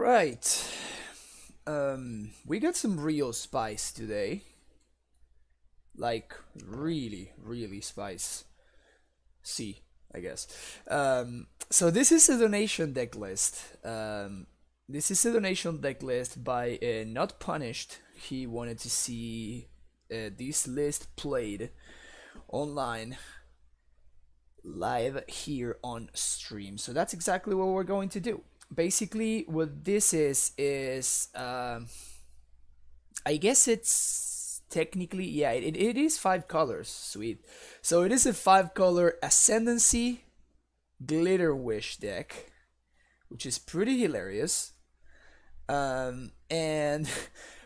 right. We got some real spice today. Like, really, really spice. C, I guess. So this is a donation deck list. This is a donation deck list by Not Punished. He wanted to see this list played online live here on stream. So that's exactly what we're going to do. Basically, what this is I guess it's technically, yeah, it is 5 colors. Sweet. So it is a 5-color Ascendancy Glitter Wish deck, which is pretty hilarious. And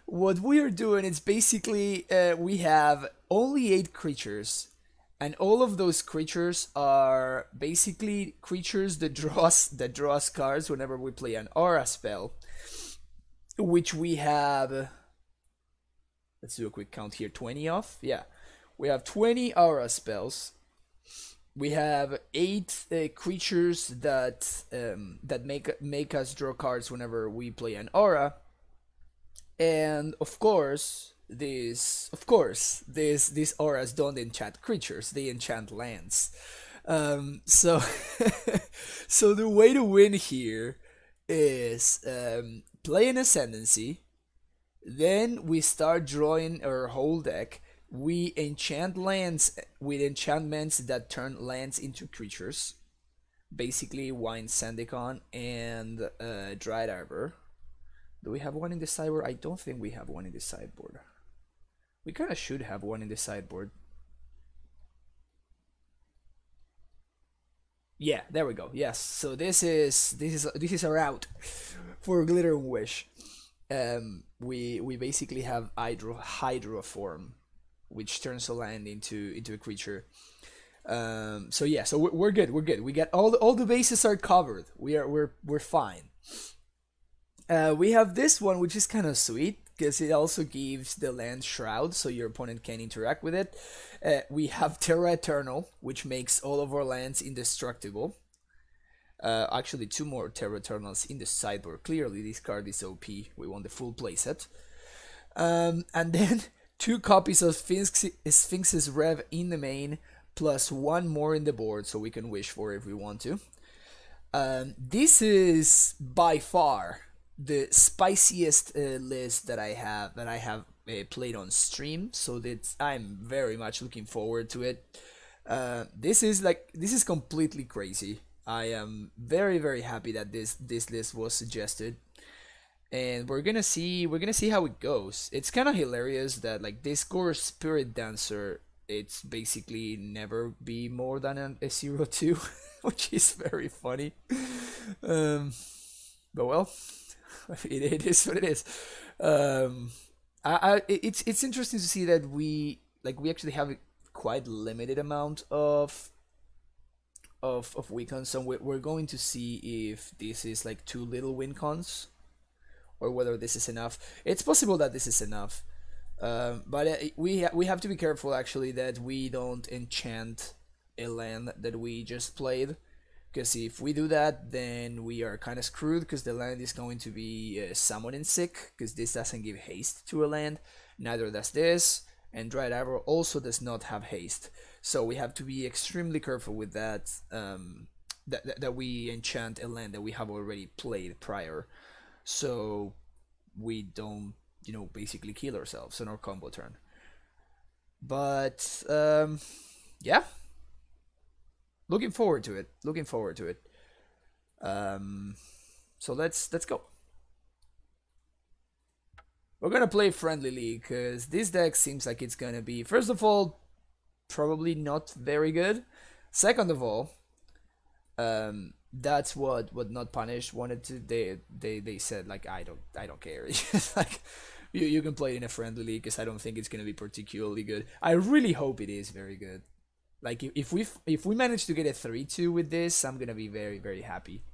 what we are doing is basically we have only 8 creatures, and all of those creatures are basically creatures that draws cards whenever we play an aura spell, which we have. Let's do a quick count here. 20 off. Yeah, we have 20 aura spells. We have 8 creatures that make us draw cards whenever we play an aura, and of course these auras don't enchant creatures; they enchant lands. So so the way to win here is play an Ascendancy, then we start drawing our whole deck. We enchant lands with enchantments that turn lands into creatures. Basically, Ascendikon and Dried Arbor. Do we have one in the sideboard? I don't think we have one in the sideboard. We kind of should have one in the sideboard. Yeah, there we go. Yes. So this is a route for Glitter Wish. We basically have Hydro form, which turns a land into a creature. So yeah, so we're good. We're good. We got all the bases are covered. We're fine. We have this one, which is kind of sweet because it also gives the land Shroud, so your opponent can interact with it. We have Terra Eternal, which makes all of our lands indestructible. Actually, 2 more Terra Eternals in the sideboard. Clearly, this card is OP. We want the full playset. And then 2 copies of Sphinx's Rev in the main, plus 1 more in the board, so we can wish for it if we want to. This is by far the spiciest list that I have played on stream, so that I'm very much looking forward to it. This is completely crazy. I am very, very happy that this list was suggested, and we're gonna see how it goes. It's kind of hilarious that like this core Spirit Dancer, it's basically never be more than a 0/2, which is very funny. But well, it is what it is. It's interesting to see that we actually have a quite limited amount of win cons, so we're going to see if this is like too little win cons or whether this is enough. It's possible that this is enough, but we have to be careful actually that we don't enchant a land that we just played, because if we do that, then we are kind of screwed, because the land is going to be summoning sick, because this doesn't give haste to a land, neither does this, and Dried Arbor also does not have haste. So we have to be extremely careful with that, that we enchant a land that we have already played prior, so we don't, basically kill ourselves on our combo turn. But yeah, looking forward to it. So let's go. We're gonna play Friendly League because this deck seems like it's gonna be, first of all, probably not very good. Second of all, that's what Not Punished wanted to. They said like I don't care. It's like you can play it in a Friendly League because I don't think it's gonna be particularly good. I really hope it is very good. Like if we manage to get a 3/2 with this, I'm gonna be very, very happy.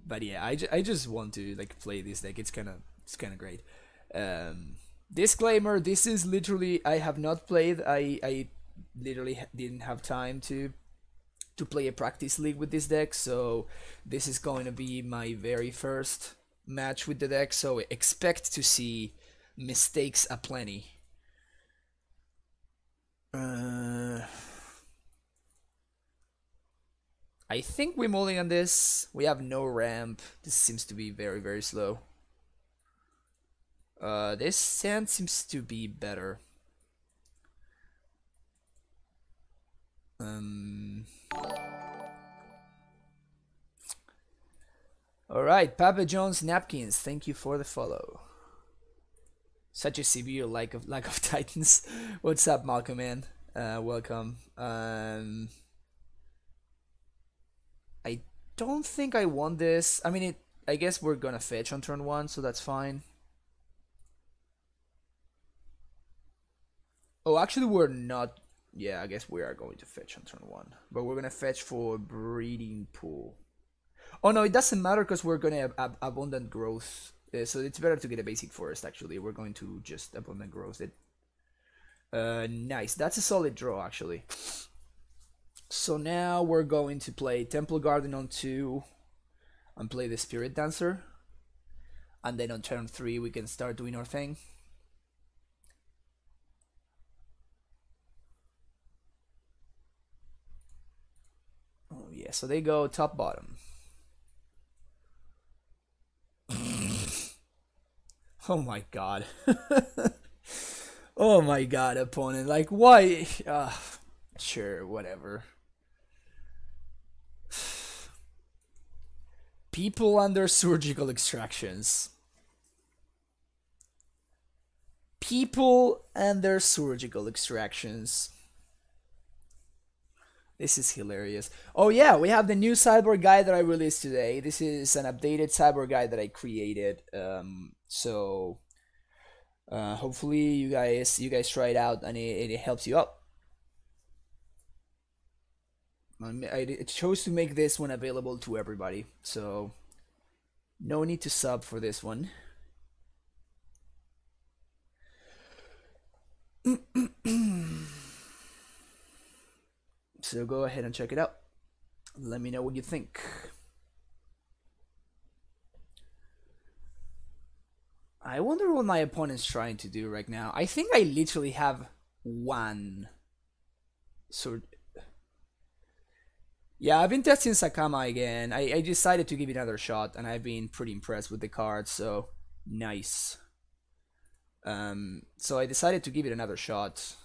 But yeah, I just want to like play this deck. It's kind of great. Disclaimer: this is literally, I have not played. I literally didn't have time to to play a practice league with this deck, so this is going to be my very first match with the deck, so expect to see mistakes aplenty. I think we're mulling on this. We have no ramp. This seems to be very, very slow. This sand seems to be better. Alright, Papa John's Napkins, thank you for the follow. Such a severe lack of titans. What's up, Malcolm, man? Welcome. I don't think I want this. I mean, I guess we're gonna fetch on turn 1, so that's fine. Oh, actually, we're not. Yeah, I guess we are going to fetch on turn 1, but we're gonna fetch for breeding pool. Oh no, it doesn't matter because we're gonna have abundant growth, so it's better to get a basic forest. Actually, we're going to just abundant growth it. Nice, that's a solid draw actually. So now we're going to play Temple Garden on 2 and play the Spirit Dancer, and then on turn 3 we can start doing our thing. Oh yeah, so they go top bottom. Oh my god. Oh my god, opponent. Like, why? Sure, whatever. People under surgical extractions. People and their surgical extractions. This is hilarious. Oh yeah, we have the new cyborg guide that I released today. This is an updated cyborg guide that I created. So hopefully you guys try it out and it helps you out. I chose to make this one available to everybody, so no need to sub for this one. So go ahead and check it out. Let me know what you think. I wonder what my opponent's trying to do right now. I think I literally have one sword. Yeah, I've been testing Sakama again. I decided to give it another shot, and I've been pretty impressed with the cards, so nice. So I decided to give it another shot.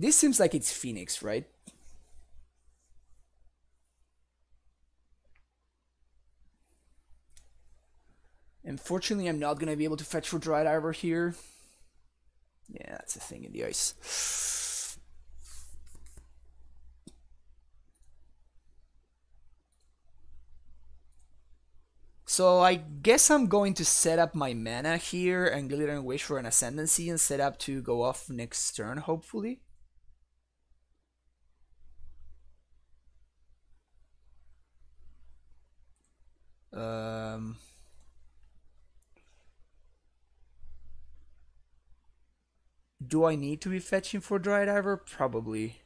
This seems like it's Phoenix, right? Unfortunately, I'm not gonna be able to fetch for Dry Diver here. Yeah, that's a thing in the ice. So I guess I'm going to set up my mana here and Glitter and Wish for an Ascendancy and set up to go off next turn, hopefully. Do I need to be fetching for Dry Diver? Probably.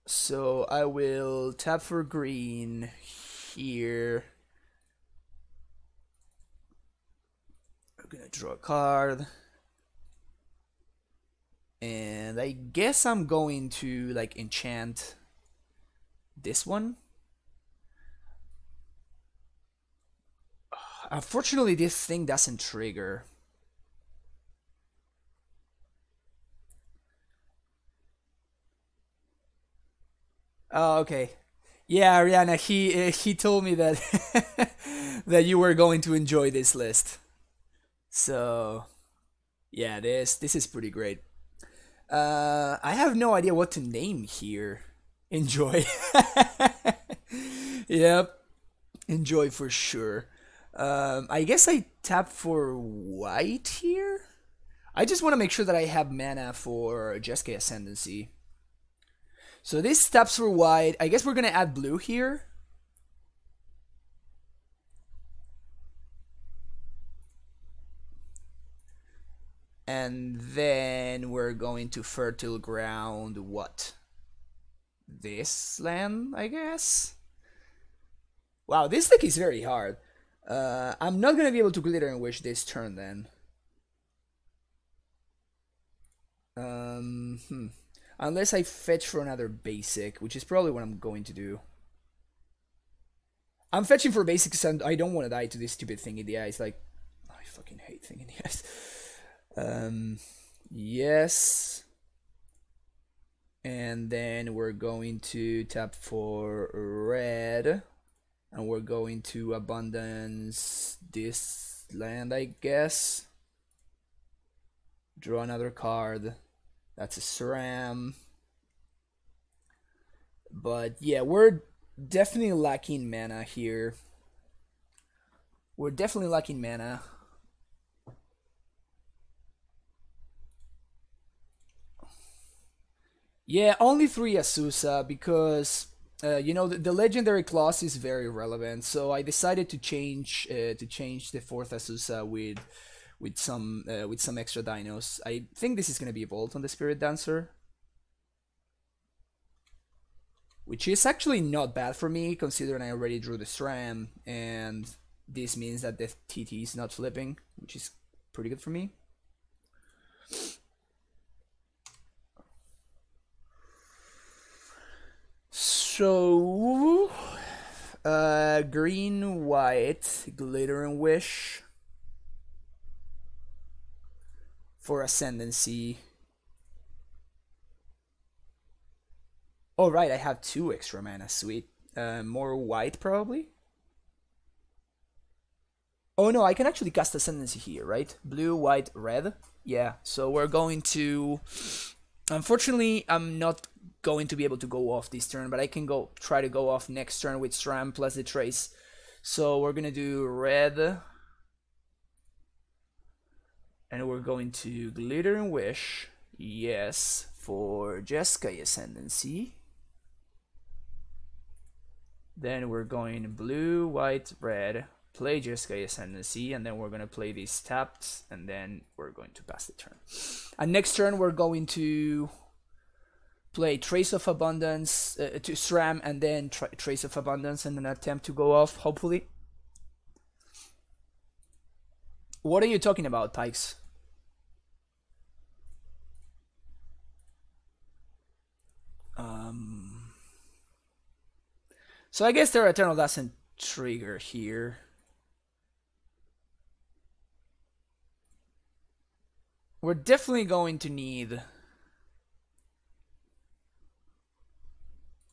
So I will tap for green here. I'm gonna draw a card. And I guess I'm going to like enchant this one. Unfortunately, this thing doesn't trigger. Oh, okay. Yeah, Ariana, he told me that that you were going to enjoy this list. So, yeah, this is pretty great. I have no idea what to name here. Enjoy. Yep. Enjoy for sure. I guess I tap for white here. I just want to make sure that I have mana for Jeskai Ascendancy. So this taps for white. I guess we're gonna add blue here. And then we're going to fertile ground what? This land, I guess? Wow, this deck is very hard. I'm not gonna be able to glitter and wish this turn then. Unless I fetch for another basic, which is probably what I'm going to do. I'm fetching for basics and I don't want to die to this stupid thing in the eyes. Like, I fucking hate thing in the eyes. Yes. And then we're going to tap for red. And we're going to abundance this land, I guess. Draw another card. That's a SRAM. But yeah, we're definitely lacking mana here. We're definitely lacking mana. Yeah, only 3 Azusa because you know the legendary clause is very relevant. So I decided to change the 4th Azusa with some extra dinos. I think this is gonna be a Bolt on the Spirit Dancer, which is actually not bad for me considering I already drew the SRAM, and this means that the TT is not flipping, which is pretty good for me. So, green, white, glitter and wish for Ascendancy. Oh right, I have 2 extra mana, sweet. More white probably? Oh no, I can actually cast Ascendancy here, right? Blue, white, red? Yeah, so we're going to... Unfortunately, I'm not going to be able to go off this turn, but I can try to go off next turn with SRAM plus the trace. So we're gonna do red. And we're going to glitter and wish, yes, for Jeskai Ascendancy. Then we're going blue, white, red, play Jeskai Ascendancy, and then we're going to play these tapped, and then we're going to pass the turn. And next turn we're going to play Trace of Abundance, to SRAM, and then Trace of Abundance, and an attempt to go off, hopefully. What are you talking about, Pikes? So I guess their Eternal doesn't trigger here. We're definitely going to need...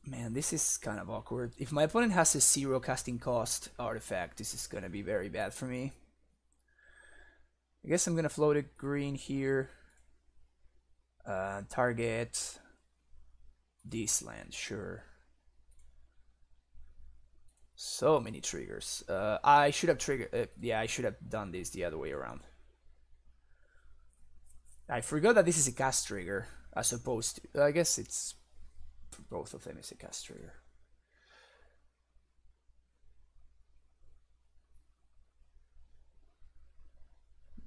Man, this is kind of awkward. If my opponent has a 0 casting cost artifact, this is gonna be very bad for me. I guess I'm gonna float a green here. Target this land, sure. So many triggers. I should have triggered. Yeah, I should have done this the other way around. I forgot that this is a cast trigger as opposed to. I guess it's both of them is a cast trigger.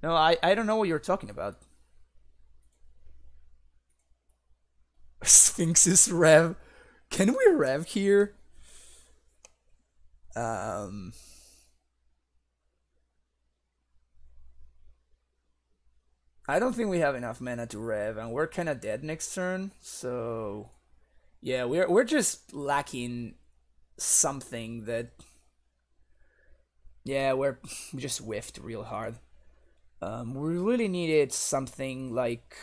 No, I don't know what you're talking about. Sphinx's rev. Can we rev here? I don't think we have enough mana to rev, and we're kind of dead next turn. So, yeah, we're just lacking something that. Yeah, we just whiffed real hard. We really needed something like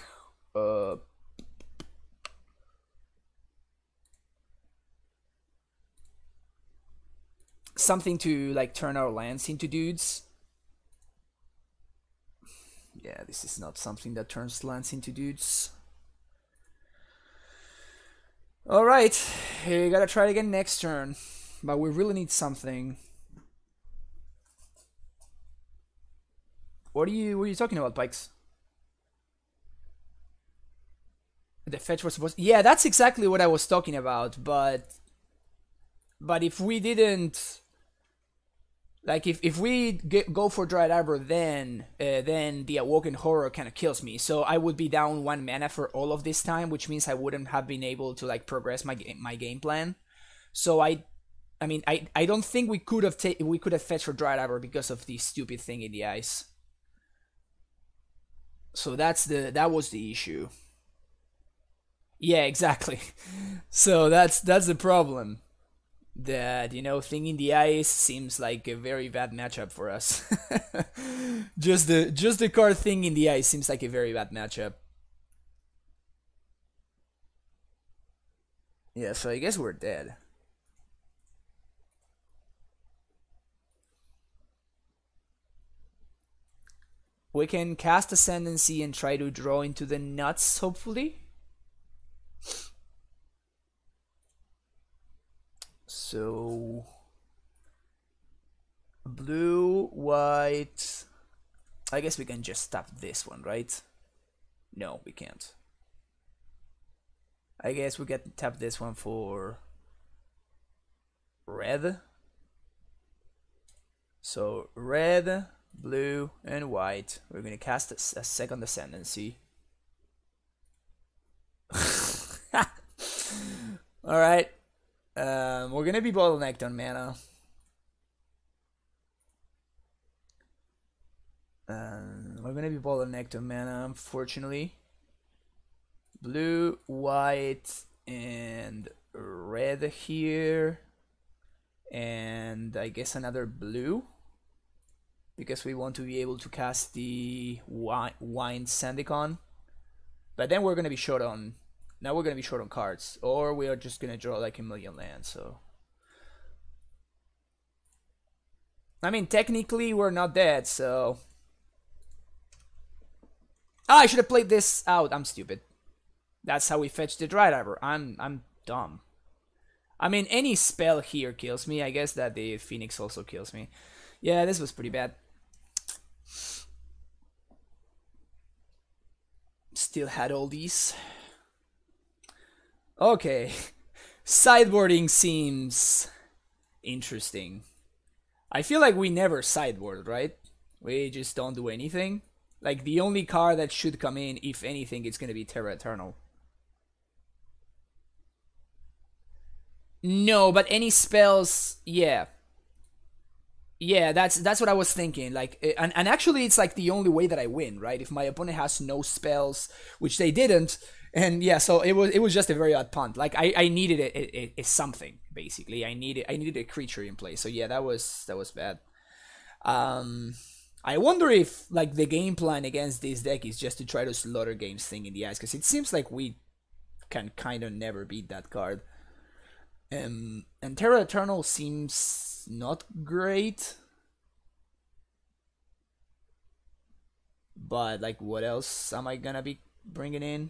something to like turn our lands into dudes. Yeah, this is not something that turns lands into dudes. Alright, we gotta try it again next turn. But we really need something. What are you talking about, Pikes? The fetch was supposed... Yeah, that's exactly what I was talking about, but if we didn't... Like if we go for Dried Arbor, then the Awoken Horror kind of kills me. So I would be down 1 mana for all of this time, which means I wouldn't have been able to like progress my game plan. So I mean I don't think we could have fetched for Dried Arbor because of the stupid thing in the ice. So that was the issue. Yeah, exactly. So that's the problem. That, you know, Thing in the Ice seems like a very bad matchup for us. just the card Thing in the Ice seems like a very bad matchup. Yeah, so I guess we're dead. We can cast Ascendancy and try to draw into the nuts, hopefully. So blue, white. I guess we can just tap this one, right? No, we can't. I guess we can tap this one for red. So red, blue, and white. We're gonna cast a second Ascendancy. Alright. We're gonna be bottlenecked on mana. We're gonna be bottlenecked on mana, unfortunately. Blue, white, and red here. And I guess another blue. Because we want to be able to cast the Wine Ascendikon. But then we're gonna be short on... Now we're gonna be short on cards. Or we are just gonna draw like a million lands, so... I mean, technically we're not dead, so... Ah, I should have played this out. I'm stupid. That's how we fetch the Dried Arbor. I'm dumb. I mean, any spell here kills me. I guess that the Phoenix also kills me. Yeah, this was pretty bad. Still had all these. Okay. Sideboarding seems interesting. I feel like we never sideboard, right? We just don't do anything. Like, the only card that should come in, if anything, it's gonna be Terra Eternal. No, but any spells, yeah. Yeah, that's what I was thinking. Like, and actually, it's like the only way that I win, right? If my opponent has no spells, which they didn't, and yeah, so it was just a very odd punt. Like I needed a something basically. I needed a creature in play. So yeah, that was bad. I wonder if like the game plan against this deck is just to try to slaughter games Thing in the Ice, because it seems like we can kind of never beat that card. And Terra Eternal seems not great. But, like, what else am I gonna be bringing in?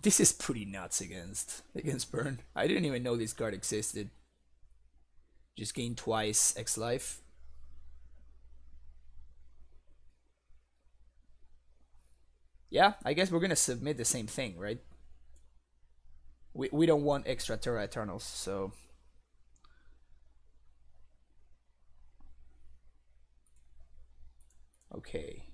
This is pretty nuts against Burn. I didn't even know this card existed. Just gain twice X life. Yeah, I guess we're gonna submit the same thing, right? We don't want extra Terra Eternals, so... Okay.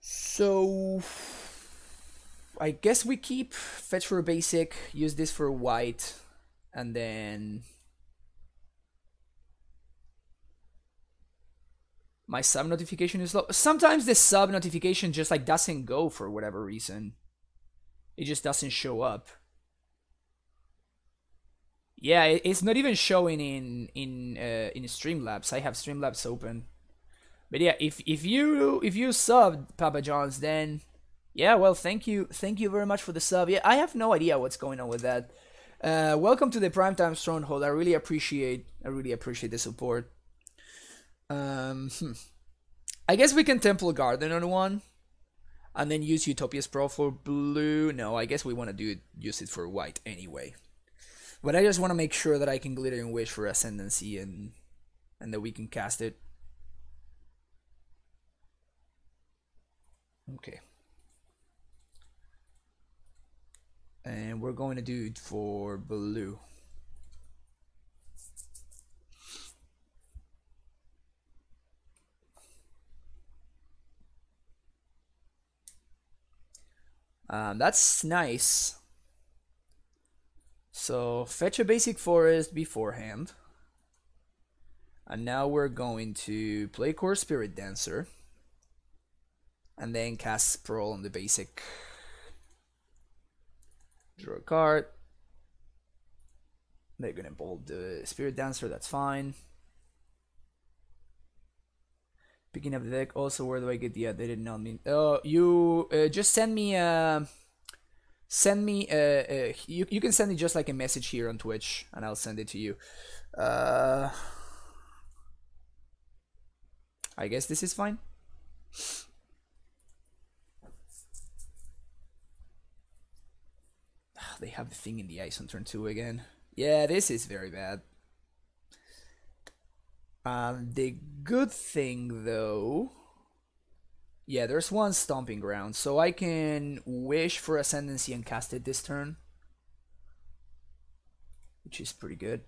So... I guess we keep fetch for a basic, use this for white, and then... My sub notification is low. Sometimes the sub notification just like doesn't go for whatever reason. It just doesn't show up. Yeah, it's not even showing in Streamlabs. I have Streamlabs open. But yeah, if you subbed Papa John's, then yeah, well, thank you very much for the sub. Yeah, I have no idea what's going on with that. Welcome to the Primetime Stronghold. I really appreciate the support. I guess we can Temple Garden on one, and then use Utopia's Pro for blue. No, I guess we want to use it for white anyway. But I just want to make sure that I can Glitter and Wish for Ascendancy and that we can cast it. Okay. And we're going to do it for blue. That's nice. So fetch a basic forest beforehand. And now we're going to play Core Spirit Dancer. And then cast Sprawl on the basic. Draw a card. They're gonna bolt the Spirit Dancer, that's fine. Picking up the deck. Also, where do I get the? They did not mean. Oh, you just send me. Send me. You can send me just like a message here on Twitch, and I'll send it to you. I guess this is fine. They have the thing in the ice on turn 2 again. Yeah, this is very bad. The good thing though, yeah, there's one Stomping Ground, so I can wish for Ascendancy and cast it this turn, which is pretty good.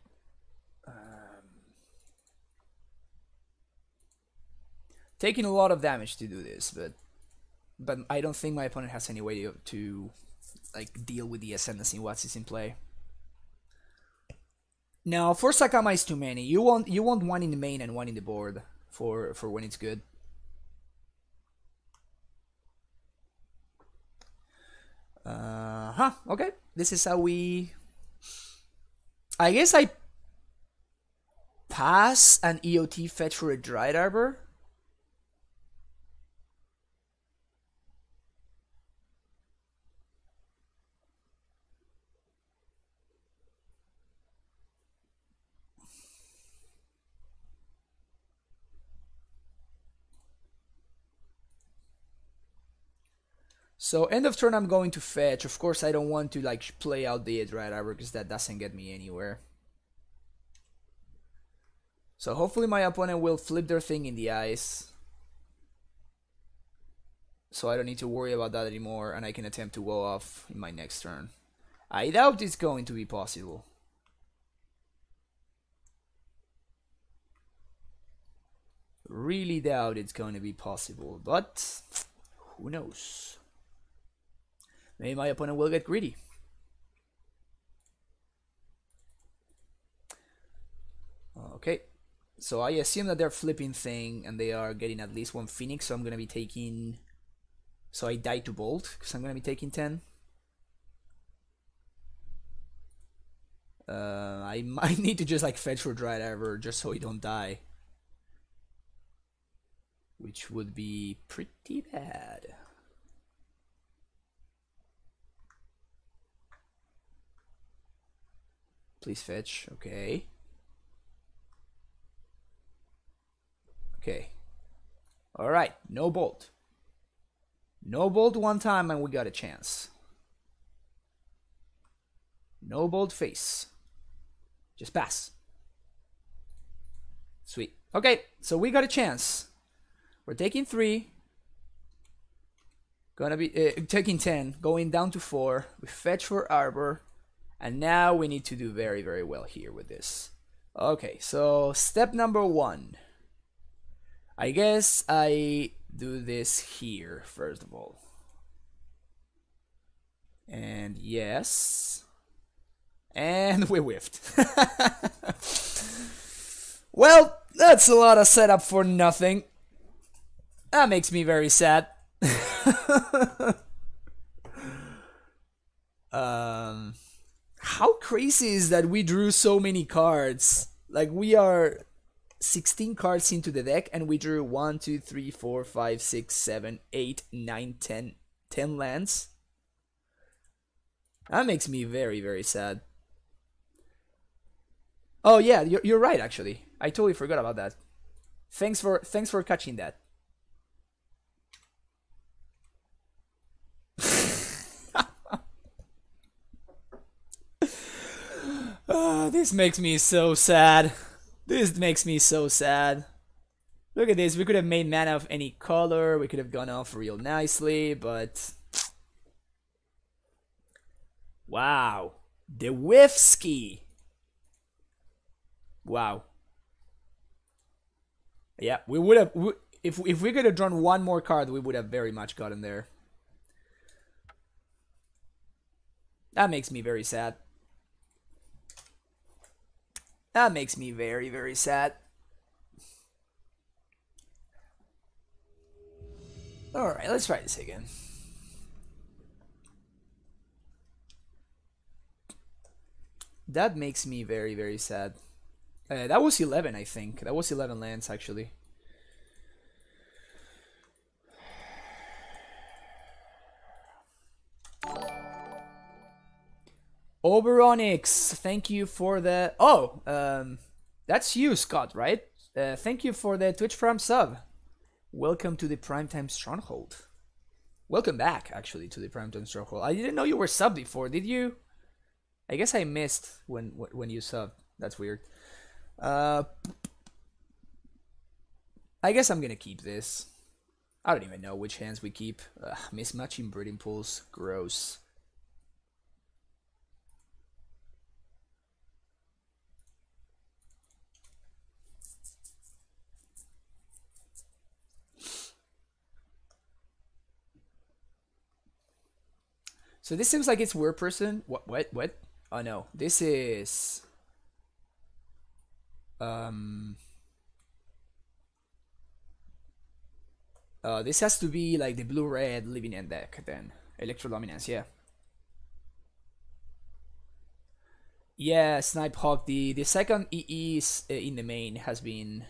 Taking a lot of damage to do this, but I don't think my opponent has any way to like deal with the Ascendancy once it's in play. Now, for Sakama is too many. You want one in the main and one in the board for when it's good. Okay. This is how we. I guess I pass an EOT fetch for a Dried Arbor. So end of turn I'm going to fetch. Of course I don't want to like play out the Dried Arbor because that doesn't get me anywhere. So hopefully my opponent will flip their thing in the ice. So I don't need to worry about that anymore and I can attempt to go off in my next turn. I doubt it's going to be possible. Really doubt it's going to be possible, but who knows? Maybe my opponent will get greedy. Okay, so I assume that they're flipping thing and they are getting at least one Phoenix, so I'm gonna be taking. So I die to Bolt because I'm gonna be taking 10. I might need to just like fetch for Dried Arbor just so he don't die, which would be pretty bad. Please fetch. Okay. Okay. Alright. No bolt. No bolt one time and we got a chance. No bolt face. Just pass. Sweet. Okay. So we got a chance. We're taking 3. Gonna be taking 10. Going down to 4. We fetch for Arbor. And now we need to do very, very well here with this. Okay, so step number 1. I guess I do this here, first of all. And yes. And we whiffed. Well, that's a lot of setup for nothing. That makes me very sad. How crazy is that we drew so many cards? Like we are 16 cards into the deck and we drew 1, 2, 3, 4, 5, 6, 7, 8, 9, 10, 10 lands. That makes me very, very sad. Oh yeah, you're right actually. I totally forgot about that. Thanks for catching that. This makes me so sad. This makes me so sad. Look at this. We could have made mana of any color. We could have gone off real nicely, but Wow. The Whiffsky. Wow. Yeah, we would have... If we could have drawn one more card, we would have very much gotten there. That makes me very sad. That makes me very, very sad. Alright, let's try this again. That makes me very, very sad. That was 11, I think. That was 11 lands, actually. Oberonix, thank you for the... Oh, that's you, Scott, right? Thank you for the Twitch Prime sub. Welcome to the Primetime Stronghold. Welcome back, actually, to the Primetime Stronghold. I didn't know you were subbed before, did you? I guess I missed when you subbed. That's weird. I guess I'm gonna keep this. I don't even know which hands we keep. Mismatching Breeding Pools. Gross. So this seems like it's Weird Person. What? Oh no, this is... this has to be like the blue-red living end deck then. Electrodominance, yeah. Yeah, Snipe Hawk. The second EE in the main has been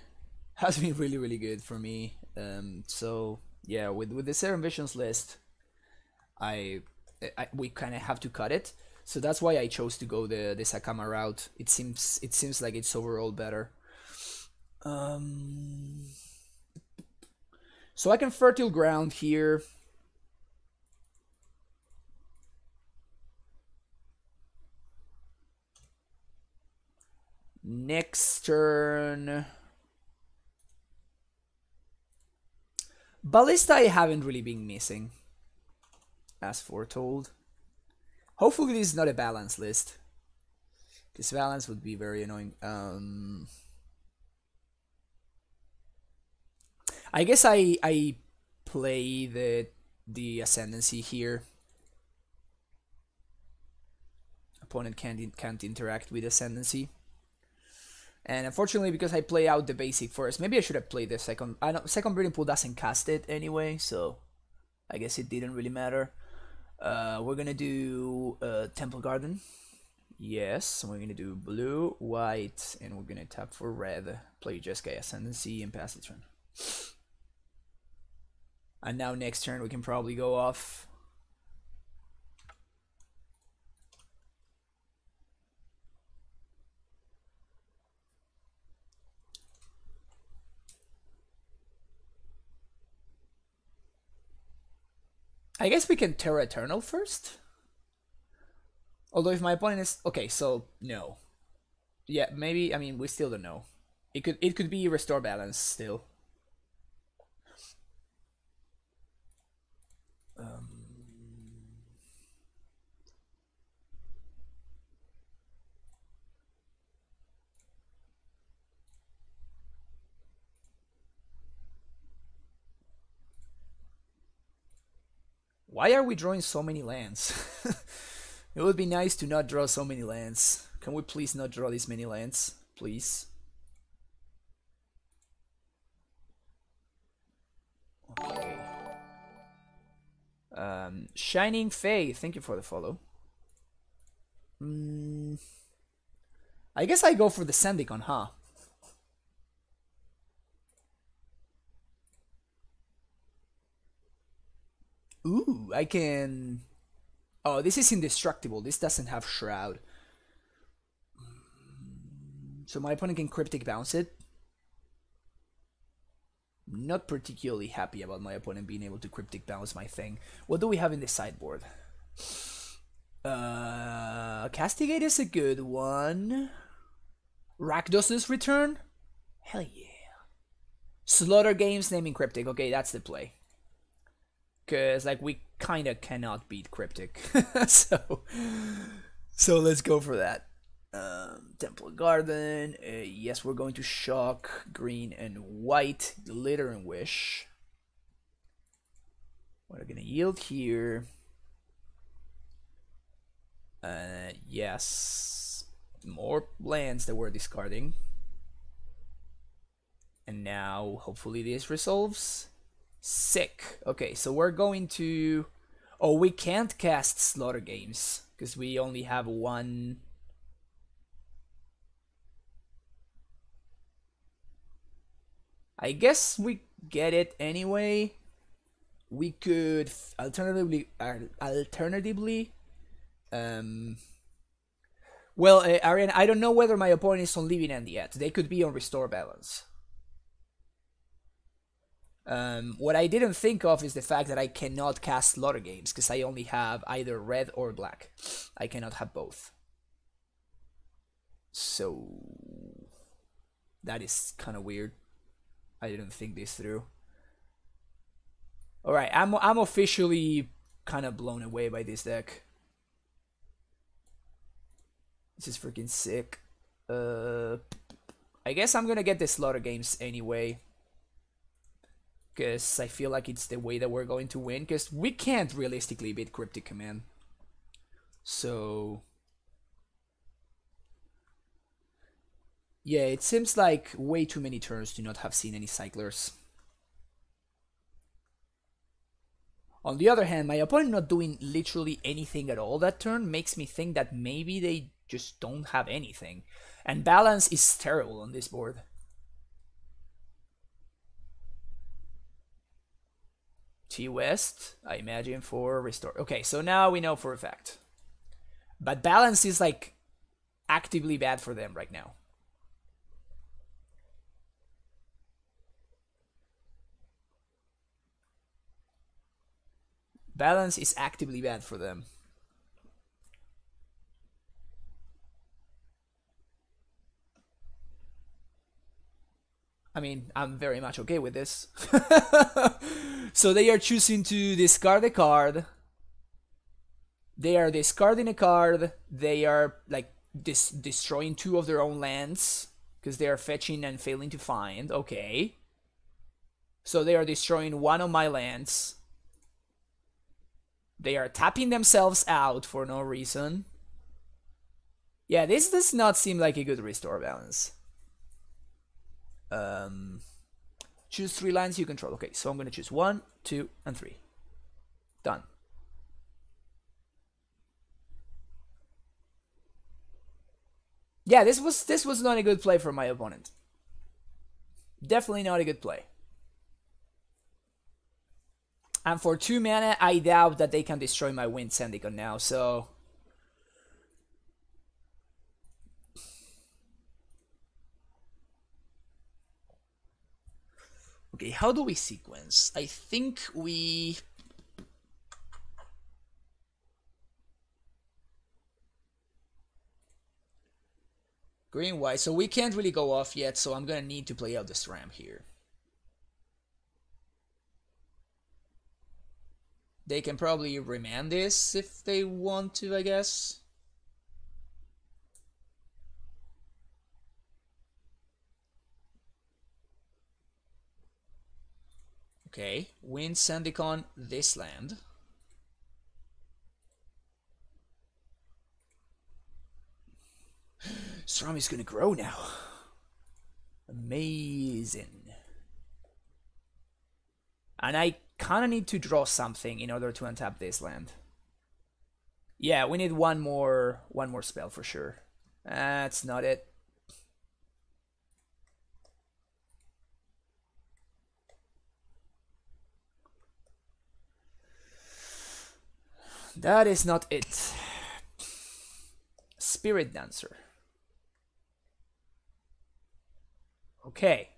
really, really good for me. So yeah, with the Serum Visions list, we kind of have to cut it. So that's why I chose to go the Sakama route. It seems like it's overall better. So I can Fertile Ground here. Next turn. Ballista I haven't really been missing, as foretold. Hopefully this is not a balance list. This balance would be very annoying. I guess I play the Ascendancy here. Opponent can't interact with Ascendancy. And unfortunately, because I play out the basic first, maybe I should have played the second. I know second Breeding Pool doesn't cast it anyway, so I guess it didn't really matter. We're gonna do Temple Garden. Yes, we're gonna do blue, white, and we're gonna tap for red. Play Jeskai Ascendancy and pass the turn. And now next turn we can probably go off. I guess we can Terra Eternal first. Although if my opponent is... Okay, so no. Yeah, maybe, I mean, we still don't know. It could be Restore Balance still. Why are we drawing so many lands? It would be nice to not draw so many lands. Can we please not draw this many lands? Please. Okay. Shining Fae, thank you for the follow. I guess I go for the Ascendikon, huh? Ooh, I can... Oh, this is indestructible. This doesn't have Shroud. So my opponent can Cryptic Bounce it. Not particularly happy about my opponent being able to Cryptic Bounce my thing. What do we have in the sideboard? Castigate is a good one. Rakdos's Return? Hell yeah. Slaughter Games naming Cryptic. Okay, that's the play. Because, like, we kind of cannot beat Cryptic. so let's go for that. Temple Garden. Yes, we're going to shock green and white. Glittering Wish. We're going to yield here. Yes. More lands that we're discarding. And now, hopefully this resolves. Sick. Okay, so we're going to... Oh, we can't cast Slaughter Games, because we only have one... I guess we get it anyway. We could alternatively... Well, Arian, I don't know whether my opponent is on Living End yet. They could be on Restore Balance. What I didn't think of is the fact that I cannot cast Slaughter Games because I only have either red or black. I cannot have both. So that is kind of weird. I didn't think this through. All right, I'm officially kind of blown away by this deck. This is freaking sick. I guess I'm gonna get the Slaughter Games anyway. Because I feel like it's the way that we're going to win. Because we can't realistically beat Cryptic Command. So... yeah, it seems like way too many turns to not have seen any cyclers. On the other hand, my opponent not doing literally anything at all that turn makes me think that maybe they just don't have anything. And balance is terrible on this board. T-West, I imagine, for Restore. Okay, so now we know for a fact. But balance is like actively bad for them right now. Balance is actively bad for them. I mean, I'm very much okay with this. So they are choosing to discard a card. They are discarding a card. They are like destroying two of their own lands because they are fetching and failing to find. Okay. So they are destroying one of my lands. They are tapping themselves out for no reason. Yeah, this does not seem like a good restore balance. Choose 3 lands you control. Okay, so I'm gonna choose 1, 2, and 3. Done. Yeah, this was not a good play for my opponent. Definitely not a good play. And for 2 mana, I doubt that they can destroy my Wind Ascendikon now, so... okay, how do we sequence? I think we... green, white, so we can't really go off yet, so I'm gonna need to play out the Stram here. They can probably remand this if they want to, I guess. Okay, Wind Ascendikon this land. Stram is gonna grow now. Amazing. And I kind of need to draw something in order to untap this land. Yeah, we need one more spell for sure. That's not it. That is not it. Spirit Dancer. Okay.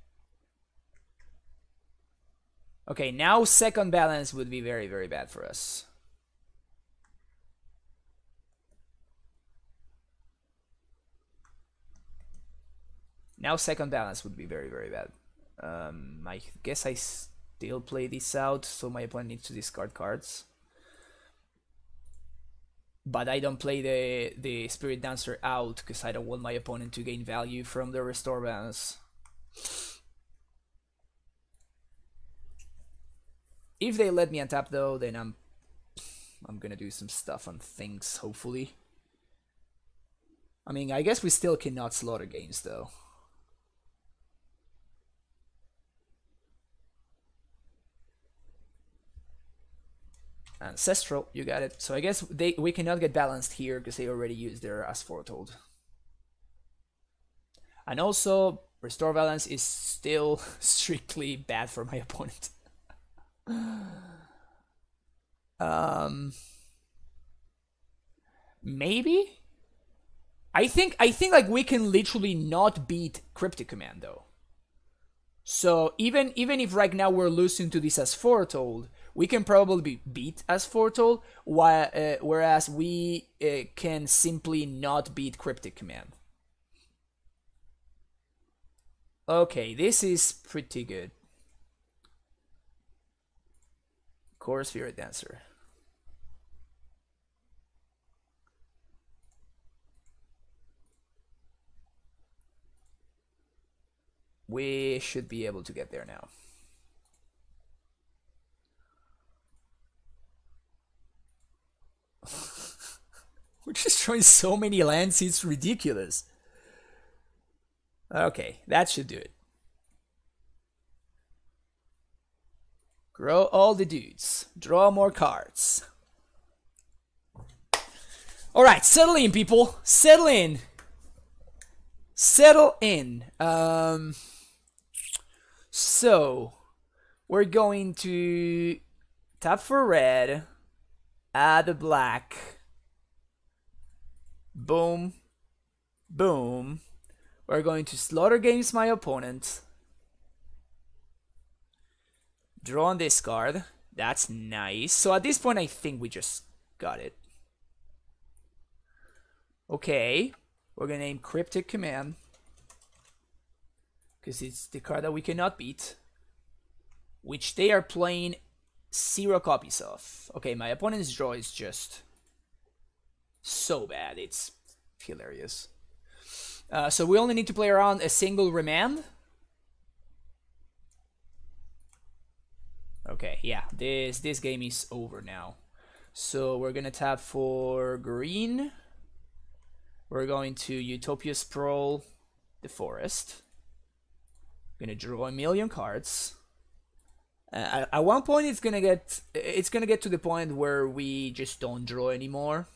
Okay, now second balance would be very, very bad for us. Now second balance would be very, very bad. I guess I they'll play this out, so my opponent needs to discard cards. But I don't play the Spirit Dancer out because I don't want my opponent to gain value from the restore balance. If they let me untap though, then I'm gonna do some stuff on things, hopefully. I mean, I guess we still cannot slaughter games though. Ancestral, you got it. So I guess we cannot get balanced here because they already used their as Foretold. And also, restore balance is still strictly bad for my opponent. Maybe? I think like we can literally not beat Cryptic Command though. So even if right now we're losing to this as Foretold, we can probably beat as Foretold, whereas we can simply not beat Cryptic Command. Okay, this is pretty good. Core Spirit Dancer. We should be able to get there now. We're just throwing so many lands, it's ridiculous. Okay, that should do it. Grow all the dudes. Draw more cards. Alright, settle in, people. Settle in. Settle in. So, we're going to tap for red, add a black, boom, boom. We're going to slaughter games my opponent, draw on this card. That's nice. So at this point, I think we just got it. Okay, we're gonna name Cryptic Command because it's the card that we cannot beat, which they are playing 0 copies of. Okay, my opponent's draw is just so bad, it's hilarious. So we only need to play around a single remand. Okay, yeah, this game is over now. So we're gonna tap for green. We're going to Utopia Sprawl the forest. Gonna draw a million cards. At one point, it's gonna get to the point where we just don't draw anymore.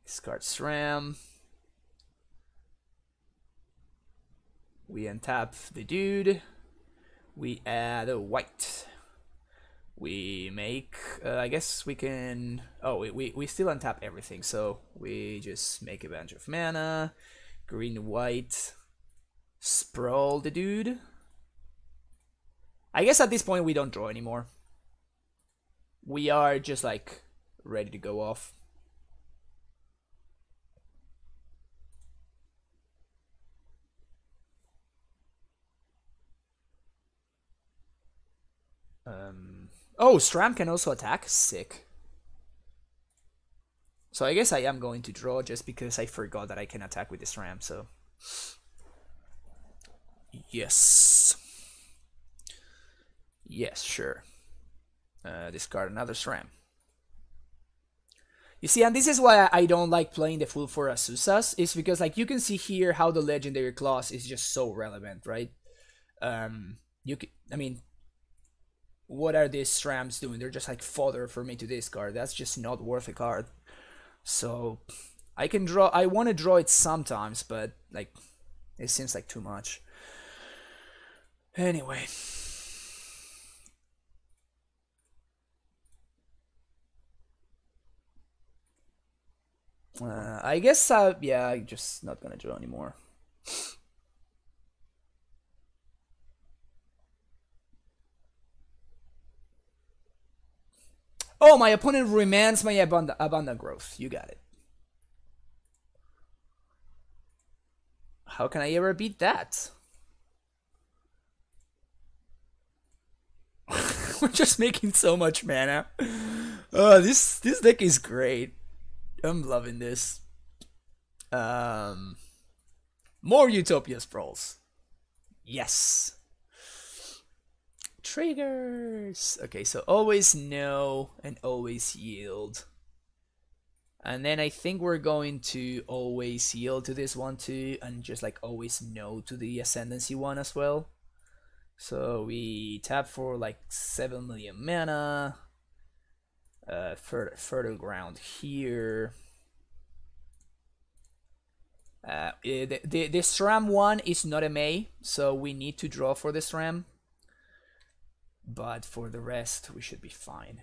Discard SRAM. We untap the dude. We add a white. We make, I guess we can, oh, we still untap everything, so we just make a bunch of mana, green, white, sprawl the dude. I guess at this point we don't draw anymore. We are just like ready to go off. Oh, SRAM can also attack? Sick. So I guess I am going to draw just because I forgot that I can attack with the SRAM, so... Yes. Yes, sure. Discard another SRAM. You see, and this is why I don't like playing the full for Azusa's, is because like you can see here how the legendary clause is just so relevant, right? You can, I mean, what are these SRAMs doing? They're just like fodder for me to discard. That's just not worth a card. So I can draw. I want to draw it sometimes, but like it seems like too much. Anyway. I guess yeah, I'm just not gonna draw anymore. Oh, my opponent remands my abundant growth. You got it. How can I ever beat that? We're just making so much mana. This deck is great. I'm loving this. More Utopia Sprawls. Yes. Triggers. Okay, so always no and always yield. And then I think we're going to always yield to this one too, and just like always no to the Ascendancy one as well. So we tap for like 7 million mana. Fertile Ground here. The SRAM one is not a May, so we need to draw for the SRAM. But for the rest, we should be fine.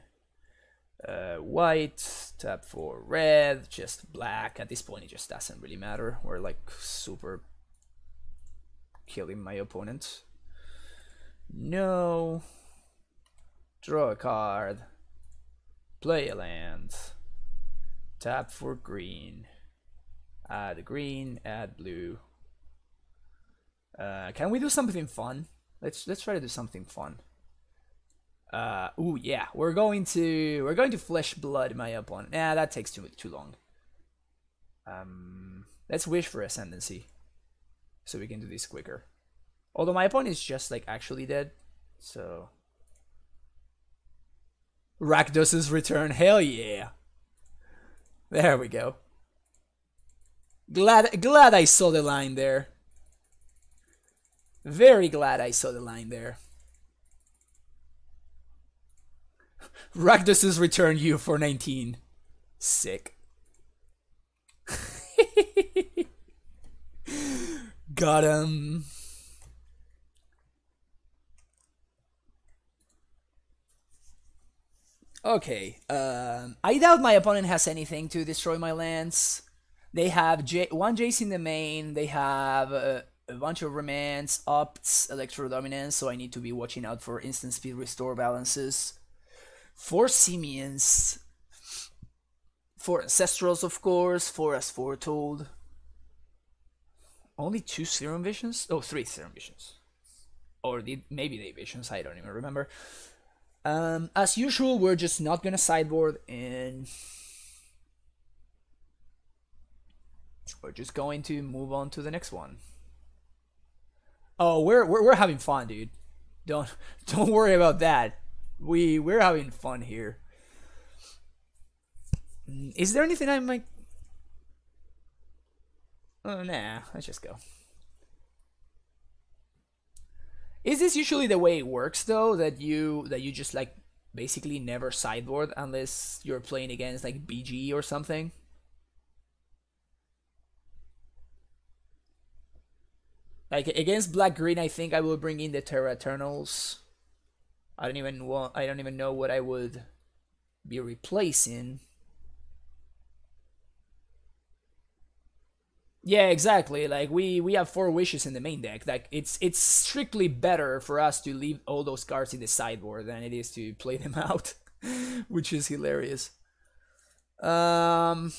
White, tap for red, just black. At this point, it just doesn't really matter. We're like super killing my opponent. No. Draw a card. Play a land. Tap for green. Add green, add blue. Can we do something fun? Let's try to do something fun. Ooh yeah, we're going to flesh blood my opponent. Nah, that takes too long. Let's wish for Ascendancy, so we can do this quicker. Although my opponent is just like actually dead, so Rakdos's return. Hell yeah! There we go. Glad I saw the line there. Very glad I saw the line there. Rakdos's return you for 19. Sick. Got him. Okay. I doubt my opponent has anything to destroy my lands. They have one Jace in the main. They have a bunch of Remands, Opts, Electro Dominance, so I need to be watching out for instant speed restore balances. 4 Simians. 4 Ancestrals, of course. 4 as Foretold. Only 2 Serum Visions? Oh, 3 Serum Visions. Or maybe they Visions, I don't even remember. As usual, we're just not gonna sideboard, and we're just going to move on to the next one. Oh, we're having fun, dude. Don't worry about that. We're having fun here. Is there anything I might? Oh nah, let's just go. Is this usually the way it works though? That you just like basically never sideboard unless you're playing against like BG or something? Like against Black Green, I think I will bring in the Terra Eternals. I don't even know what I would be replacing. Yeah, exactly. Like we have 4 wishes in the main deck. Like it's strictly better for us to leave all those cards in the sideboard than it is to play them out, which is hilarious. Turn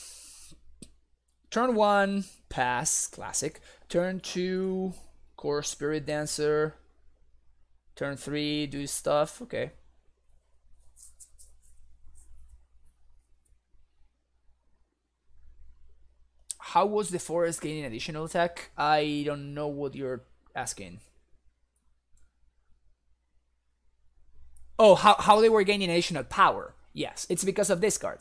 1, pass, classic. Turn 2, Core Spirit Dancer. Turn 3, do stuff. Okay. How was the forest gaining additional attack? I don't know what you're asking. Oh, how they were gaining additional power. Yes, it's because of this card.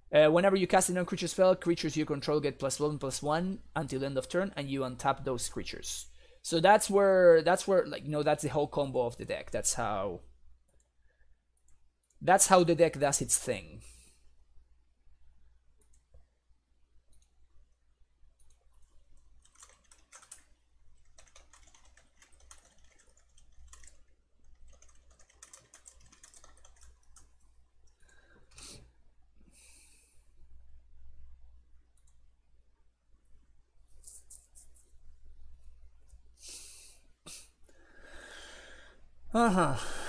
Whenever you cast a non-creature spell, creatures you control get +1/+1 until end of turn, and you untap those creatures. So that's where like that's the whole combo of the deck. That's how the deck does its thing.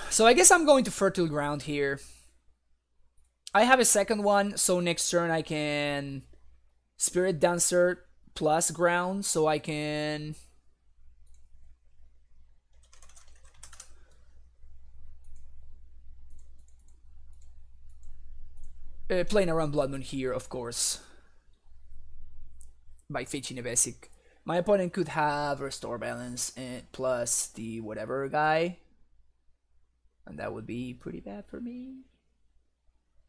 So I guess I'm going to Fertile Ground here. I have a second one, so next turn I can Spirit Dancer plus Ground, so I can playing around Blood Moon here, of course, by fetching a basic. My opponent could have Restore Balance and plus the whatever guy, and that would be pretty bad for me.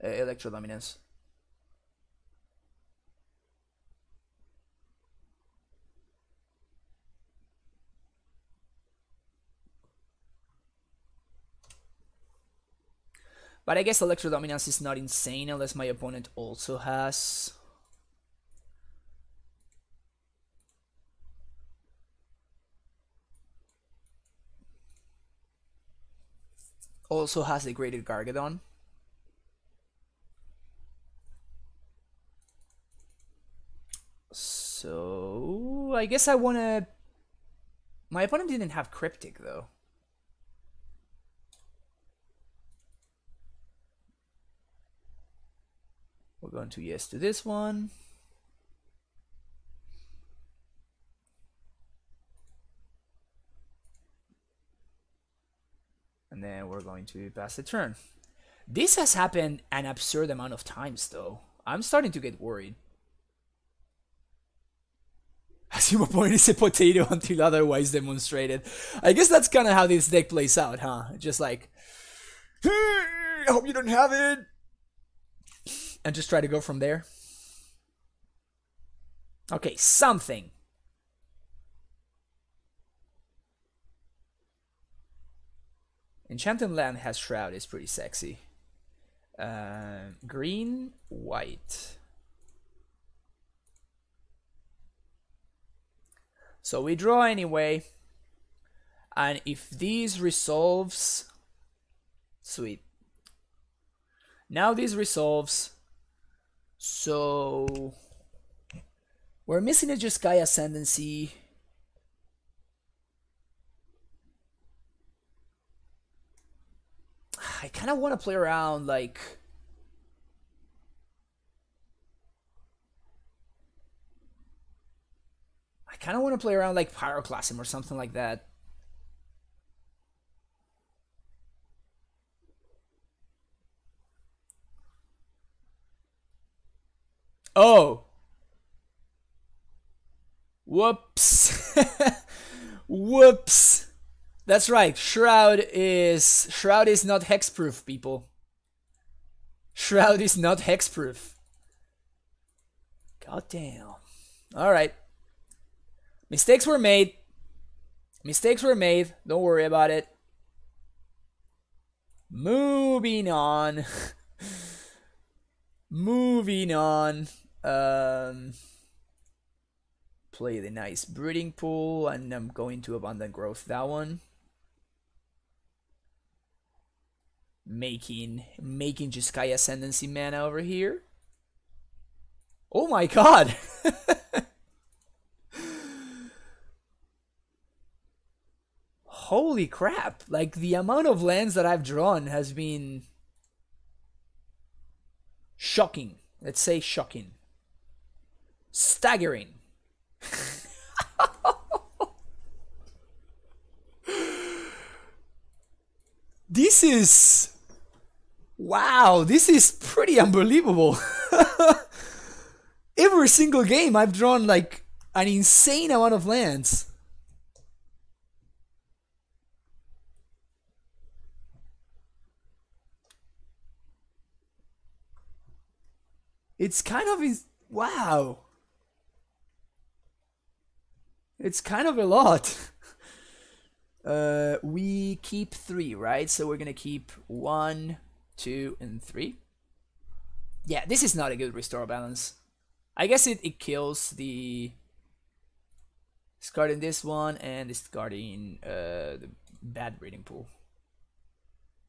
Electro Dominance. But I guess Electro Dominance is not insane unless my opponent also has... also has the Graded Gargadon. So I guess I wanna... My opponent didn't have Cryptic though. We're going to yes to this one. And then we're going to pass the turn. This has happened an absurd amount of times though. I'm starting to get worried. Assume a point is a potato until otherwise demonstrated. I guess that's kind of how this deck plays out, huh? Just like, hey, I hope you don't have it. And just try to go from there. Okay, something. Enchanted Land has Shroud, is pretty sexy. Green, white. So we draw anyway. And if these resolves... Sweet. Now this resolves... So we're missing a Jeskai Ascendancy. I kind of want to play around like... I kind of want to play around like Pyroclasm or something like that. Oh. Whoops. Whoops. That's right. Shroud is not hexproof, people. Shroud is not hexproof. God damn. All right. Mistakes were made. Mistakes were made. Don't worry about it. Moving on. Moving on. Play the nice Breeding Pool, and I'm going to Abundant Growth that one. Making Jeskai Ascendancy mana over here. Oh my god! Holy crap! Like, the amount of lands that I've drawn has been shocking. Let's say shocking. Staggering. This is... Wow, this is pretty unbelievable. Every single game I've drawn like an insane amount of lands. It's kind of... Wow. It's kind of a lot. We keep 3, right? So we're gonna keep 1, 2, and 3. Yeah, this is not a good restore balance. I guess it kills the... discarding this one and discarding the bad Breeding Pool.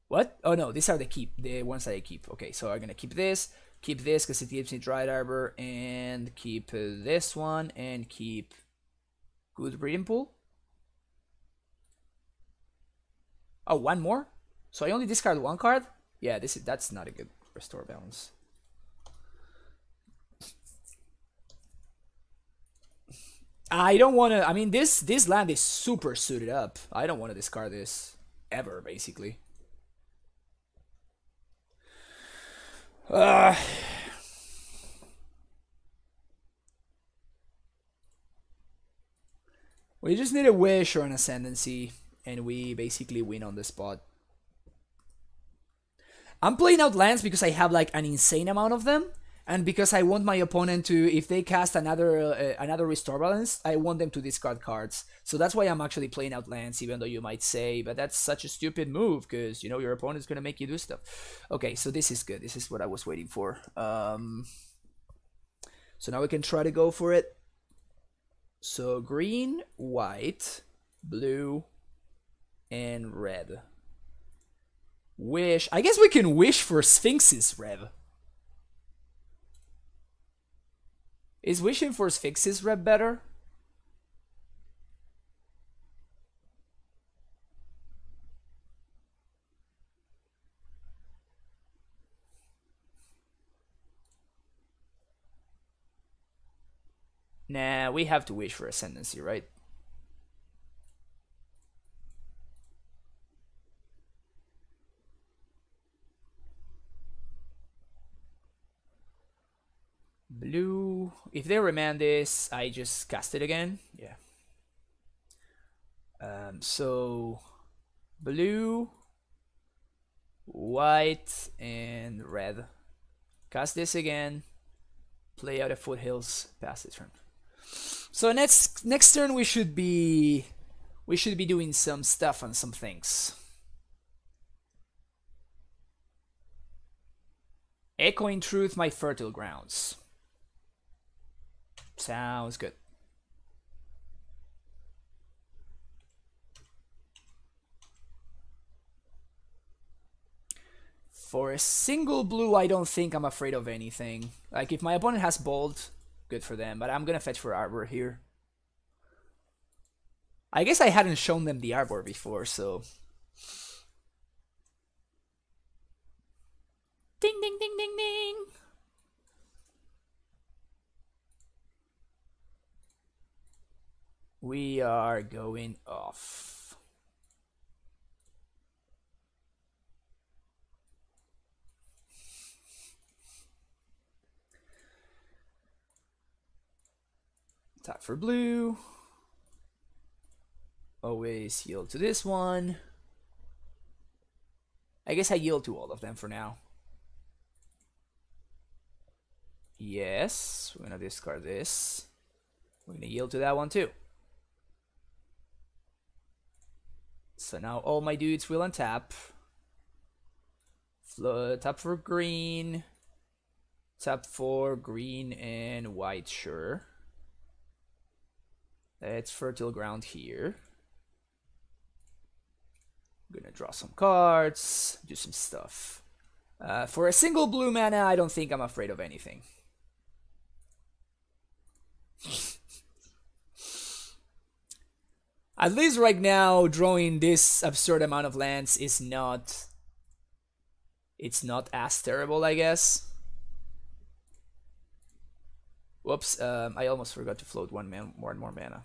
What? Oh no, these are the ones that I keep. Okay, so I'm gonna keep this because it gives me Dried Arbor, and keep this one, and keep good Breeding Pool. Oh, one more? So I only discard one card? Yeah, that's not a good restore balance. I don't want to... I mean, this land is super suited up. I don't want to discard this ever, basically. We just need a wish or an ascendancy, and we basically win on the spot. I'm playing out lands because I have like an insane amount of them, and because I want my opponent to, if they cast another restore balance, I want them to discard cards. So that's why I'm actually playing out lands, even though you might say, but that's such a stupid move, because, you know, your opponent's going to make you do stuff. Okay, so this is good. This is what I was waiting for. So now we can try to go for it. So green, white, blue, and red. Wish. I guess we can wish for Sphinxes, Rev. Is wishing for Sphinxes, Rev, better? Nah, we have to wish for Ascendancy, right? Blue. If they remand this, I just cast it again. Yeah. So blue, white, and red. Cast this again. Play out of Foothills. Pass the turn. So next turn we should be doing some stuff on some things. Echoing Truth, my fertile grounds. Sounds good. For a single blue, I don't think I'm afraid of anything. Like, if my opponent has Bolt, good for them, but I'm gonna fetch for Arbor here. I guess I hadn't shown them the Arbor before, so... Ding, ding, ding, ding, ding! We are going off. Tap for blue. Always yield to this one. I guess I yield to all of them for now. Yes, we're gonna discard this. We're gonna yield to that one too. So now all my dudes will untap. Tap for green. Tap for green and white, sure. Let's fertile ground here. I'm gonna draw some cards, do some stuff. For a single blue mana, I don't think I'm afraid of anything. At least right now, drawing this absurd amount of lands is not... It's not as terrible, I guess. Whoops, I almost forgot to float one more mana.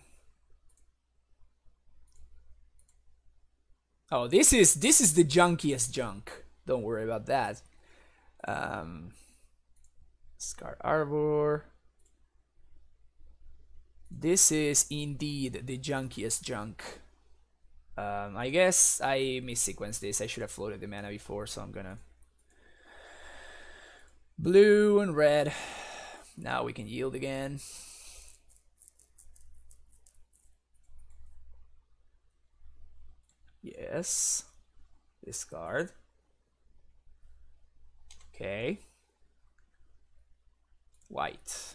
Oh, this is the junkiest junk. Don't worry about that. Scar Arbor. This is indeed the junkiest junk. I guess I missequenced this. I should have floated the mana before, so I'm gonna... Blue and red. Now we can yield again. Yes. Discard. Okay. White.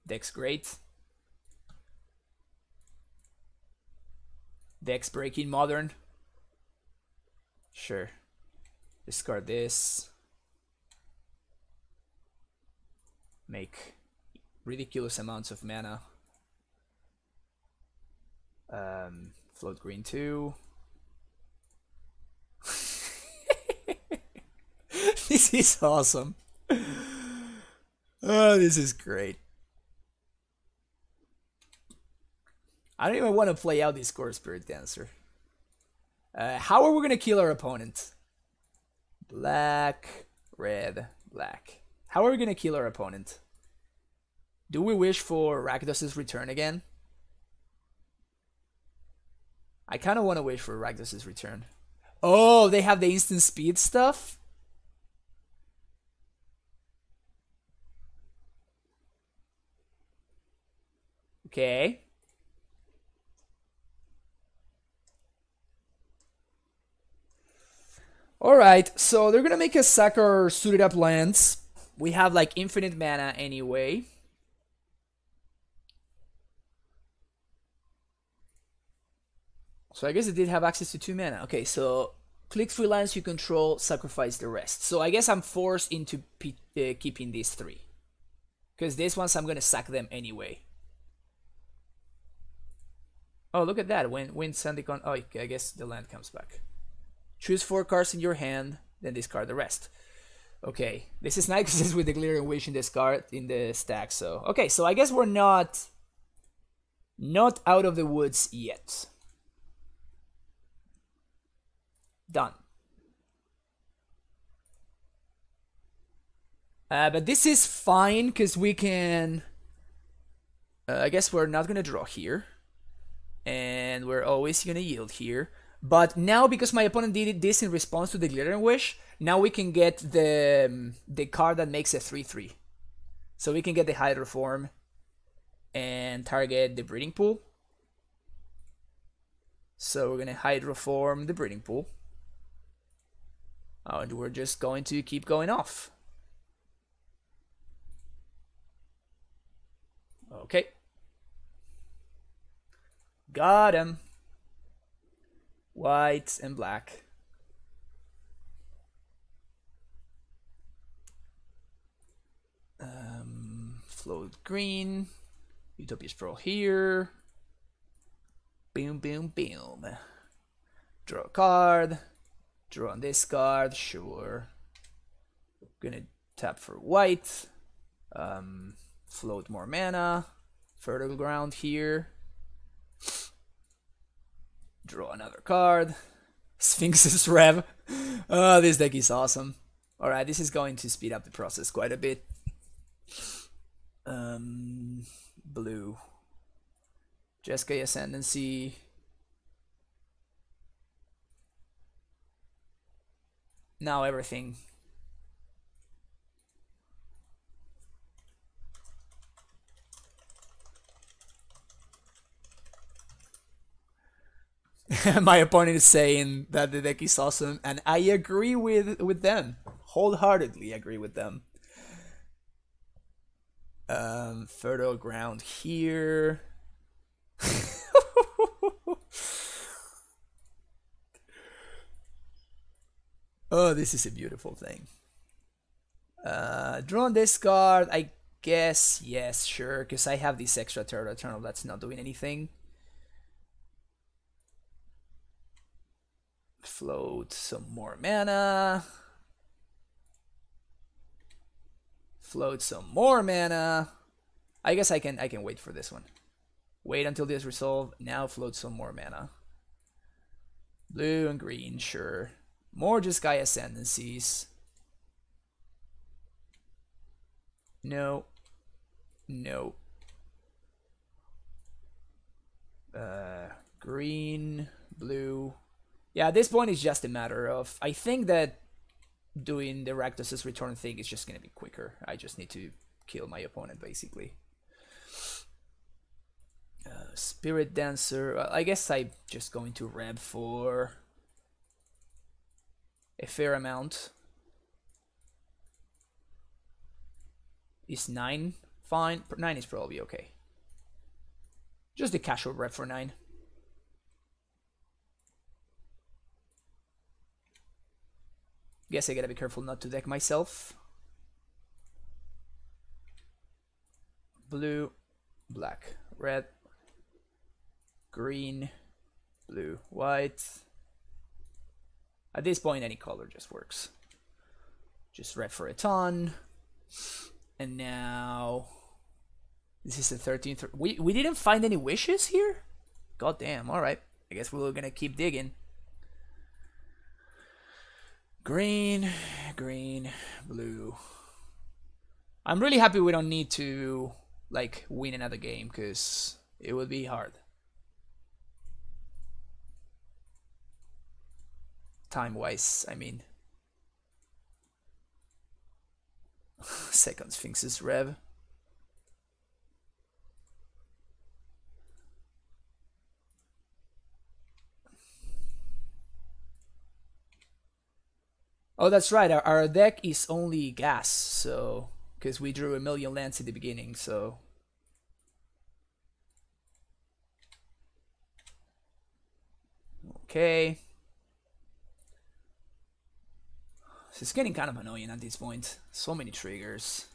Deck's great. Deck's breaking modern. Sure. Discard this. Make ridiculous amounts of mana. Float green too. This is awesome. Oh, this is great. I don't even want to play out this Core Spirit Dancer. How are we going to kill our opponent? Black, red, black. How are we going to kill our opponent? Do we wish for Rakdos's return again? I kind of want to wish for Rakdos's return. Oh, they have the instant speed stuff? Okay. Alright, so they're gonna make us sack our suited up lands. We have like infinite mana anyway. So I guess it did have access to 2 mana. Okay, so click 3 lands you control, sacrifice the rest. So I guess I'm forced into keeping these 3. Because these ones I'm gonna sack them anyway. Oh, look at that. When Ascendikon... Oh, I guess the land comes back. Choose 4 cards in your hand, then discard the rest. Okay, this is nice because it's with the Glittering Wish in this card in the stack. So okay, so I guess we're not out of the woods yet. Done. But this is fine because we can. I guess we're not gonna draw here, and we're always gonna yield here. But now, because my opponent did this in response to the Glittering Wish, now we can get the card that makes a 3/3. So we can get the Hydroform and target the Breeding Pool. So we're going to Hydroform the Breeding Pool. Oh, and we're just going to keep going off. Okay. Got him. White and black. Float green. Utopia's Pearl here. Boom, boom, boom. Draw a card. Draw on this card, sure. Gonna tap for white. Float more mana. Fertile Ground here. Draw another card. Sphinx's Rev. Oh, this deck is awesome. Alright, this is going to speed up the process quite a bit. Blue. Jeskai Ascendancy. Now everything. My opponent is saying that the deck is awesome, and I agree with them. Wholeheartedly agree with them. Fertile Ground here. Oh, this is a beautiful thing. Draw on this card, I guess, yes, sure, because I have this extra Turtle Eternal that's not doing anything. Float some more mana. Float some more mana. I guess I can wait for this one. Wait until this resolve. Now float some more mana. Blue and green, sure. More Jeskai Ascendancies. No. No. Green, blue. Yeah, at this point it's just a matter of... I think that doing the Rakdos's return thing is just going to be quicker. I just need to kill my opponent, basically. Spirit Dancer. I guess I'm just going to Reb for a fair amount. Is 9 fine? 9 is probably okay. Just a casual Reb for 9. Guess I gotta be careful not to deck myself. Blue, black, red, green, blue, white. At this point, any color just works. Just red for a ton. And now... This is the 13th... We didn't find any wishes here? God damn, alright. I guess we're gonna keep digging. Green, green, blue. I'm really happy we don't need to like win another game, because it would be hard. Time-wise, I mean. Second Sphinx's Rev. Oh, that's right. Our deck is only gas, so because we drew 1,000,000 lands at the beginning, so okay. It's getting kind of annoying at this point. So many triggers.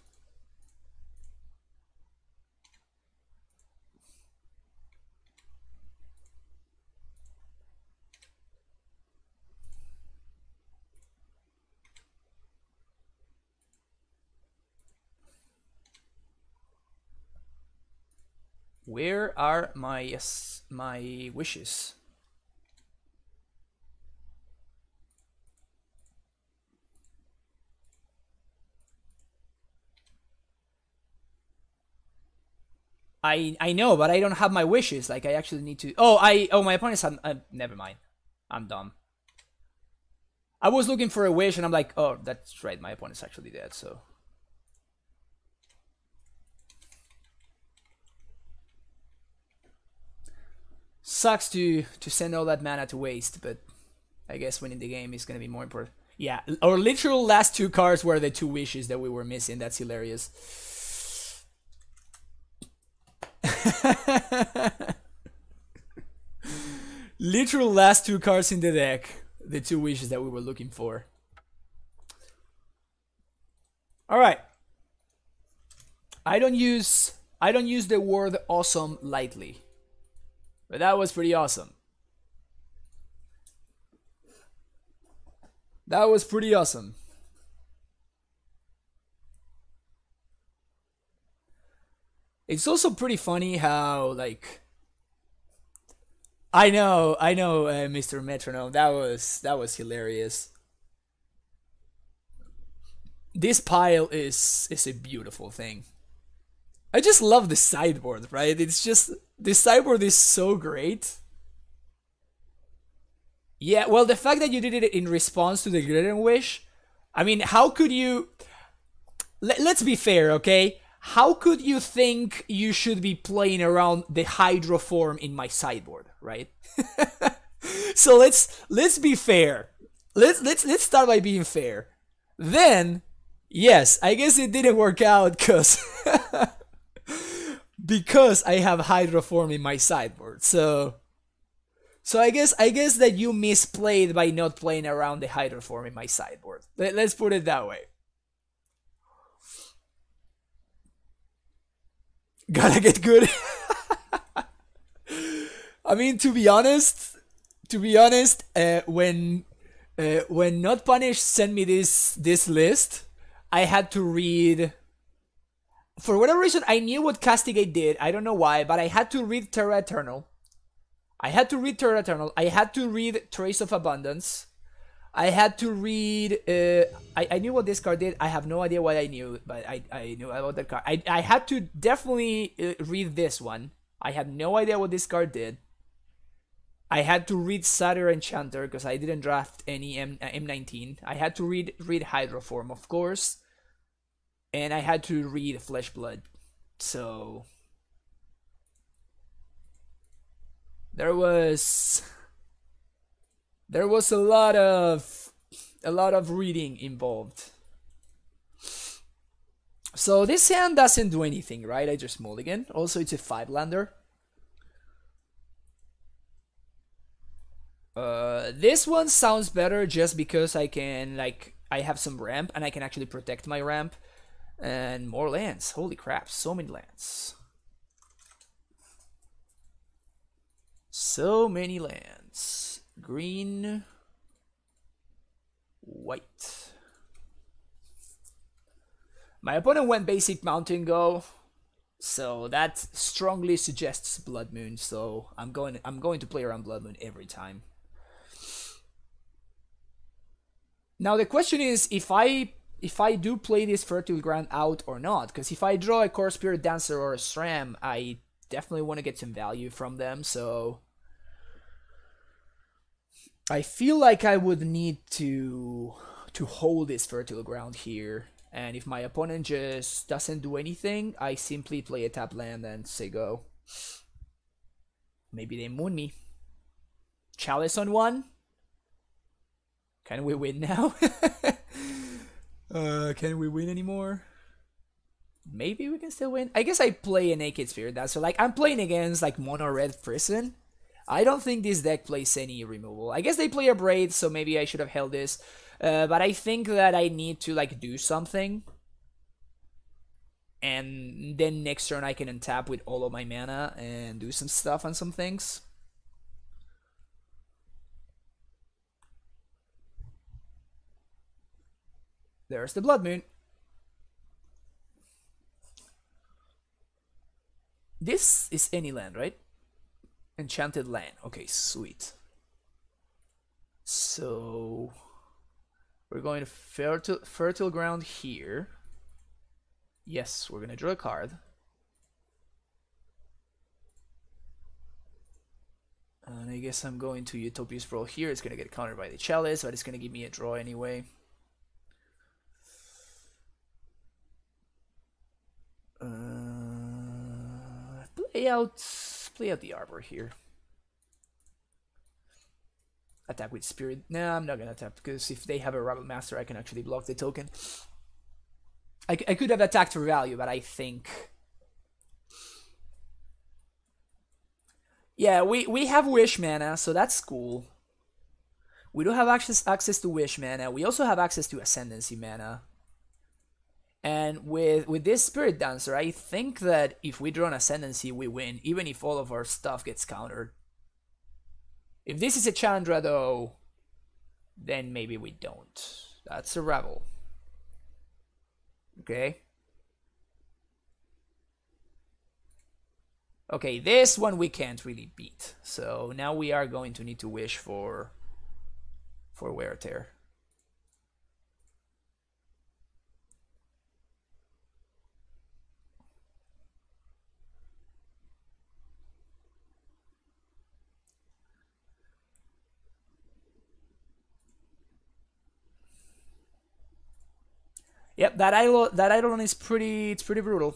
Where are my wishes? I know, but I don't have my wishes. Like I actually need to. Oh, my opponent's had. Never mind. I'm dumb. I was looking for a wish, and I'm like, oh, that's right. My opponent's actually dead. So. Sucks to send all that mana to waste, but I guess winning the game is gonna be more important. Yeah, our literal last two cards were the two wishes that we were missing. That's hilarious. Literal last two cards in the deck, the two wishes that we were looking for. All right. I don't use the word awesome lightly. But that was pretty awesome. That was pretty awesome. It's also pretty funny how, like, I know, Mr. Metronome. That was hilarious. This pile is a beautiful thing. I just love the sideboard, right? It's just the sideboard is so great. Yeah, well, the fact that you did it in response to the Glittering Wish, I mean, how could you? Let's be fair, okay? How could you think you should be playing around the Hydro form in my sideboard, right? So let's be fair. Let's start by being fair. Then, yes, I guess it didn't work out because I have Hydro form in my sideboard. So I guess that you misplayed by not playing around the Hydro form in my sideboard. Let's put it that way. Gotta get good. I mean, to be honest, when Not Punished sent me this list, I had to read. For whatever reason, I knew what Castigate did. I don't know why, but I had to read Terra Eternal. I had to read Trace of Abundance. I had to read. I knew what this card did. I have no idea what I knew, but I knew about that card. I had to definitely read this one. I had no idea what this card did. I had to read Satyr Enchanter because I didn't draft any M19. I had to read Hydroform, of course, and I had to read Flesh Blood. So there was a lot of reading involved. So this hand doesn't do anything, right? I just mulligan. Also, it's a 5-lander. This one sounds better just because I can, like, I have some ramp and I can actually protect my ramp. And more lands. Holy crap, so many lands. So many lands. Green, white. My opponent went basic Mountain Go, so that strongly suggests Blood Moon. So I'm going to play around Blood Moon every time. Now the question is, if I if I do play this Fertile Ground out or not. Because if I draw a Core Spirit Dancer or a SRAM, I definitely want to get some value from them. So I feel like I would need to hold this Fertile Ground here. And if my opponent just doesn't do anything, I simply play a tap land and say go. Maybe they moon me. Chalice on 1. Can we win now? Can we win anymore? Maybe we can still win. I guess I play a Naked Spirit Dancer. Like, I'm playing against like Mono Red Prison. I don't think this deck plays any removal. I guess they play a Braid, so maybe I should have held this. But I think that I need to like do something. And then next turn I can untap with all of my mana and do some stuff on some things. There's the Blood Moon. This is any land, right? Enchanted land. Okay, sweet. So we're going to fertile ground here. Yes, we're gonna draw a card. And I guess I'm going to Utopia Sprawl here. It's gonna get countered by the Chalice, but it's gonna give me a draw anyway. Play out the Arbor here. Attack with Spirit. Nah, I'm not gonna attack because if they have a Rabble Master, I can actually block the token. I could have attacked for value, but I think... Yeah, we have Wish mana, so that's cool. We do have access to Wish mana. We also have access to Ascendancy mana. And with this Spirit Dancer, I think that if we draw an Ascendancy, we win, even if all of our stuff gets countered. If this is a Chandra, though, then maybe we don't. That's a Rebel. Okay. Okay, this one we can't really beat. So now we are going to need to wish for Wear Tear. Yep, that Eidolon is pretty brutal.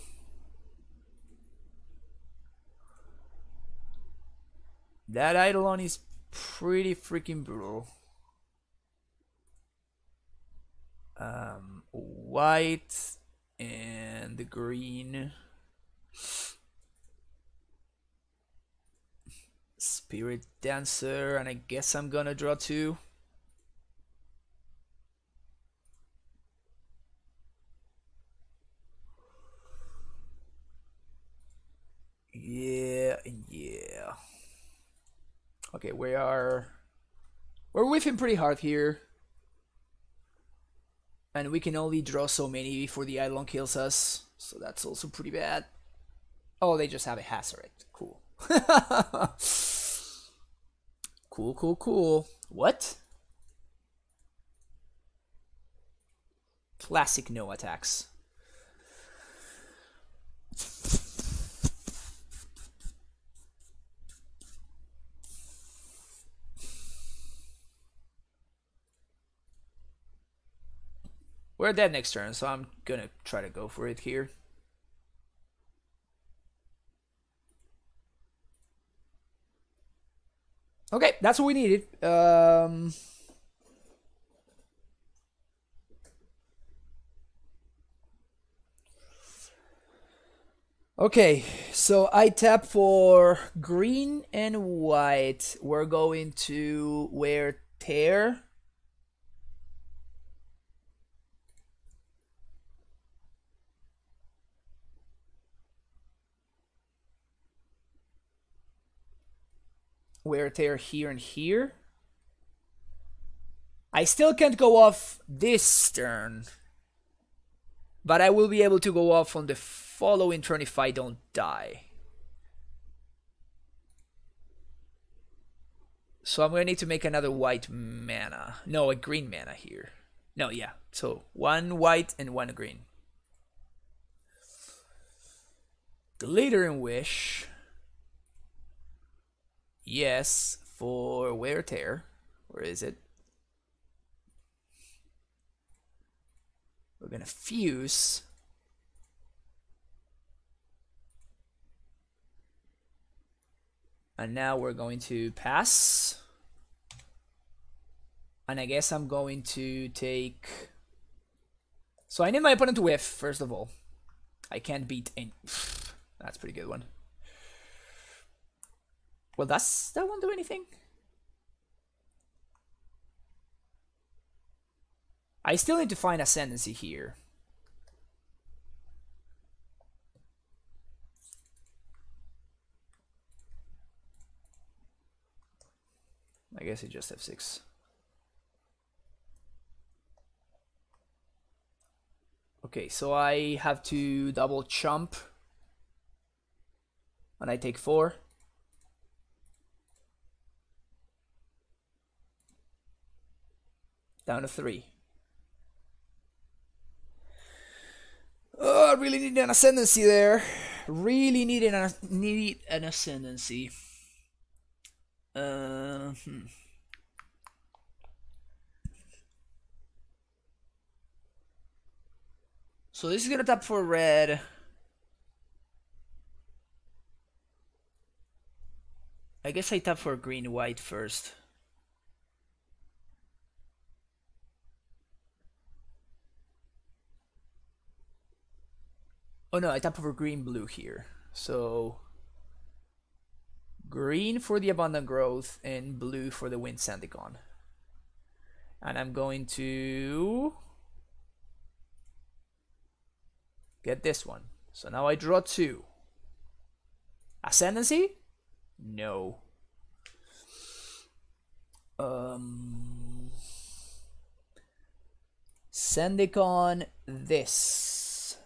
That Eidolon is pretty freaking brutal. White and the green. Spirit Dancer, and I guess I'm gonna draw 2. Yeah. Okay, we're with him pretty hard here. And we can only draw so many before the Eidolon kills us. So that's also pretty bad. Oh, they just have a Hazoret. Cool. Cool. What? Classic no attacks. We're dead next turn, so I'm gonna try to go for it here. Okay, that's what we needed. Okay, so I tap for green and white. We're going to Wear Tear. Wear Tear here and here. I still can't go off this turn, but I will be able to go off on the following turn if I don't die. So I'm going to need to make another white mana. No, a green mana here. No, yeah. So 1 white and 1 green. Glittering Wish. Yes, for Wear Tear. Where is it? We're gonna fuse. And now we're going to pass. And I guess I'm going to take... So I need my opponent to whiff, first of all. I can't beat any... That's a pretty good one. Well, that won't do anything. I still need to find Ascendancy here. I guess it just F6. Okay, so I have to double chump. And I take 4. Down to 3. Oh, I really need an Ascendancy there. Really need an Ascendancy. So this is gonna tap for red. I guess I tap for green white first. Oh no, I tap for green blue here. So green for the Abundant Growth and blue for the Wind Ascendikon. And I'm going to get this one. So now I draw 2. Ascendancy? No. Ascendikon this.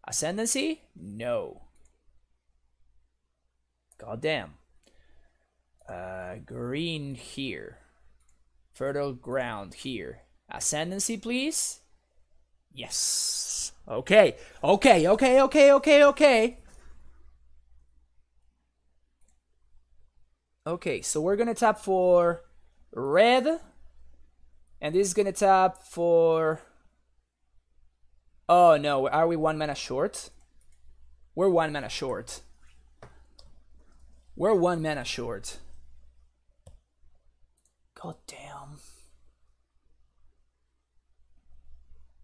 Ascendancy? No. God damn. Green here. Fertile ground here. Ascendancy, please. Yes. Okay. Okay. Okay. Okay. Okay. Okay. Okay. So we're gonna tap for red, and this is gonna tap for. Oh no! Are we 1 mana short? We're 1 mana short. We're 1 mana short. God damn.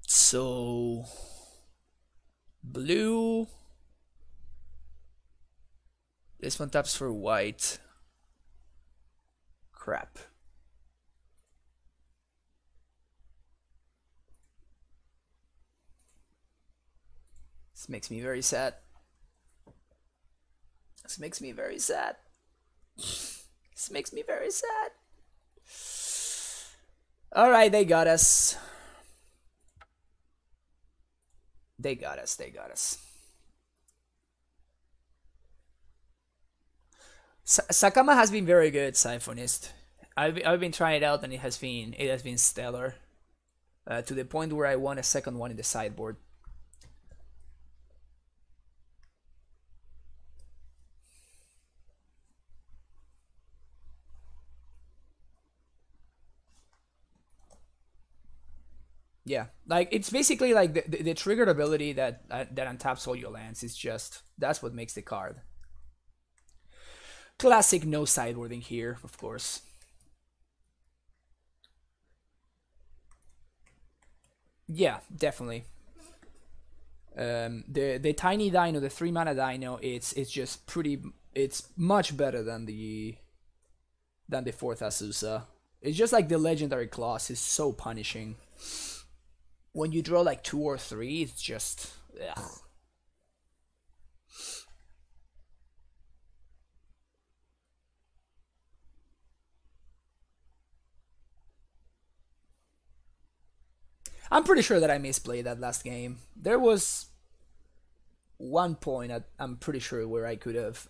So blue. This one taps for white. Crap. This makes me very sad. This makes me very sad. This makes me very sad. Alright, they got us. They got us, they got us. Sakama has been very good, Siphonist. I've been trying it out and it has been stellar. To the point where I won a second one in the sideboard. Yeah, like it's basically like the triggered ability that untaps all your lands. Is just that's what makes the card. Classic no sideboarding here, of course. Yeah, definitely. The tiny dino, the 3 mana dino, it's just pretty. It's much better than the 4th Azusa. It's just like the legendary clause is so punishing. When you draw like 2 or 3, it's just ugh. I'm pretty sure that I misplayed that last game. There was one point I'm pretty sure where I could have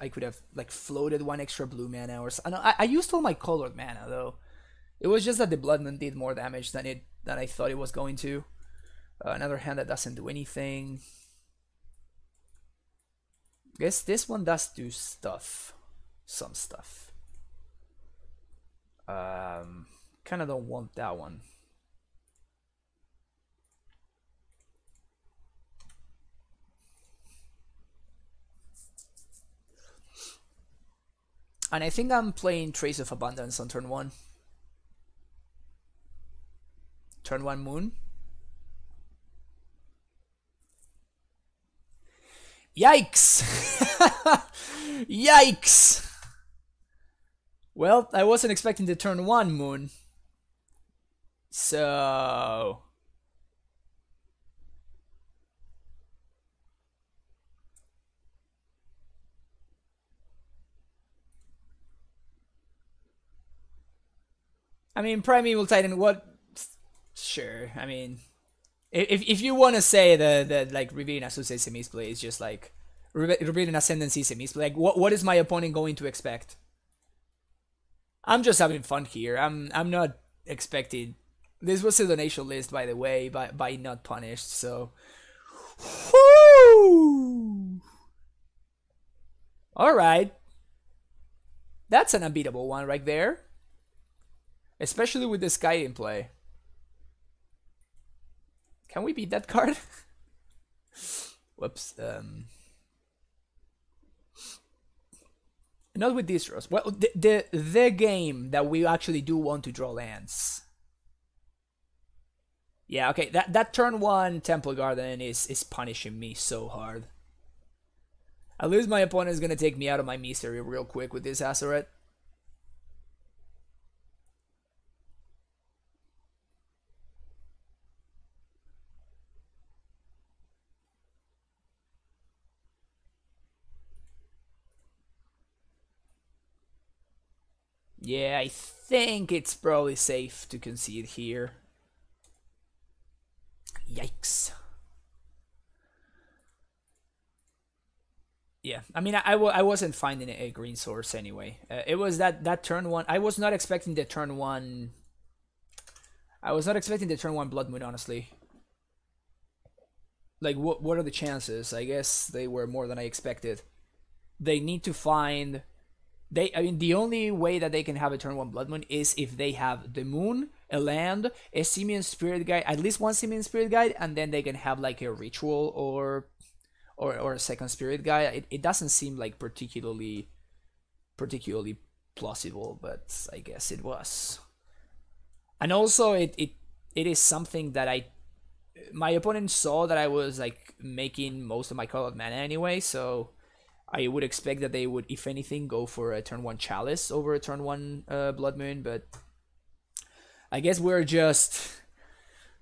like floated 1 extra blue mana or something. I used all my colored mana though. It was just that the Blood Moon did more damage than it than I thought it was going to. Another hand that doesn't do anything. Guess this one does do stuff. Some stuff. Kind of don't want that one. And I think I'm playing Trace of Abundance on turn 1. Turn 1 Moon. Yikes! Yikes! Well, I wasn't expecting the turn 1 Moon. So... I mean, Primeval Titan, what? Sure, I mean... If you want to say that like Rebellion Associates misplay is just like Rebellion Ascendancy is a misplay, like what is my opponent going to expect? I'm just having fun here. I'm not expecting. This was a donation list, by the way, by Not Punished. So, whoo! All right, that's an unbeatable one right there, especially with this guy in play. Can we beat that card? Whoops. Not with distros. Well, the game that we actually do want to draw lands. Yeah, okay. That turn 1 Temple Garden is punishing me so hard. At least my opponent is gonna take me out of my misery real quick with this Azoret. Yeah, I think it's probably safe to concede here. Yikes. Yeah, I mean, I wasn't finding a green source anyway. It was that turn 1. I was not expecting the turn 1. I was not expecting the turn 1 Blood Moon, honestly. Like, what are the chances? I guess they were more than I expected. They need to find... I mean, the only way that they can have a turn 1 Blood Moon is if they have the moon, a land, a Simian Spirit Guide, at least one Simian Spirit Guide, and then they can have like a ritual or a second Spirit Guide. It doesn't seem like particularly plausible, but I guess it was. And also, it is something that my opponent saw that I was like making most of my colored mana anyway, so I would expect that they would, if anything, go for a turn 1 Chalice over a turn 1 Blood Moon, but I guess we're just...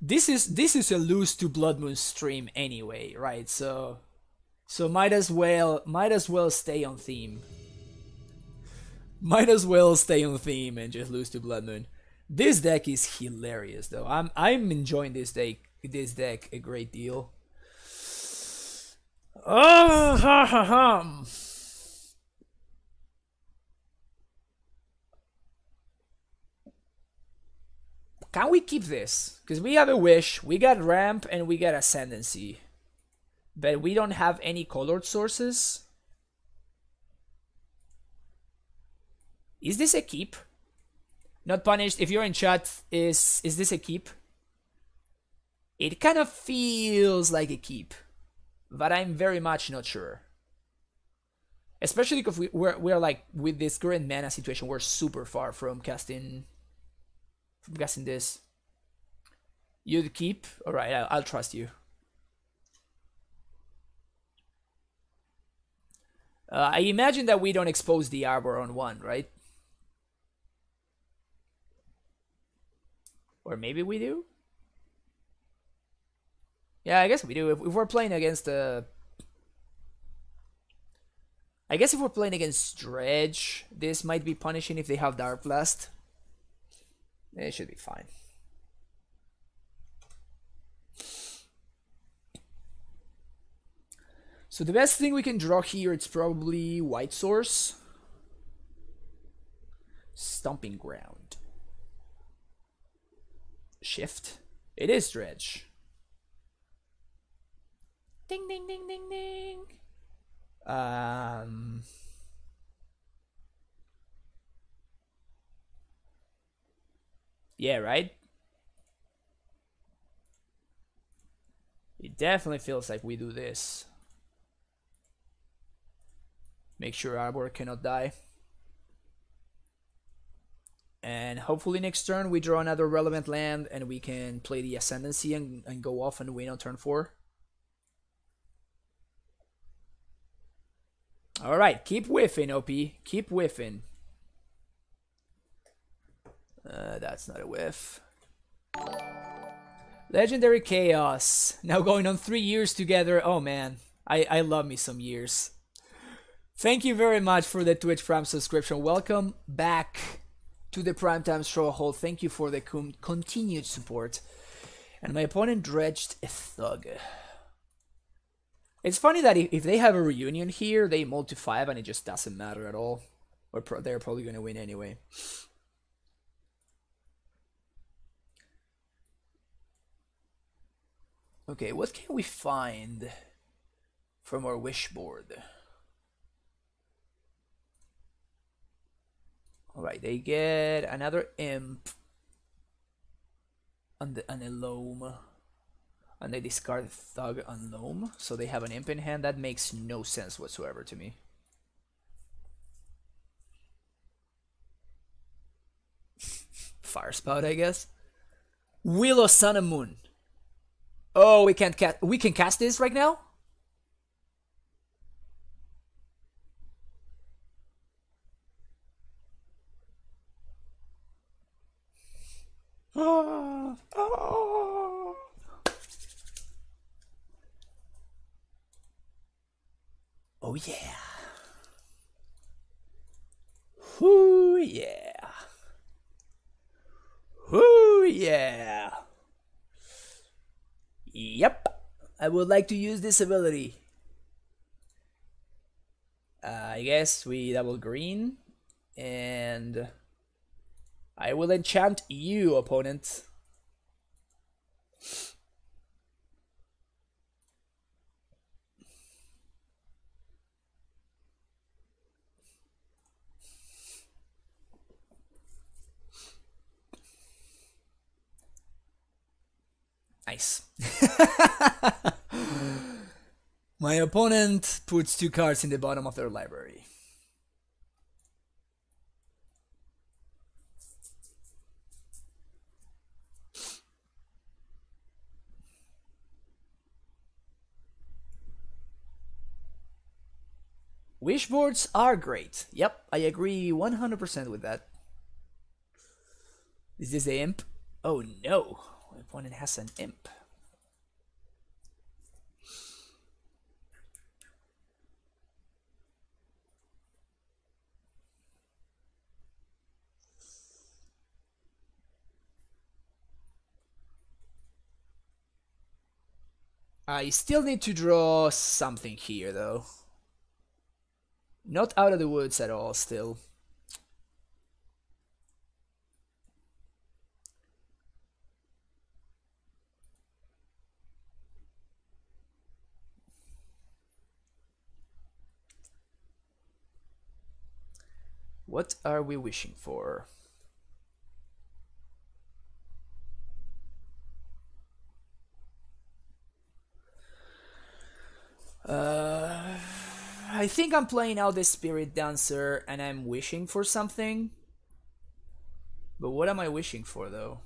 This is a lose to Blood Moon stream anyway, right? So might as well stay on theme. Might as well stay on theme and just lose to Blood Moon. This deck is hilarious though. I'm enjoying this deck a great deal. Oh, ha, ha, ha. Can we keep this? Because we have a Wish, we got Ramp, and we got Ascendancy. But we don't have any colored sources. Is this a keep? Not Punished, if you're in chat, is this a keep? It kind of feels like a keep, but I'm very much not sure. Especially because we're like, with this current mana situation, we're super far from casting this. You'd keep? Alright, I'll trust you. I imagine that we don't expose the Arbor on 1, right? Or maybe we do? Yeah, I guess we do. If we're playing against I guess if we're playing against Dredge, this might be punishing if they have Dark Blast. It should be fine. So the best thing we can draw here, it's probably White Source. Stomping Ground. Shift. It is Dredge. Ding ding ding ding ding. Yeah, right? It definitely feels like we do this. Make sure Arbor cannot die. And hopefully next turn we draw another relevant land and we can play the Ascendancy and go off and win on turn 4. Alright, keep whiffing, OP. Keep whiffing. That's not a whiff. Legendary Chaos. Now going on 3 years together. Oh man, I love me some years. Thank you very much for the Twitch Prime subscription. Welcome back to the Primetime Stronghold. Thank you for the continued support. And my opponent dredged a Thug. It's funny that if they have a reunion here, they multi 5 and it just doesn't matter at all. Or they're probably going to win anyway. Okay, what can we find from our wish board? Alright, they get another imp and a loam. And they discard Thug and loam, so they have an imp in hand. That makes no sense whatsoever to me. Fire Spout, I guess. Wheel of Sun and Moon. Oh, we can cast this right now? Oh yeah. Whoo yeah. Whoo yeah. Yep. I would like to use this ability. I guess we double green and I will enchant you, opponent. Nice. My opponent puts 2 cards in the bottom of their library. Wish boards are great. Yep, I agree 100% with that. Is this the imp? Oh no, my opponent has an imp. I still need to draw something here though. Not out of the woods at all still. What are we wishing for? I think I'm playing out the Spirit Dancer and I'm wishing for something. But what am I wishing for though?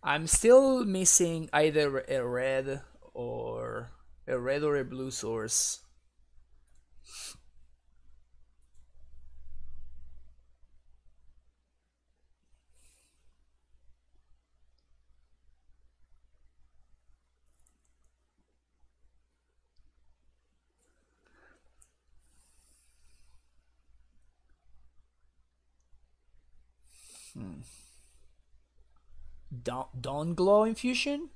I'm still missing either a red or a blue source. Dawn Glow Infusion?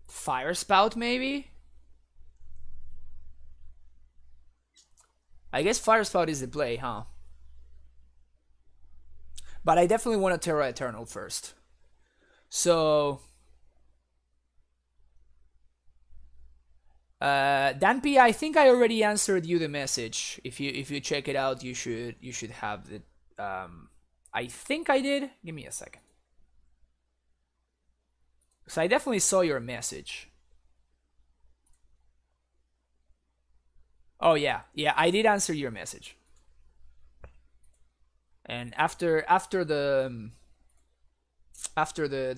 Fire Spout maybe? I guess Fire Spout is the play, huh? But I definitely want a Terra Eternal first. So Dan P, I think I already answered you the message. If you check it out, you should have it. I think I did. Give me a second. So I definitely saw your message. Oh yeah, yeah, I did answer your message. And after the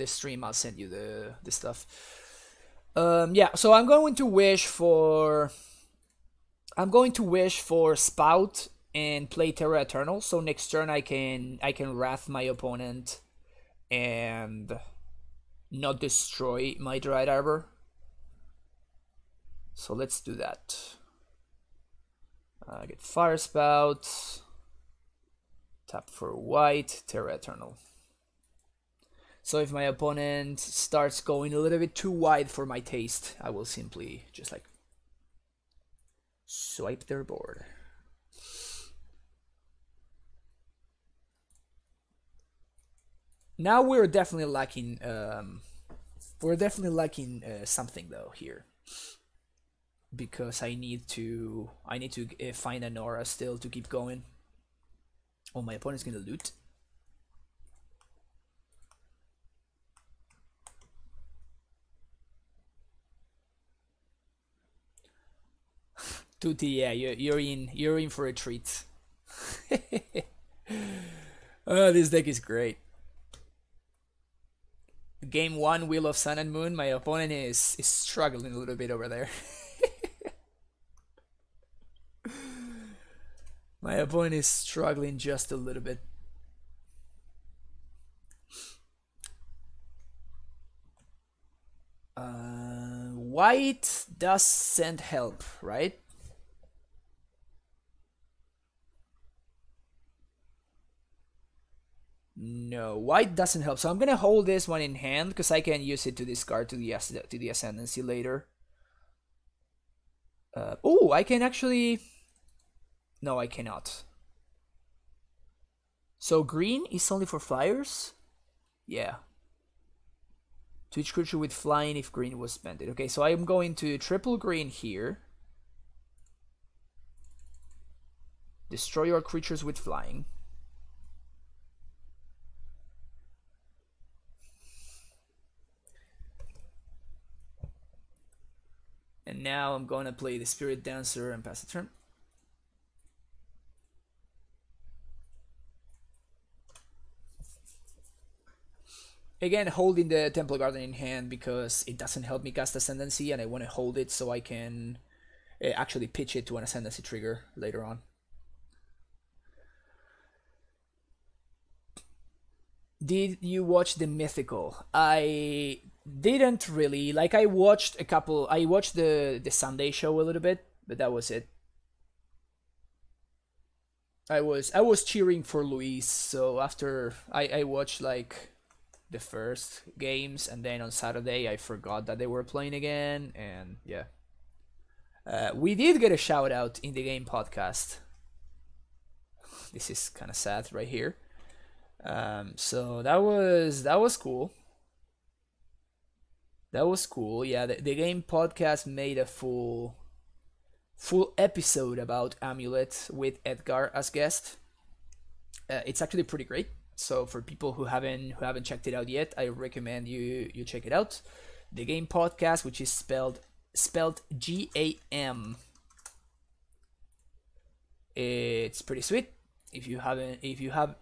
stream, I'll send you the stuff. Yeah, so I'm going to wish for Spout and play Terra Eternal. So next turn I can wrath my opponent and not destroy my Dried Arbor. So let's do that. Get Fire Spout. Tap for white, Terra Eternal. So if my opponent starts going a little bit too wide for my taste, I will simply just like swipe their board. Now we're definitely lacking something though here, because I need to find an aura still to keep going. Oh, my opponent's gonna loot. Tutti, yeah, you're in for a treat. Oh, this deck is great. Game 1, Wheel of Sun and Moon. My opponent is struggling a little bit over there. My opponent is struggling just a little bit. White doesn't help, right? No, white doesn't help. So I'm gonna hold this one in hand because I can use it to discard to the Ascendancy later. Oh, I can actually. No, I cannot. So green is only for flyers? Yeah. To each creature with flying if green was spent. Okay, so I'm going to triple green here. Destroy your creatures with flying. And now I'm going to play the Spirit Dancer and pass the turn. Again, holding the Temple Garden in hand because it doesn't help me cast Ascendancy, and I want to hold it so I can actually pitch it to an Ascendancy trigger later on. Did you watch the Mythical? I didn't really. Like, I watched the Sunday show a little bit, but that was it. I was cheering for Luis, so after I watched like the first games, and then on Saturday I forgot that they were playing again, and yeah. We did get a shout out in the game podcast. This is kind of sad right here. So that was cool. That was cool. Yeah, the game podcast made a full episode about Amulet with Edgar as guest. It's actually pretty great. So for people who haven't checked it out yet, I recommend you check it out. The game podcast, which is spelled GAM. It's pretty sweet. If you haven't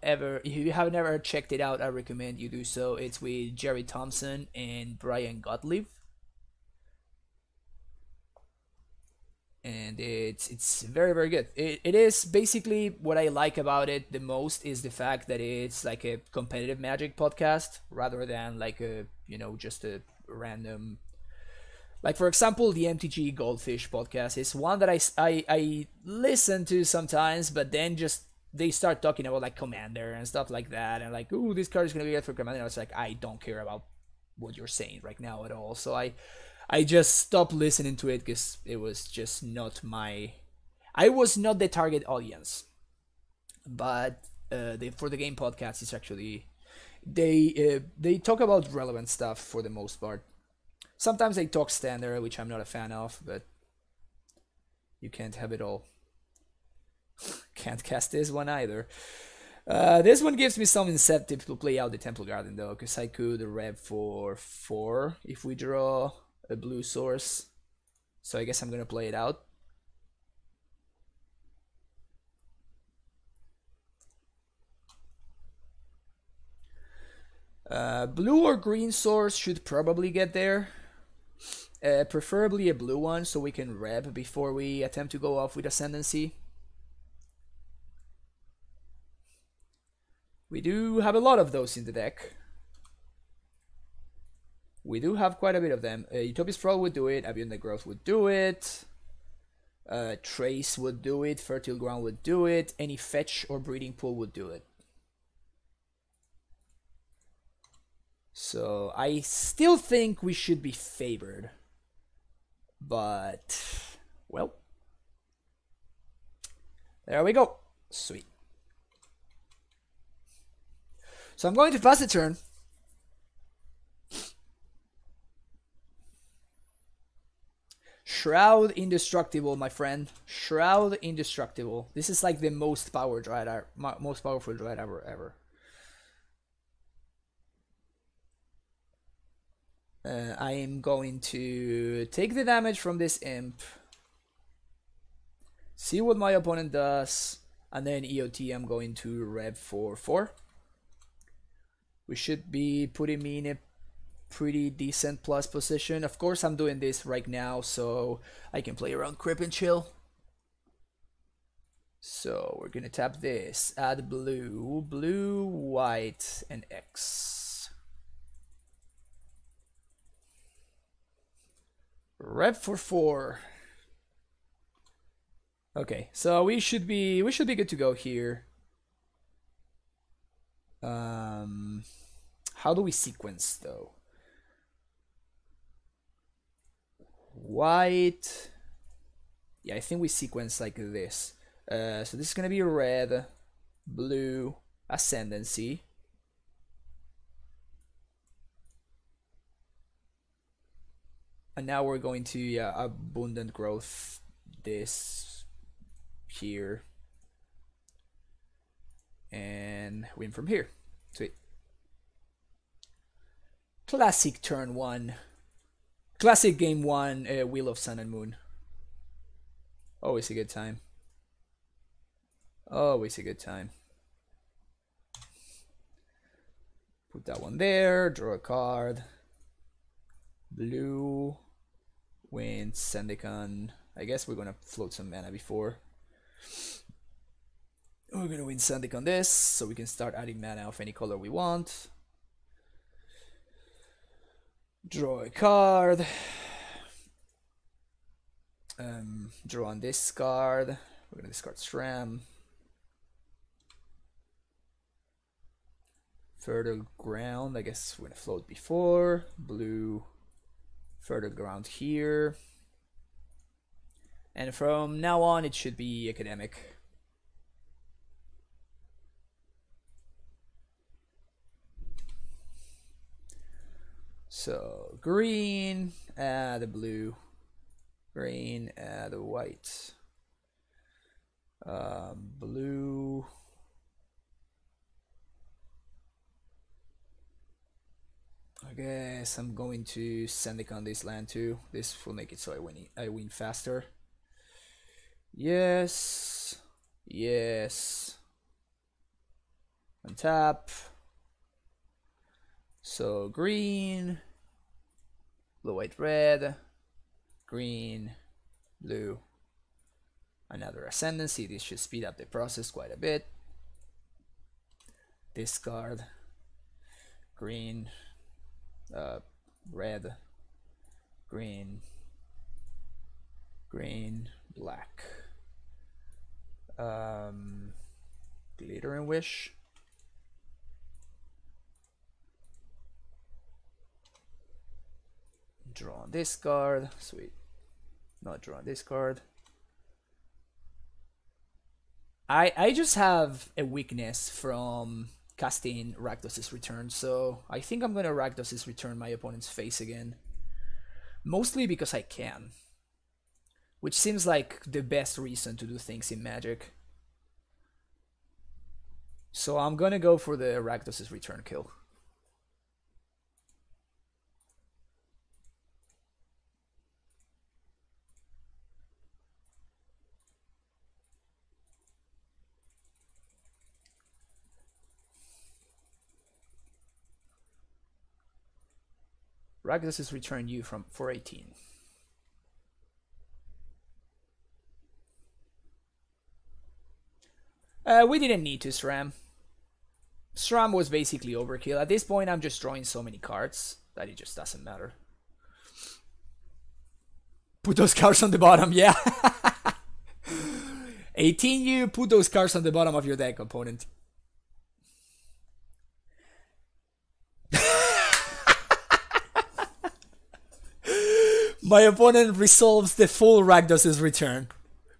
ever checked it out, I recommend you do so. It's with Jerry Thompson and Brian Gottlieb. And it's very, very good. It is basically what I like about it the most is the fact that it's like a competitive Magic podcast rather than like a just a random, like for example the MTG Goldfish podcast is one that I listen to sometimes, but then just they start talking about like Commander and stuff like that, and like, ooh, this card is gonna be good for Commander. And I was like, I don't care about what you're saying right now at all. So I just stopped listening to it because it was just not my. I was not the target audience, but for the game podcast, it's actually they talk about relevant stuff for the most part. Sometimes they talk standard, which I'm not a fan of, but you can't have it all. Can't cast this one either. This one gives me some incentive to play out the Temple Garden though, because I could rev for 4 if we draw a blue source. So I guess I'm gonna play it out. Blue or green source should probably get there. Preferably a blue one so we can rev before we attempt to go off with Ascendancy. We do have a lot of those in the deck. We do have quite a bit of them. Utopia's Fraud would do it, Abion the Growth would do it. Trace would do it, Fertile Ground would do it, any fetch or breeding pool would do it. So I still think we should be favored. But, well, there we go. Sweet. So I'm going to pass the turn. Shroud Indestructible, my friend. Shroud Indestructible. This is like the most powerful Dread ever. I am going to take the damage from this imp, see what my opponent does, and then EOT I'm going to rev for 4. We should be putting me in a pretty decent plus position. Of course I'm doing this right now so I can play around Crip and chill. So we're gonna tap this, add blue, blue, white, and X. Rev for 4. Okay, so we should be good to go here. How do we sequence though? White. Yeah, I think we sequence like this. So this is gonna be red, blue, Ascendancy. And now we're going to Abundant Growth this here. And win from here. Sweet. Classic turn 1. Classic game 1, Wheel of Sun and Moon. Always a good time. Always a good time. Put that one there, draw a card. Blue, win, Ascendikon. I guess we're gonna float some mana before. We're gonna win Ascendikon this, so we can start adding mana of any color we want. Draw a card. Draw on this card. We're gonna discard Stram. Fertile Ground, I guess we're gonna float before. Blue, Fertile Ground here. And from now on it should be academic. So green, add a blue, green, add a white, blue, I guess I'm going to Ascendikon this land too. This will make it so I win faster. Yes, yes, untap. So green, blue, white, red, green, blue, another Ascendancy. This should speed up the process quite a bit. Discard, green, red, green, green, black. Glitter and Wish. Draw on this card. Sweet. Not draw on this card. I just have a weakness from casting Rakdos' Return, so I think I'm gonna Rakdos' Return my opponent's face again. Mostly because I can. Which seems like the best reason to do things in Magic. So I'm gonna go for the Rakdos' Return kill. Rakdos' Return you from 418. We didn't need to SRAM. SRAM was basically overkill. At this point, I'm just drawing so many cards that it just doesn't matter. Put those cards on the bottom, yeah. 18 you put those cards on the bottom of your deck, opponent. My opponent resolves the full Rakdos' Return,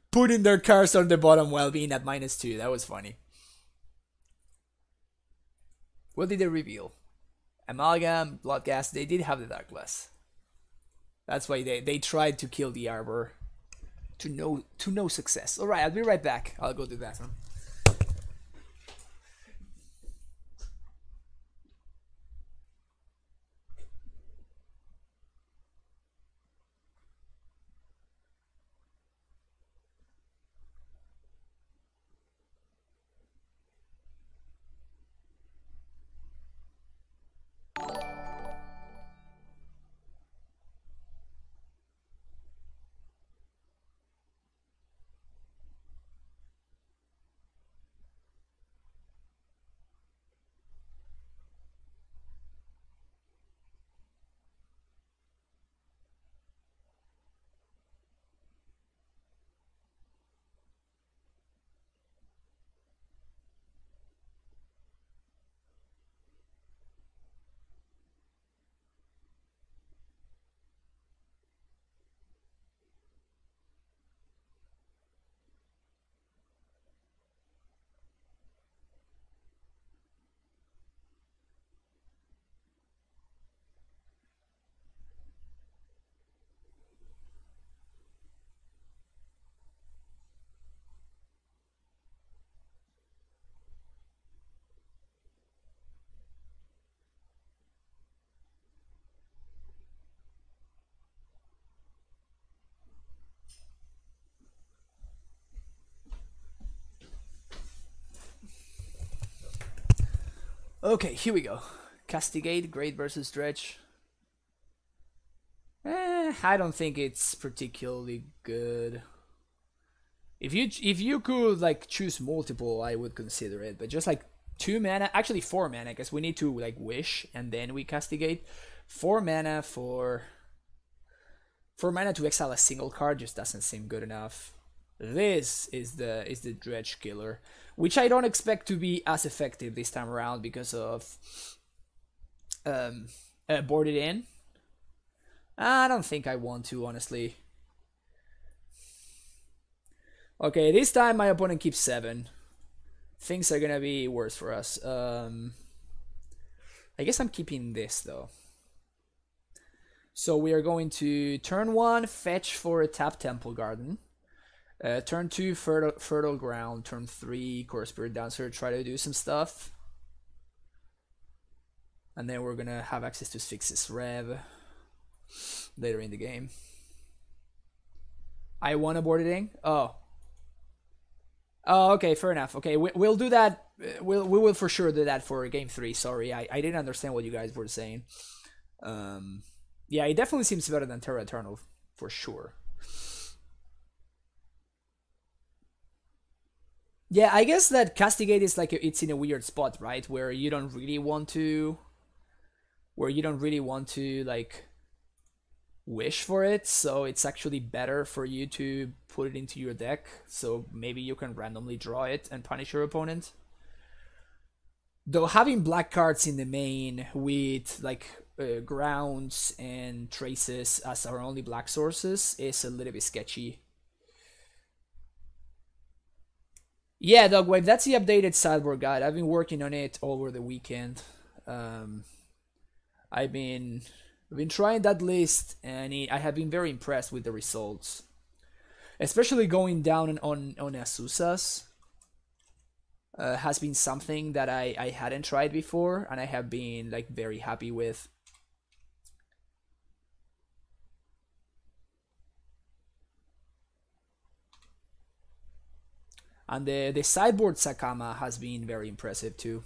putting their cards on the bottom while being at -2. That was funny. What did they reveal? Amalgam, Bloodghast. They did have the Dark Glass. That's why they tried to kill the Arbor. To no success. Alright, I'll be right back. I'll go do that one. Okay, here we go. Castigate, Great versus Dredge. I don't think it's particularly good. If you could like choose multiple, I would consider it. But just like 2 mana, actually 4 mana, because we need to like wish and then we castigate. 4 mana for 4 mana to exile a single card just doesn't seem good enough. This is the Dredge killer, which I don't expect to be as effective this time around because of boarded in. I don't think I want to, honestly. Okay, this time my opponent keeps 7. Things are gonna be worse for us. I guess I'm keeping this though. So we are going to turn 1 fetch for a tap Temple Garden. Turn 2 fertile Ground. Turn 3 Core Spirit Dancer. Try to do some stuff. And then we're gonna have access to Sphinx's Rev later in the game. I want to board it in? Oh, okay, fair enough. Okay, we'll do that. We will for sure do that for game 3. Sorry, I didn't understand what you guys were saying. Yeah, it definitely seems better than Terra Eternal, for sure. Yeah, I guess that Castigate is like it's in a weird spot, right? Where you don't really want to like wish for it, so it's actually better for you to put it into your deck, so maybe you can randomly draw it and punish your opponent. Though having black cards in the main with like grounds and traces as our only black sources is a little bit sketchy. Yeah, Dogwave, that's the updated sideboard guide. I've been working on it over the weekend. I've been trying that list, and I have been very impressed with the results, especially going down on Azusa's. Has been something that I hadn't tried before, and I have been like very happy with. And the sideboard Sakama has been very impressive too.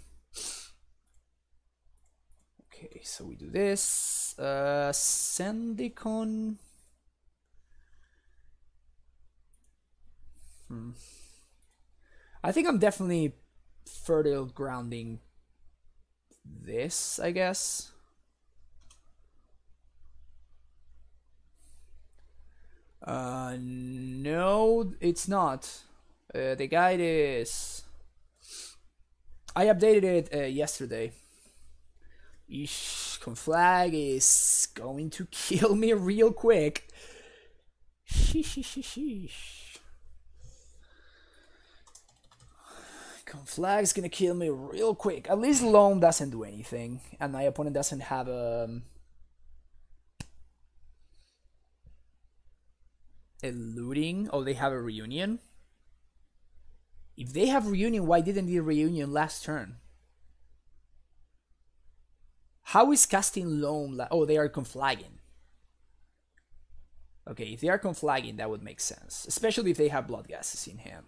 Okay, so we do this. Ascendikon. I think I'm definitely fertile grounding this, I guess. No, it's not. The guide is... I updated it yesterday. Eesh, Conflag is going to kill me real quick. Conflag's gonna kill me real quick. At least Loam doesn't do anything, and my opponent doesn't have a looting. Oh, they have a reunion. If they have reunion, why didn't they reunion last turn? How is casting Loam? Oh, they are conflagging. Okay, if they are conflagging, that would make sense, especially if they have blood gases in hand.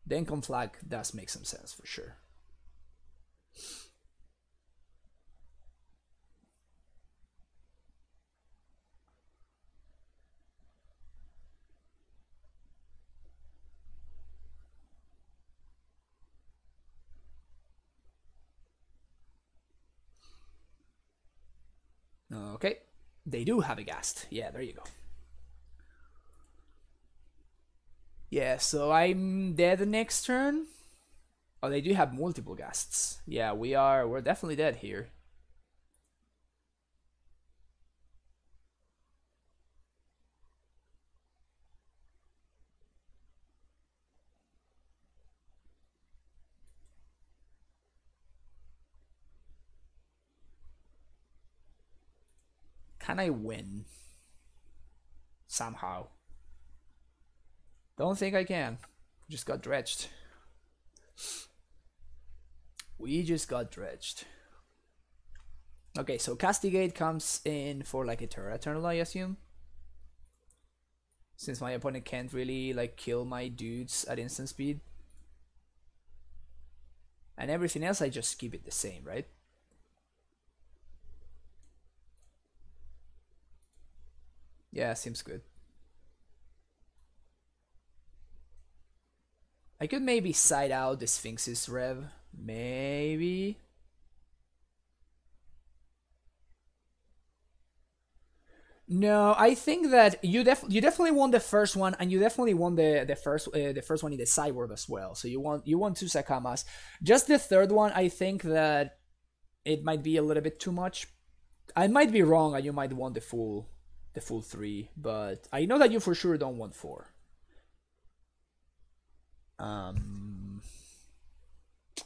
Then conflag does make some sense for sure. Okay, they do have a ghast. Yeah, there you go. Yeah, so I'm dead next turn. Oh, they do have multiple ghasts. Yeah, we're definitely dead here. Can I win? Somehow. Don't think I can. Just got dredged. We just got dredged. Okay, so Castigate comes in for like a Terra Eternal, I assume. Since my opponent can't really like kill my dudes at instant speed. And everything else I just keep it the same, right? Yeah, seems good. I could maybe side out the Sphinx's Rev. Maybe. No, I think that you definitely won the first one, and you definitely won the first one in the sideboard as well. So you won 2 Sakamas. Just the third one, I think that it might be a little bit too much. I might be wrong, and you might want the full 3, but I know that you for sure don't want 4.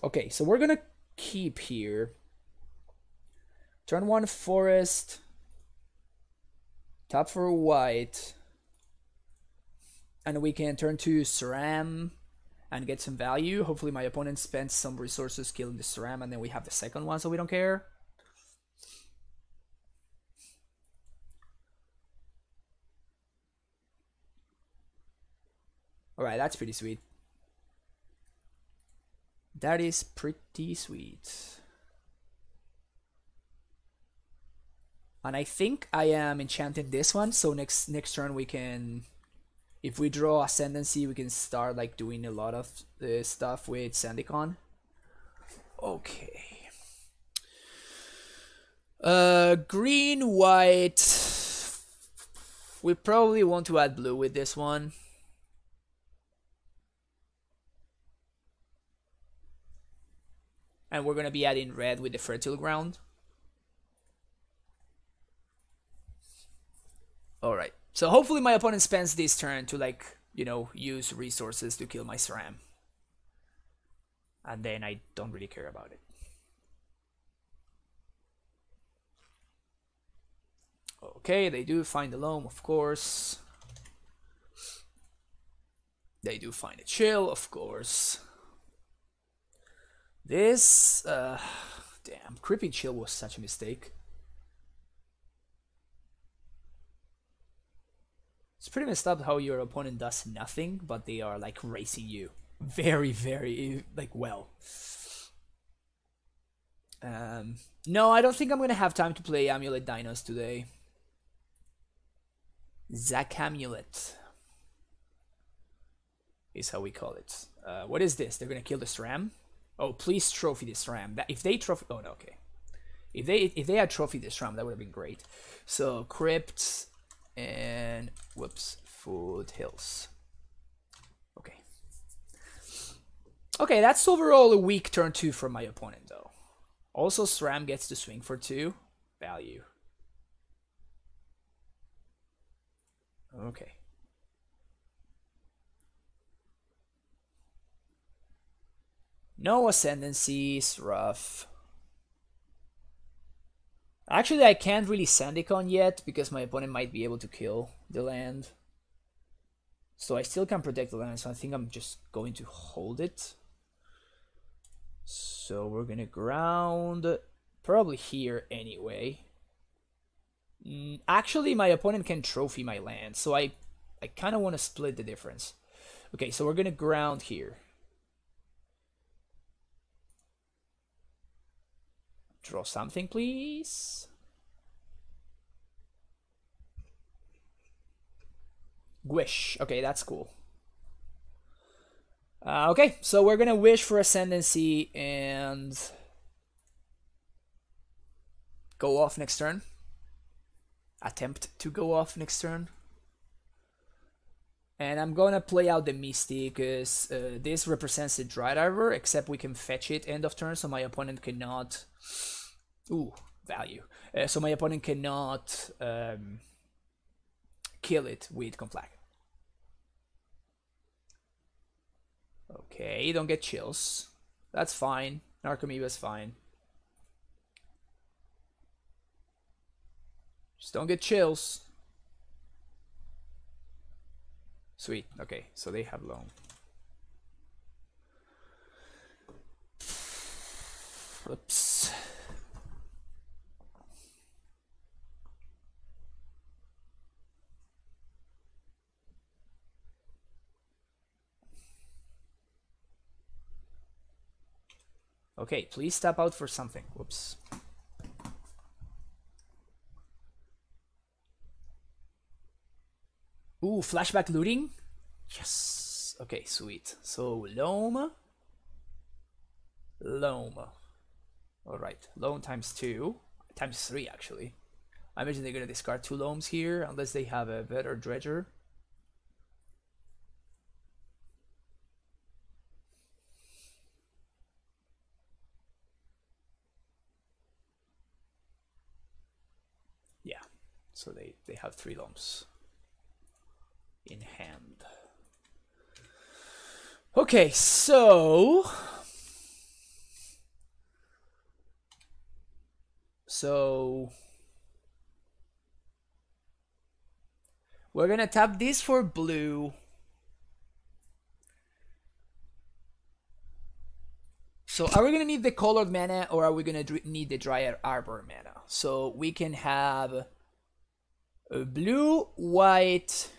Okay, so we're gonna keep here. Turn 1 forest. Tap for white. And we can turn to Ceram and get some value. Hopefully my opponent spends some resources killing the Ceram, and then we have the second one, so we don't care. Alright, that's pretty sweet. That is pretty sweet. And I think I am enchanting this one, so next turn we can, if we draw Ascendancy, we can start like doing a lot of stuff with Ascendikon. Okay. Green, white. We probably want to add blue with this one. And we're gonna be adding red with the Fertile Ground. Alright, so hopefully my opponent spends this turn to, like, you know, use resources to kill my Ceram. and then I don't really care about it. Okay, they do find the loam, of course. They do find a chill, of course. This, damn, creeping chill was such a mistake. It's pretty messed up how your opponent does nothing, but they are like racing you very, very like well. No, I don't think I'm gonna have time to play Amulet Dinos today. Zack Amulet is how we call it. What is this? They're gonna kill this ram? Oh, please trophy this ram. That if they trophy, oh no, okay. If they had trophy this ram, that would have been great. So crypt and whoops, foothills. Okay. Okay, that's overall a weak turn 2 from my opponent though. Also, SRAM gets to swing for 2. Value. Okay. No Ascendancies, rough. Actually, I can't really Ascendikon yet because my opponent might be able to kill the land. So I still can protect the land, so I think I'm just going to hold it. So we're gonna ground probably here anyway. Actually, my opponent can trophy my land, so I kind of want to split the difference. Okay, so we're gonna ground here. Draw something, please. Wish. Okay, that's cool. Okay, so we're gonna wish for Ascendancy and go off next turn. Attempt to go off next turn. And I'm gonna play out the Misty because this represents the Dry Diver, except we can fetch it end of turn, so my opponent cannot. Ooh, value. So my opponent cannot kill it with Conflag. Okay, don't get chills. That's fine. Narcomoeba's fine. Just don't get chills. Sweet. Okay, so they have loam. Oops. Okay, please step out for something. Whoops. Ooh, flashback looting? Yes. Okay, sweet. So, loam. Loam. Alright, loam times 2. Times 3, actually. I imagine they're gonna discard 2 loams here, unless they have a better dredger. Yeah, so they have 3 loams in hand. Okay, so we're gonna tap this for blue. So are we gonna need the colored mana, or are we gonna need the Dry Arbor mana? So we can have a blue, white,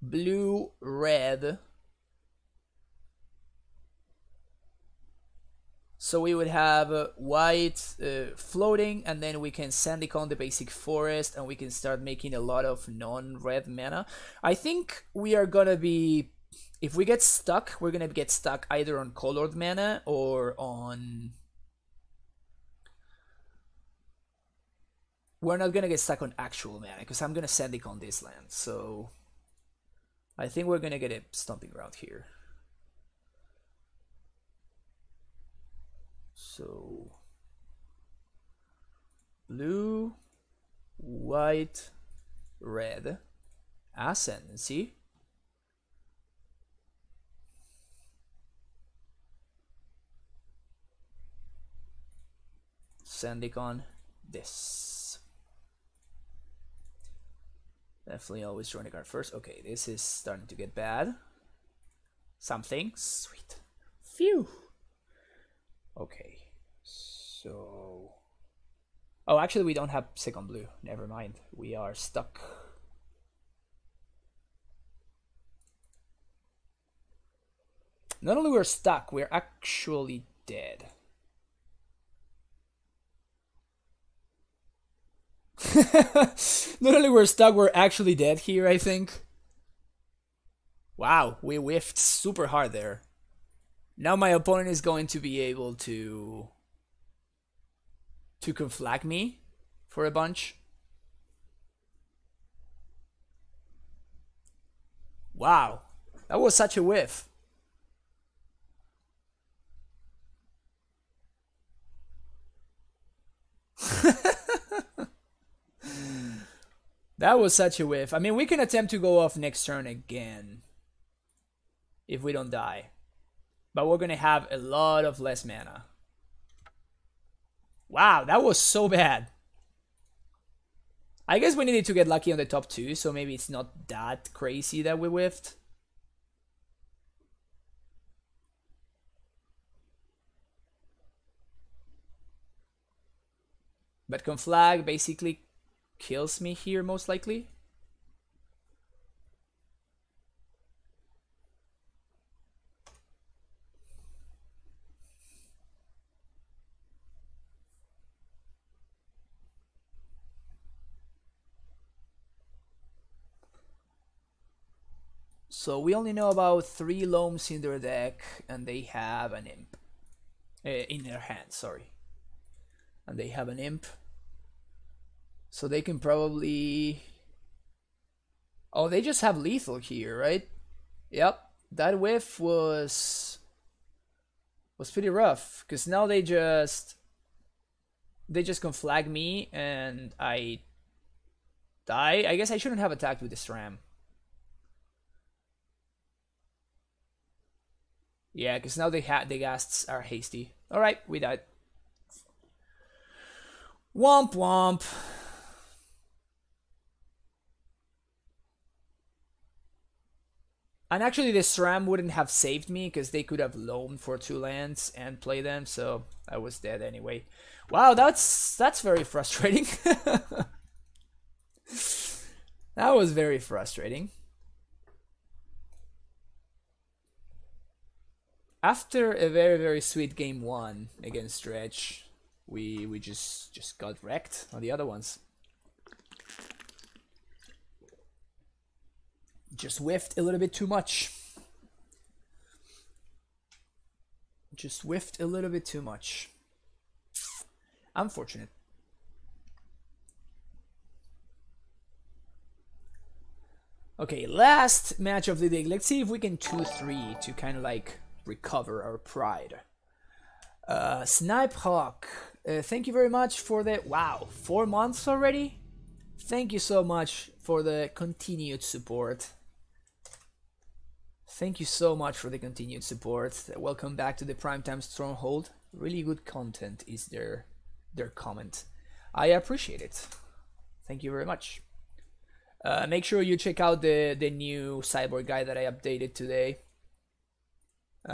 blue, red. So we would have white floating, and then we can Ascendikon the basic forest, and we can start making a lot of non-red mana. I think we are gonna be, if we get stuck, we're gonna get stuck either on colored mana or on. We're not gonna get stuck on actual mana because I'm gonna Ascendikon this land. So I think we're gonna get a stomping ground here. So blue, white, red, Ascendancy. Ascendikon this. Definitely always drawing a card first. Okay, this is starting to get bad. Something. Sweet. Phew. Okay. So... Oh, actually we don't have second blue. Never mind. We are stuck. Not only we're stuck, we're actually dead. Not only we're stuck, we're actually dead here, I think. Wow, we whiffed super hard there. Now my opponent is going to be able to conflag me for a bunch. Wow, that was such a whiff. That was such a whiff. I mean, we can attempt to go off next turn again if we don't die. But we're gonna have a lot of less mana. Wow, that was so bad. I guess we needed to get lucky on the top two, so maybe it's not that crazy that we whiffed. But conflag basically kills me here, most likely. So we only know about 3 loams in their deck, and they have an imp. In their hand, sorry. And they have an imp. So they can probably... Oh, they just have lethal here, right? Yep, that whiff was pretty rough, because now they just conflag me and I die. I guess I shouldn't have attacked with this ram. Yeah, because now the ghasts are hasty. Alright, we died. Womp womp. And actually the SRAM wouldn't have saved me because they could have loaned for 2 lands and play them, so I was dead anyway. Wow, that's very frustrating. That was very frustrating. After a very sweet game 1 against Dredge, we just got wrecked on the other ones. Just whiffed a little bit too much. Just whiffed a little bit too much. Unfortunate. Okay, last match of the day. Let's see if we can 2-3 to kind of like recover our pride. Snipe Hawk, thank you very much for the... Wow, 4 months already? Thank you so much for the continued support. Thank you so much for the continued support. Welcome back to the Primetime Stronghold. Really good content is their comment. I appreciate it. Thank you very much. Make sure you check out the new Cyborg guide that I updated today.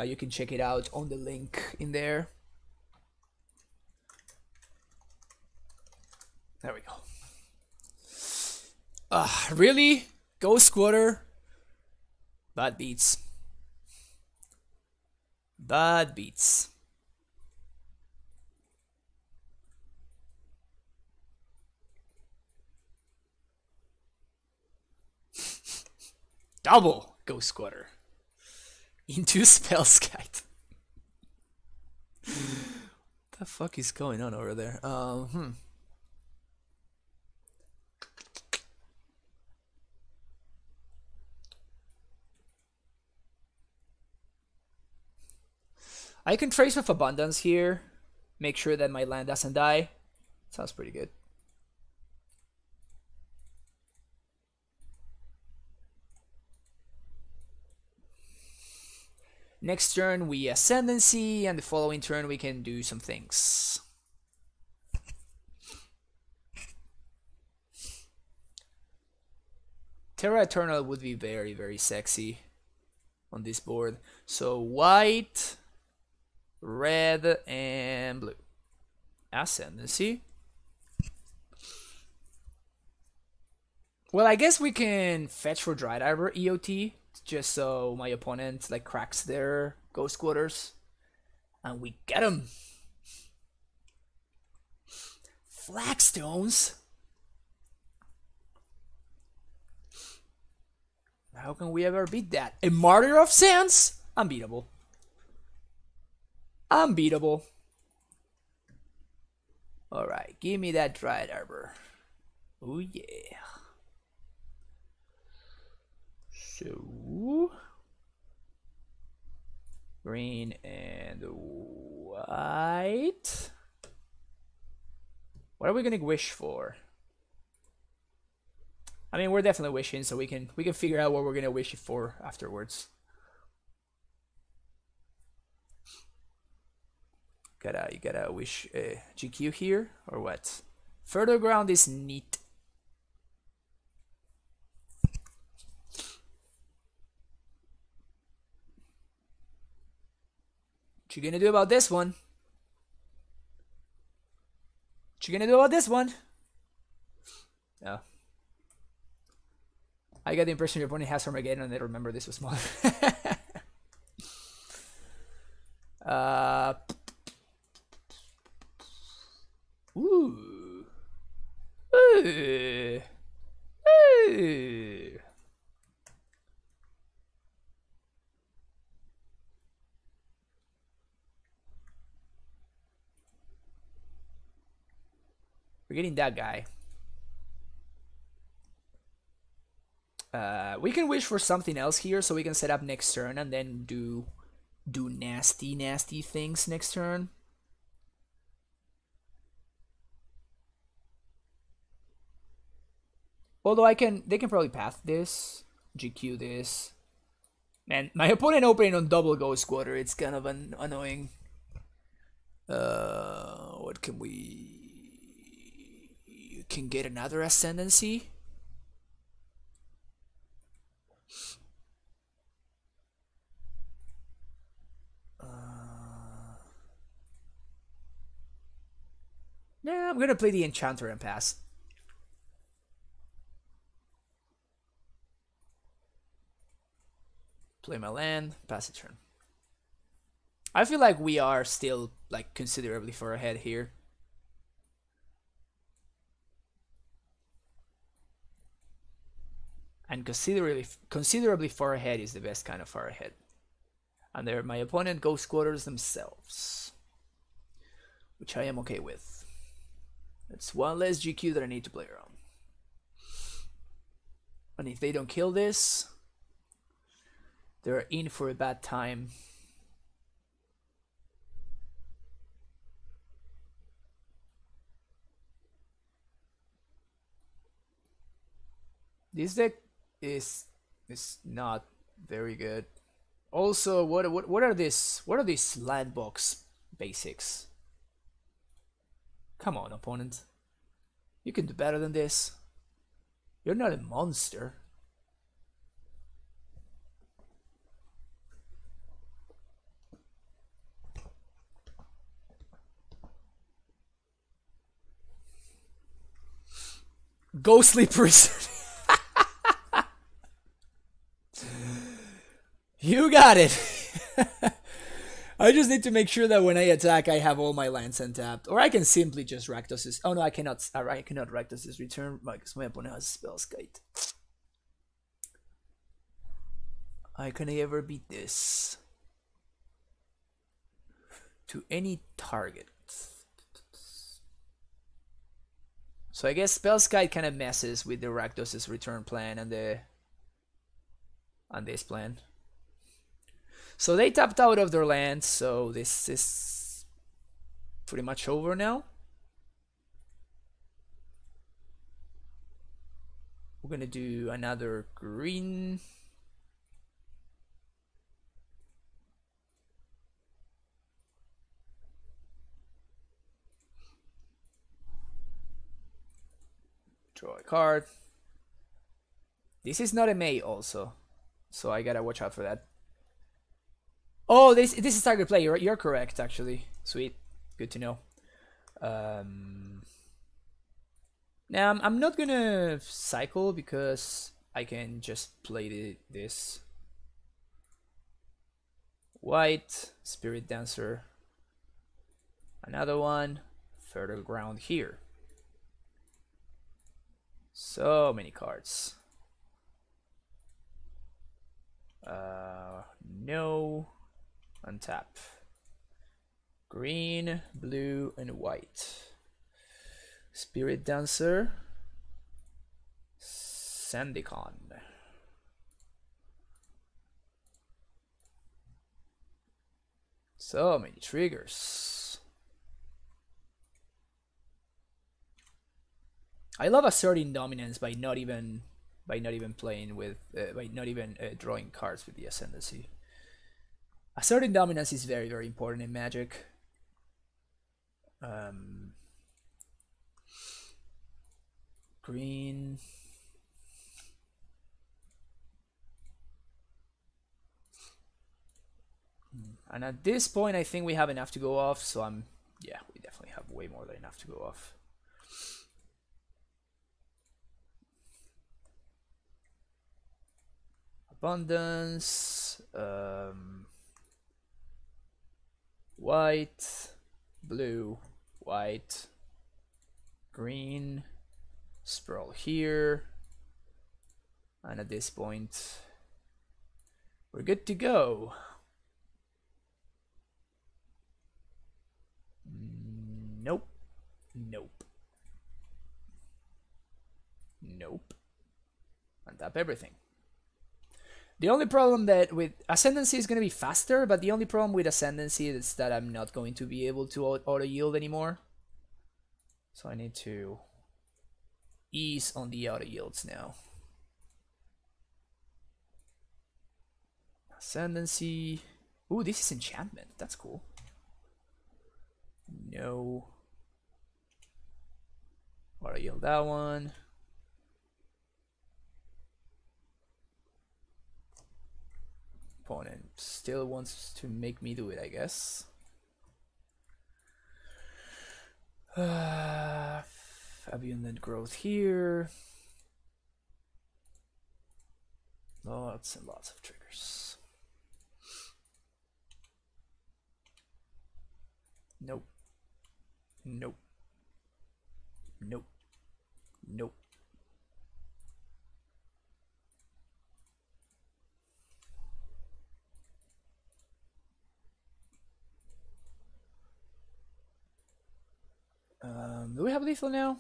You can check it out on the link in there. There we go. Really? Ghost Squatter? Bad beats. Bad beats. Double Ghost Squatter. Into Spellskite. What the fuck is going on over there? I can Trace with Abundance here. Make sure that my land doesn't die. Sounds pretty good. Next turn we Ascendancy, and the following turn we can do some things. Terra Eternal would be very, very sexy on this board. So white, red, and blue. Ascendancy. Well, I guess we can fetch for Dried Arbor EOT, just so my opponent like cracks their Ghost Quarters. And we get them. Flagstones? How can we ever beat that? A Martyr of Sands? Unbeatable. Unbeatable. Alright, give me that Dried Arbor. Oh yeah. So green and white. What are we gonna wish for? I mean, we're definitely wishing, so we can figure out what we're gonna wish for afterwards. You gotta wish GQ here or what? Further ground is neat. What you gonna do about this one? What you gonna do about this one? No. I got the impression your opponent has Armageddon and they remember this was smaller. Ooh. Ooh. Ooh. We're getting that guy. We can wish for something else here so we can set up next turn and then do nasty things next turn. Although they can probably path this, GQ this. Man, my opponent opening on double Ghost Quarter, it's kind of annoying. What can we... You can get another Ascendancy. Nah, I'm gonna play the Enchanter and pass. Play my land, pass a turn. I feel like we are still like considerably far ahead here. And considerably far ahead is the best kind of far ahead. And there, my opponent Ghost Quarters themselves, which I am okay with. It's one less GQ that I need to play around. And if they don't kill this, they're in for a bad time. This deck is not very good. Also, what are these land box basics? Come on, opponent. You can do better than this. You're not a monster. Ghostly Prison. You got it. I just need to make sure that when I attack, I have all my lands untapped, or I can simply just Rakdos. Oh no, I cannot. I cannot Rakdos this return because my opponent has Spellskite. I can ever beat this to any target. So I guess Spellskite kind of messes with the Rakdos' return plan and this plan. So they tapped out of their land, so this is pretty much over now. We're gonna do another green. Draw a card. This is not a May also, so I gotta watch out for that. Oh, this is target play. You're correct actually. Sweet, good to know. Now I'm not gonna cycle because I can just play this. White, Spirit Dancer. Another one, Fertile Ground here. So many cards. No. Untap. Green, blue, and white. Spirit Dancer. Ascendikon. So many triggers. I love asserting dominance by not even playing with by not even drawing cards with the Ascendancy. Asserting dominance is very, very important in Magic. Green. And at this point, I think we have enough to go off. So yeah, we definitely have way more than enough to go off. Abundance. White, blue, white, green, Sprawl here. And at this point, we're good to go. Nope. Nope. Nope. Untap everything. The only problem that with Ascendancy is going to be faster, but the only problem with Ascendancy is that I'm not going to be able to auto-yield anymore. So I need to ease on the auto-yields now. Ascendancy. Ooh, this is enchantment. That's cool. No. Auto-yield that one. Opponent still wants to make me do it, I guess. Abundant growth here. Lots and lots of triggers. Nope. Nope. Nope. Nope. Do we have lethal now?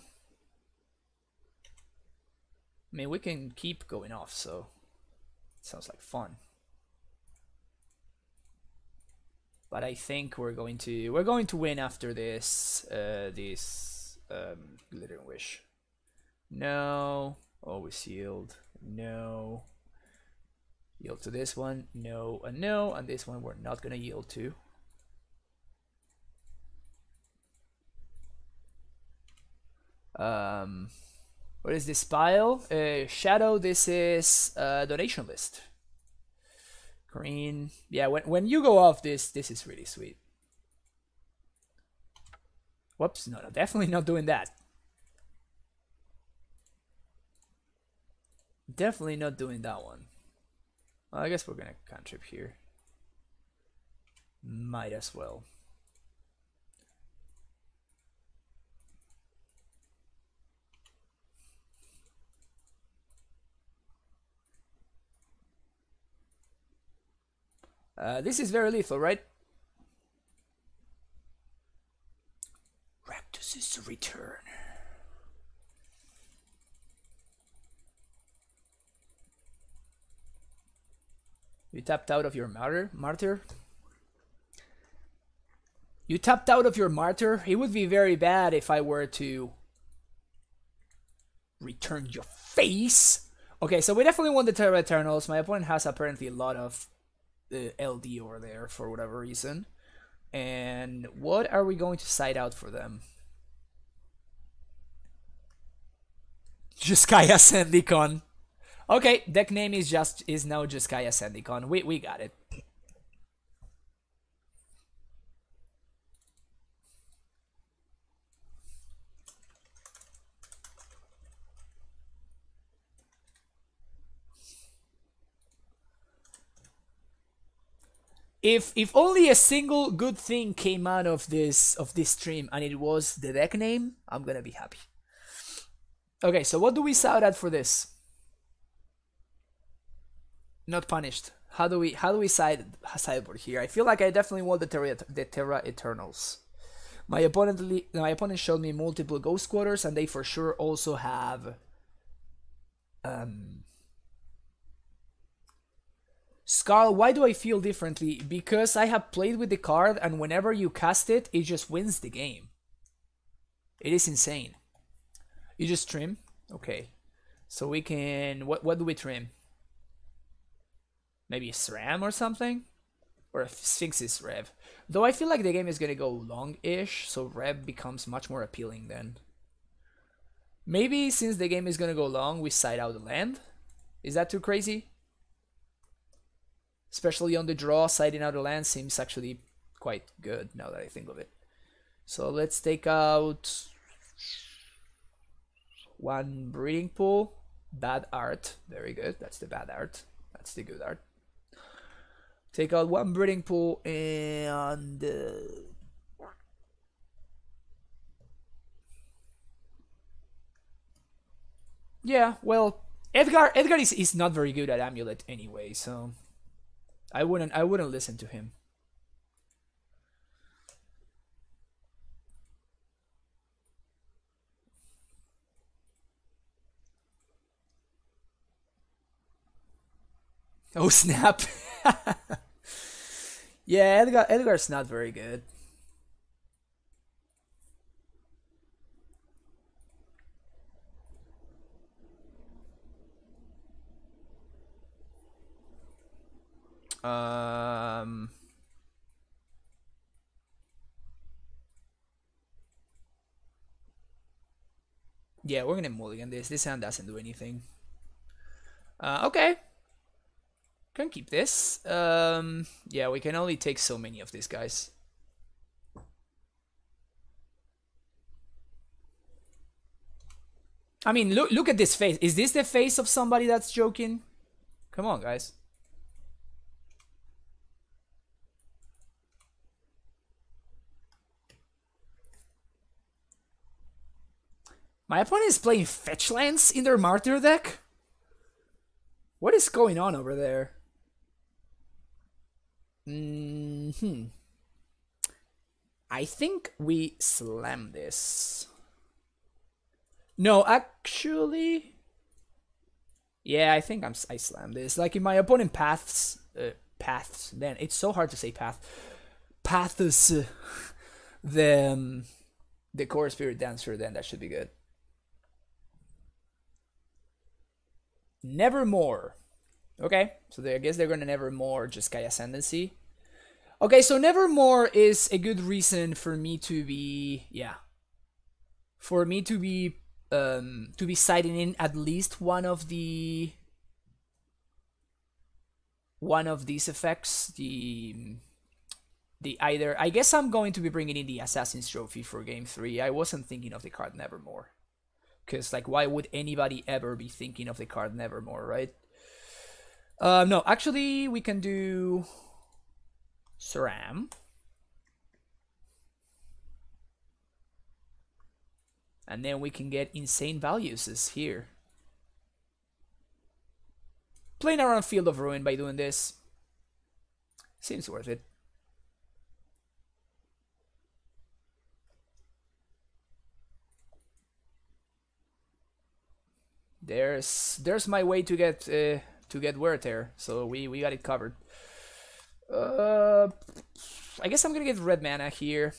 I mean, we can keep going off, so it sounds like fun. But I think we're going to win after this Glittering Wish. No, always yield. No, yield to this one. No, and this one we're not gonna yield to. What is this pile? Shadow. This is donation list. Green. Yeah, when you go off this is really sweet. Whoops, no, definitely not doing that. Definitely not doing that one. Well, I guess we're gonna cantrip here. Might as well. This is very lethal, right? Rakdos' return. You tapped out of your Martyr? You tapped out of your Martyr? It would be very bad if I were to return your face. Okay, so we definitely won the Terra Eternals. My opponent has apparently a lot of LD over there for whatever reason. And what are we going to side out for them? Jeskai Ascendancy. Okay, deck name is now Jeskai Ascendancy. We got it. If only a single good thing came out of this stream and it was the deck name, I'm gonna be happy. Okay, so what do we side at for this? Not punished. How do we sideboard here? I feel like I definitely want the Terra Eternals. My opponent showed me multiple Ghost Quarters, and they for sure also have Scarl. Why do I feel differently? Because I have played with the card, and whenever you cast it, it just wins the game. It is insane. You just trim? Okay. So we can... What do we trim? Maybe SRAM or something? Or Sphinx's Rev. Though I feel like the game is gonna go long-ish, so Rev becomes much more appealing then. Maybe since the game is gonna go long, we side out the land? Is that too crazy? Especially on the draw, siding out the land seems actually quite good now that I think of it. So let's take out one breeding pool. Bad art. Very good. That's the bad art. That's the good art. Take out one breeding pool and yeah, well, Edgar is not very good at Amulet anyway, so I wouldn't listen to him. Oh snap. Yeah, Edgar's not very good. Yeah, we're gonna mulligan this. This hand doesn't do anything. Okay. Can keep this. Yeah, we can only take so many of these guys. I mean, look at this face. Is this the face of somebody that's joking? Come on, guys. My opponent is playing fetch lands in their Martyr deck? What is going on over there? I think we slam this. No, actually... Yeah, I think I slam this. Like, if my opponent paths, then it's so hard to say paths the Core Spirit Dancer, then that should be good. Nevermore. Okay, so I guess they're gonna Nevermore Jeskai Ascendancy. Okay, so Nevermore is a good reason for me to be, yeah, for me to be siding in at least one of these effects. The either, I guess I'm going to be bringing in the Assassin's Trophy for game 3. I wasn't thinking of the card Nevermore, because like, why would anybody ever be thinking of the card Nevermore, right? No, actually, we can do SRAM. And then we can get insane values here. Playing around Field of Ruin by doing this seems worth it. There's my way to get Wear Tear, so we got it covered. I guess I'm gonna get red mana here.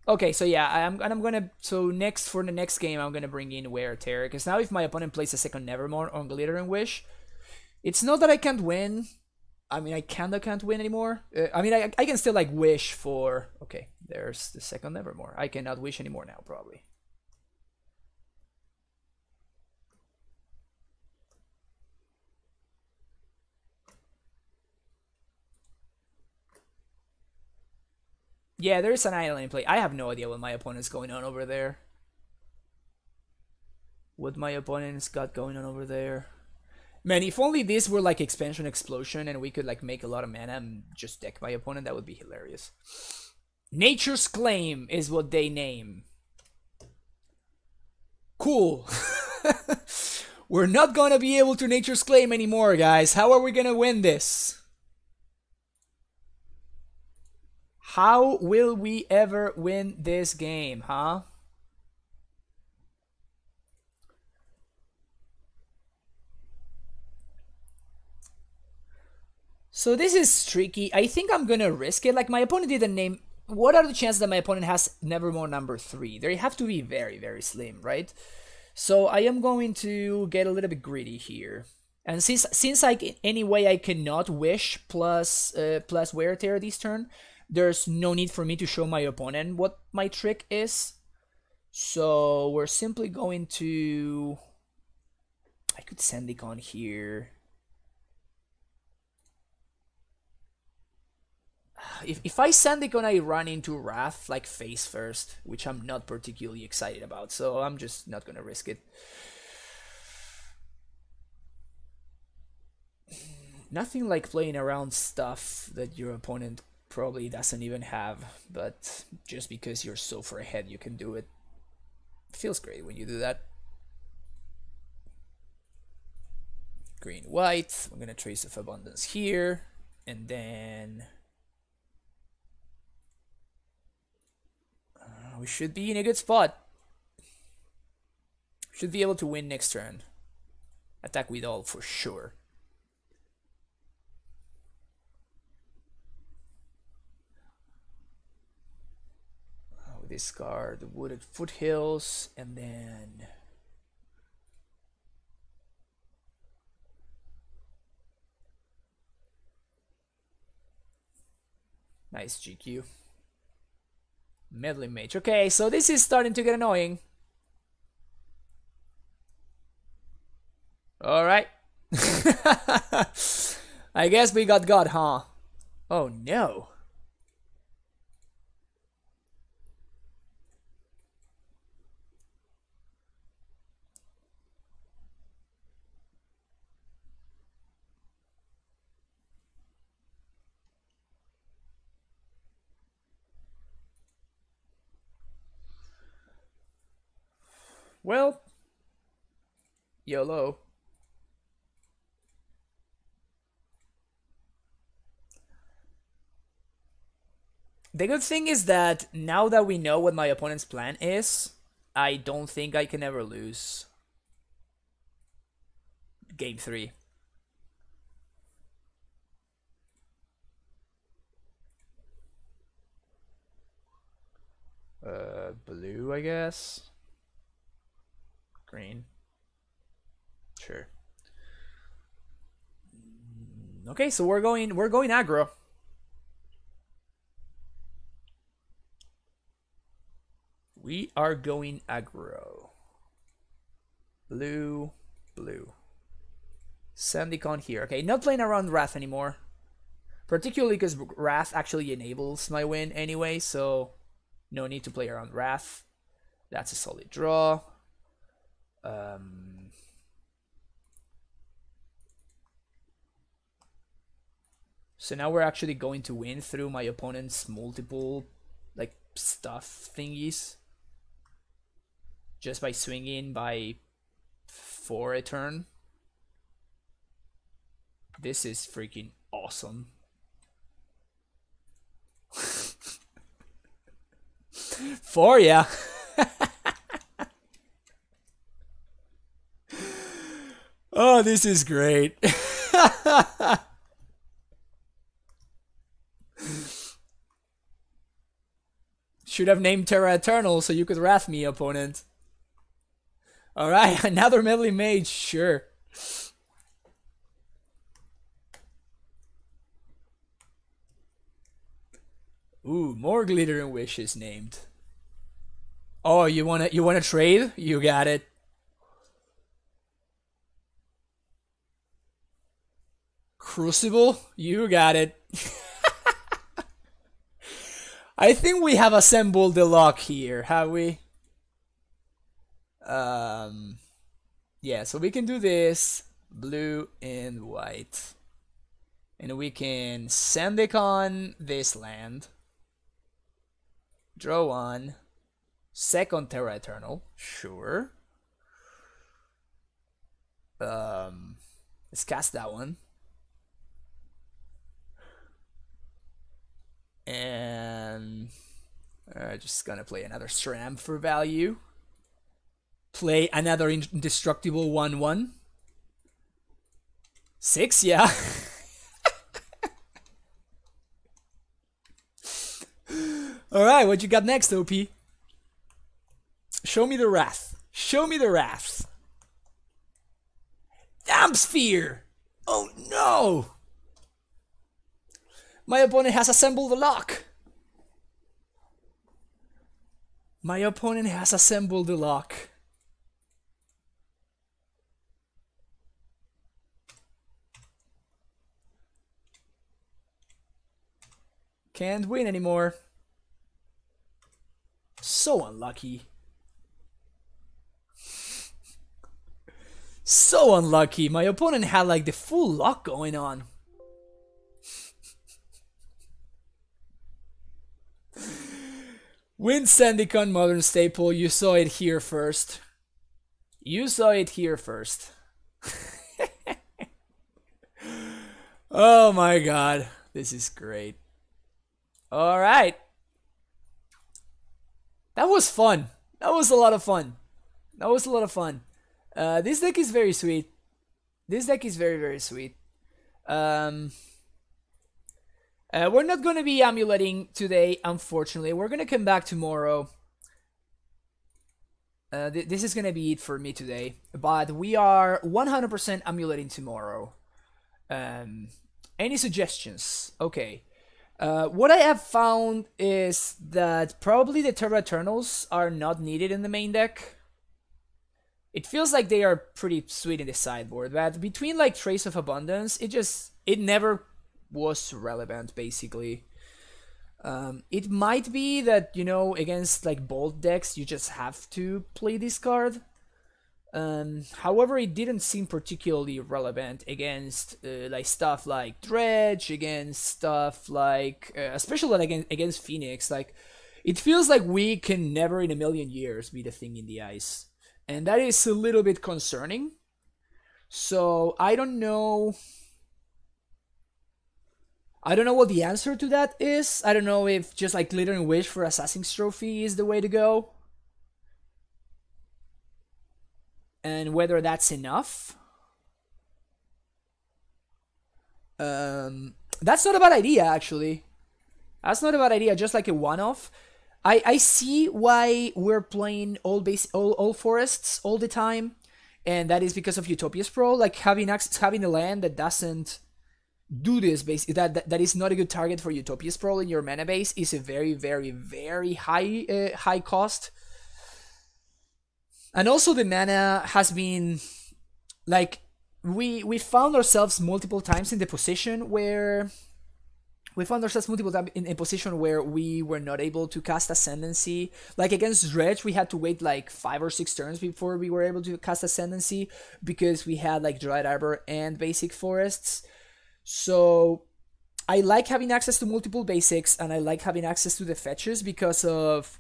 Okay, so yeah, I'm gonna, so next, for the next game, I'm gonna bring in Wear Tear, because now if my opponent plays a second Nevermore on Glittering Wish, it's not that I can't win. I mean, I kinda can't win anymore. I mean, I can still like wish for. Okay, there's the second Nevermore. I cannot wish anymore now, probably. Yeah, there's an island in play. I have no idea what my opponent's going on over there. What my opponent's got going on over there. Man, if only these were like expansion explosion and we could like make a lot of mana and just deck my opponent, that would be hilarious. Nature's Claim is what they name. Cool. We're not gonna be able to Nature's Claim anymore, guys. How are we gonna win this? How will we ever win this game, huh? So this is tricky. I think I'm gonna risk it. Like, my opponent didn't name... What are the chances that my opponent has Nevermore number 3? They have to be very, very slim, right? So I am going to get a little bit greedy here. And since anyway I cannot wish plus Wear Tear this turn, there's no need for me to show my opponent what my trick is. So we're simply going to... I could Ascendikon here. If I Ascendikon, I run into Wrath like face first, which I'm not particularly excited about, so I'm just not gonna risk it. Nothing like playing around stuff that your opponent probably doesn't even have, but just because you're so far ahead you can do it. Feels great when you do that. Green, white. I'm gonna Trace of Abundance here, and then we should be in a good spot. Should be able to win next turn. Attack with all for sure. We discard the Wooded Foothills, and then nice GQ. Meddling Mage. Okay, so this is starting to get annoying. Alright. I guess we got God, huh? Oh no. Well, YOLO. The good thing is that now that we know what my opponent's plan is, I don't think I can ever lose Game 3. Blue, I guess. Green. Sure. Okay, so we're going aggro. We are going aggro. Blue, blue. Ascendikon here. Okay, not playing around Wrath anymore. Particularly because Wrath actually enables my win anyway, so no need to play around Wrath. That's a solid draw. So now we're actually going to win through my opponent's multiple like stuff thingies just by swinging by 4 a turn. This is freaking awesome. For ya. Oh, this is great. Should have named Terra Eternal so you could wrath me, opponent. Alright, another meddling mage, sure. Ooh, more glittering wishes named. Oh, you wanna trade? You got it. Crucible? You got it. I think we have assembled the lock here, have we? Yeah, so we can do this, blue and white. And we can Ascendikon this land. Draw one. Second Terra Eternal, sure. Let's cast that one. And just gonna play another SRAM for value. Play another indestructible 1/1. 6, yeah. Alright, what you got next, OP? Show me the wrath. Show me the wrath. Damn sphere! Oh no! My opponent has assembled the lock. My opponent has assembled the lock. Can't win anymore. So unlucky. So unlucky. My opponent had like the full lock going on. Win Ascendikon Modern Staple. You saw it here first. You saw it here first. Oh my god. This is great. Alright. That was fun. That was a lot of fun. That was a lot of fun. This deck is very sweet. This deck is very, very sweet. We're not going to be amuleting today, unfortunately. We're going to come back tomorrow. This is going to be it for me today. But we are 100% amuleting tomorrow. Any suggestions? Okay. What I have found is that probably the Terra Eternals are not needed in the main deck. It feels like they are pretty sweet in the sideboard, but between like Trace of Abundance, it never was relevant, basically. It might be that, you know, against like bold decks, you just have to play this card. However, it didn't seem particularly relevant against like stuff like Dredge, against stuff like, especially against Phoenix. Like, it feels like we can never in a million years beat a thing in the ice. And that is a little bit concerning. So I don't know. I don't know what the answer to that is. I don't know if just like Glittering Wish for Assassin's Trophy is the way to go. And whether that's enough. That's not a bad idea, actually. That's not a bad idea, just like a one-off. I see why we're playing all forests all the time, and that is because of Utopia Sprawl. Like having a land that doesn't do this, that is not a good target for Utopia Sprawl in your mana base is a very, very, very high cost. And also the mana has been like we found ourselves multiple times in the position where. We found ourselves multiple times in a position where we were not able to cast Ascendancy. Like against Dredge, we had to wait like 5 or 6 turns before we were able to cast Ascendancy because we had like Dried Arbor and basic forests. So I like having access to multiple basics, and I like having access to the fetches because of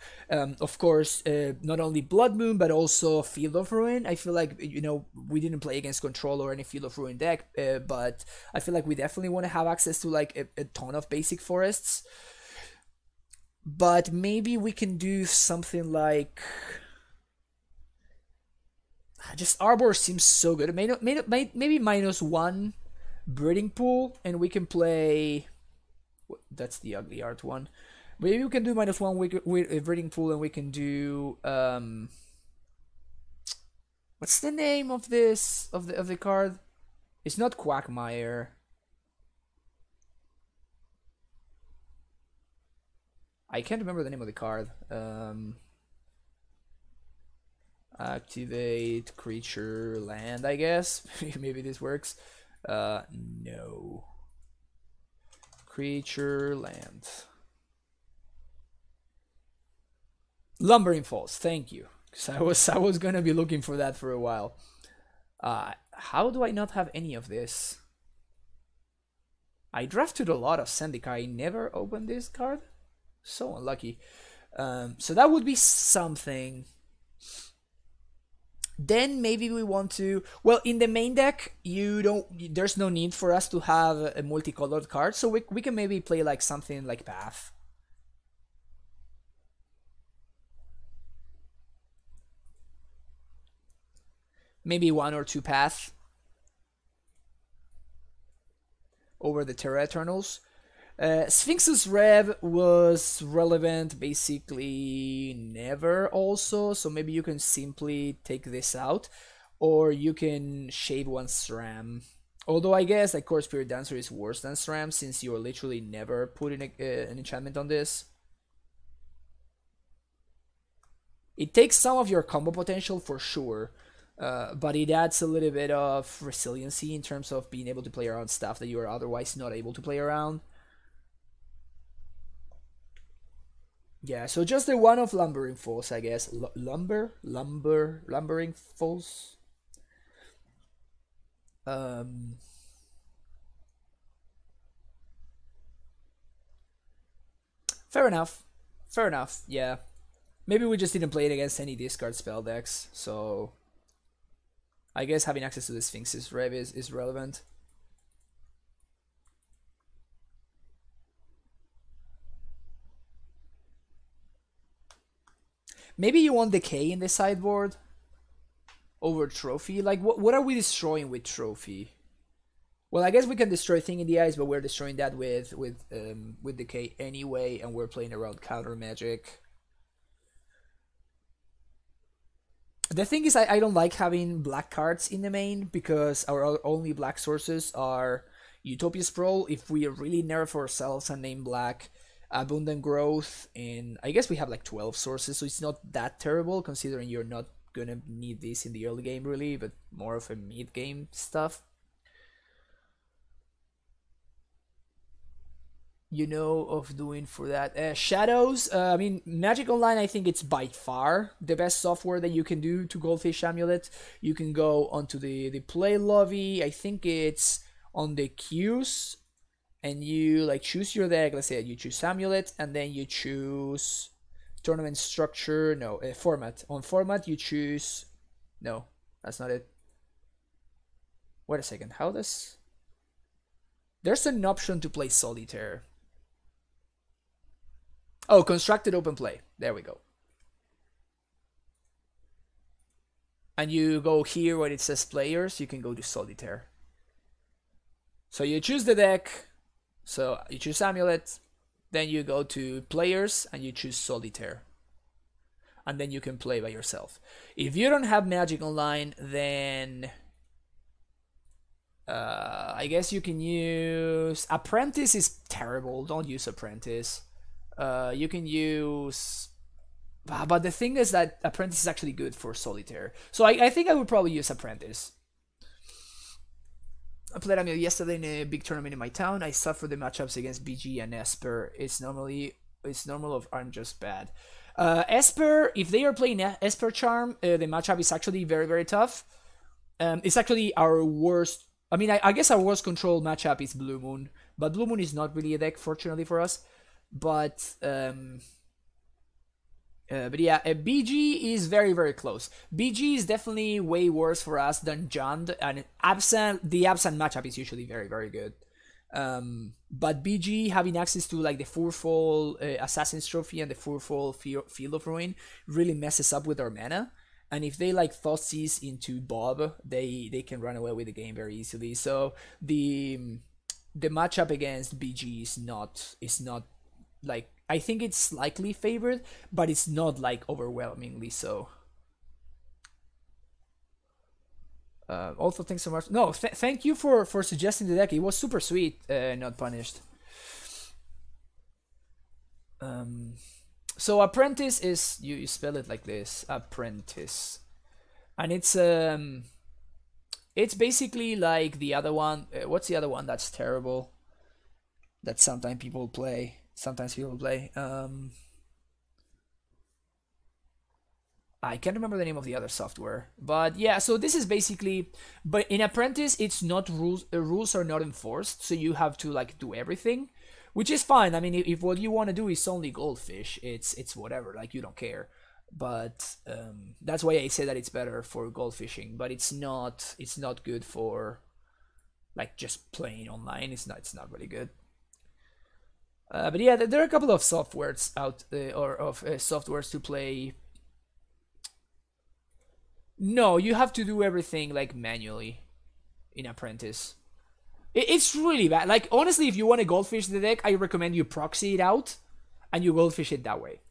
course, not only Blood Moon, but also Field of Ruin. I feel like, you know, we didn't play against Control or any Field of Ruin deck, but I feel like we definitely want to have access to like a ton of basic forests. But maybe we can do something like... Just Arbor seems so good. Maybe -1 Breeding Pool, and we can play... That's the ugly art one. Maybe we can do -1 with a Breeding Pool, and we can do... What's the name of this of the card? It's not Quagmire. I can't remember the name of the card. Activate creature land, I guess. Maybe this works. No. Creature land. Lumbering Falls, thank you. Because I was gonna be looking for that for a while. How do I not have any of this? I drafted a lot of Ascendikon. I never opened this card. So unlucky. So that would be something. Then maybe we want to, well, in the main deck, there's no need for us to have a multicolored card, so we can maybe play like something like Path. Maybe 1 or 2 Path over the Terra Eternals. Sphinx's Rev was relevant basically never also, so maybe you can simply take this out, or you can shave one SRAM. Although I guess like Core Spirit Dancer is worse than SRAM since you're literally never putting an enchantment on this. It takes some of your combo potential for sure, but it adds a little bit of resiliency in terms of being able to play around stuff that you are otherwise not able to play around. Yeah, so just the one of Lumbering Falls, I guess. Lumbering Falls. Fair enough. Fair enough, yeah. Maybe we just didn't play it against any discard spell decks, so I guess having access to the Sphinx's Rev is relevant. Maybe you want Decay in the sideboard over Trophy. Like, what are we destroying with Trophy? Well, I guess we can destroy Thing in the Eyes, but we're destroying that with Decay anyway, and we're playing around counter magic. The thing is, I don't like having black cards in the main because our only black sources are Utopia Sprawl if we really nerf ourselves and name black, Abundant Growth, and I guess we have like 12 sources, so it's not that terrible considering you're not gonna need this in the early game really, but more of a mid game stuff. You know of doing for that. Shadows, I mean, Magic Online, I think it's by far the best software that you can do to Goldfish Amulet. You can go onto the play lobby, I think it's on the queues, and you like choose your deck. Let's say you choose Amulet, and then you choose tournament structure, no, format. On format, you choose, no, that's not it. Wait a second, how does... There's an option to play Solitaire. Oh, constructed open play. There we go. And you go here where it says players, you can go to Solitaire. So you choose the deck, so you choose Amulet, then you go to players and you choose Solitaire. And then you can play by yourself. If you don't have Magic Online, then I guess you can use... Apprentice is terrible, don't use Apprentice. You can use... But the thing is that Apprentice is actually good for Solitaire. So I think I would probably use Apprentice. I played Amulet yesterday in a big tournament in my town. I suffered the matchups against BG and Esper. It's normal of I'm just bad. Esper, if they are playing Esper Charm, the matchup is actually very, very tough. It's actually our worst... I mean, I guess our worst control matchup is Blue Moon. But Blue Moon is not really a deck, fortunately for us. But yeah, BG is very, very close. BG is definitely way worse for us than Jund, and the Absent matchup is usually very, very good. But BG having access to like the Fourfold Assassin's Trophy and the Fourfold Field of Ruin really messes up with our mana. And if they like Thoughtseize into Bob, they can run away with the game very easily. So the matchup against BG is not like, I think it's slightly favored, but it's not like overwhelmingly so. Also, thanks so much. No, thank you for suggesting the deck. It was super sweet. Not punished. So apprentice is you spell it like this, apprentice, and it's basically like the other one. What's the other one that's terrible? That sometimes people play. I can't remember the name of the other software, but yeah. So this is basically, but in Apprentice, it's not rules. Rules are not enforced, so you have to like do everything, which is fine. I mean, if what you want to do is only goldfish, it's whatever. Like you don't care. But that's why I say that it's better for goldfishing. But it's not good for like just playing online. It's not really good. But yeah, there are a couple of softwares out or of softwares to play. No, you have to do everything like manually in Apprentice. It's really bad. Like honestly, if you want to goldfish the deck, I recommend you proxy it out and you goldfish it that way.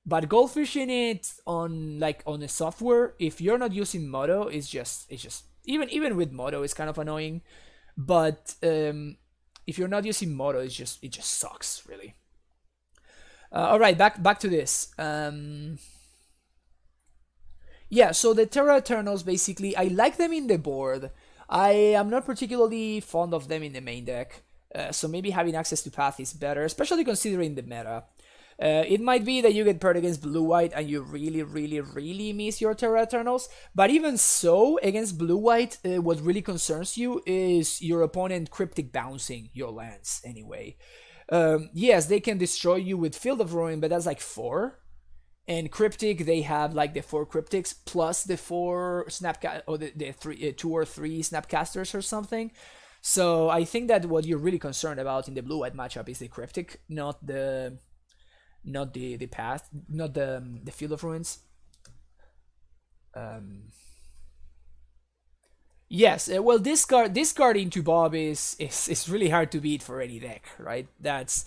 But goldfishing it on a software, if you're not using Moto, it's just even with Moto, it's kind of annoying. But if you're not using Moto, it just sucks really. All right, back to this. Yeah, so the Terra Eternals basically, I like them in the board. I am not particularly fond of them in the main deck, so maybe having access to Path is better, especially considering the meta. It might be that you get paired against blue-white and you really, really, really miss your Terra Eternals, but even so, against blue-white, what really concerns you is your opponent cryptic bouncing your lands anyway. Yes, they can destroy you with Field of Ruin, but that's like 4. And cryptic, they have like the 4 cryptics plus the 4 snapcast or the 2 or 3 snapcasters or something. So I think that what you're really concerned about in the blue-white matchup is the cryptic, not the path, not the Field of Ruins. Yes, well, discarding to Bob is really hard to beat for any deck, right? That's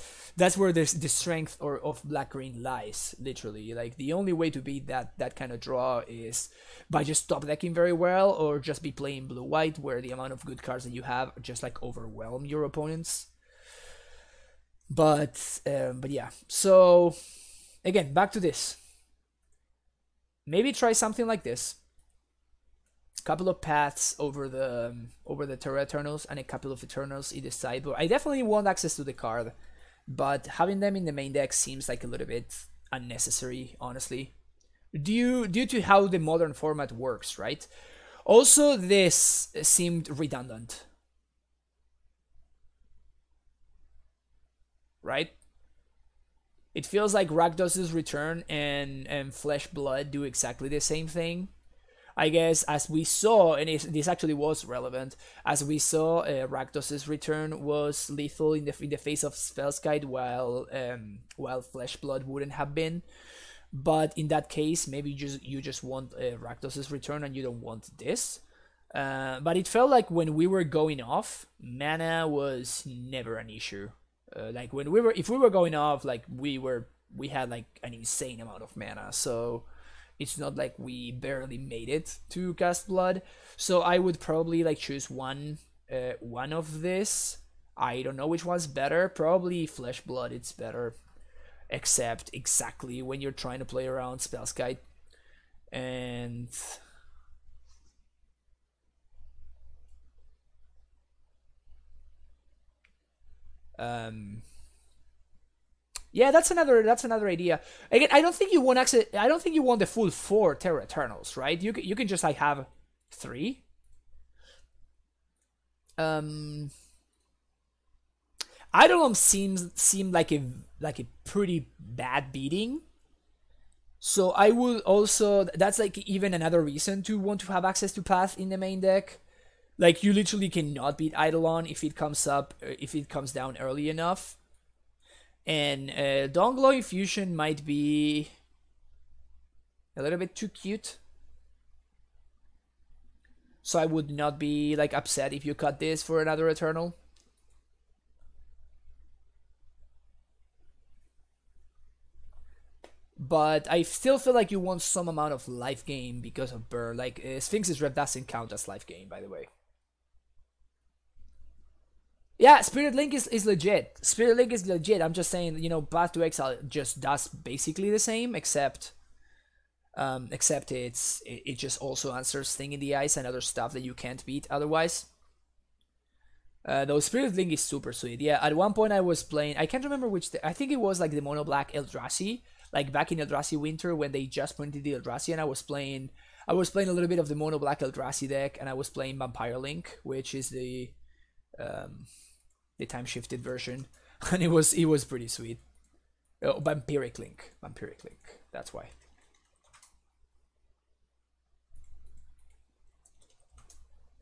where there's the strength or of black green lies, literally. Like the only way to beat that kind of draw is by just top decking very well, or just be playing blue white, where the amount of good cards that you have just like overwhelm your opponents. But yeah. So again, back to this. Maybe try something like this. Couple of paths over the Terra Eternals and a couple of Eternals in the sideboard. I definitely want access to the card, but having them in the main deck seems like a little bit unnecessary, honestly. Due to how the modern format works, right? Also, this seemed redundant. Right? It feels like Rakdos's Return and Flesh Blood do exactly the same thing. I guess as we saw, and this actually was relevant, as we saw, Rakdos's Return was lethal in the face of Spellskite, while Flesh Blood wouldn't have been. But in that case, maybe you just want Rakdos's Return and you don't want this. But it felt like when we were going off, mana was never an issue. Like if we were going off, like we had like an insane amount of mana, so it's not like we barely made it to cast Blood. So I would probably like choose one of this. I don't know which one's better. Probably Flesh Blood. It's better, except exactly when you're trying to play around Spellskite and. Yeah, that's another idea. Again, I don't think you want access. I don't think you want the full 4 Terra Eternals, right? You can just like have 3. Idolum seemed like a pretty bad beating. So I would also, that's like even another reason to want to have access to Path in the main deck. Like you literally cannot beat Eidolon if it comes down early enough. And Dawn Infusion might be a little bit too cute. So I would not be like upset if you cut this for another Eternal. But I still feel like you want some amount of life gain because of Burr. Like Sphinx's Rep doesn't count as life gain, by the way. Yeah, Spirit Link is legit. Spirit Link is legit. I'm just saying, you know, Path to Exile just does basically the same, except it just also answers Sting in the Ice and other stuff that you can't beat otherwise. Though Spirit Link is super sweet. Yeah, at one point I was playing, I can't remember which, I think it was like the Mono Black Eldrazi, like back in Eldrazi Winter when they just printed the Eldrazi, and I was playing a little bit of the Mono Black Eldrazi deck, and I was playing Vampire Link, which is the time shifted version, and it was pretty sweet. Oh, Vampiric Link, that's why.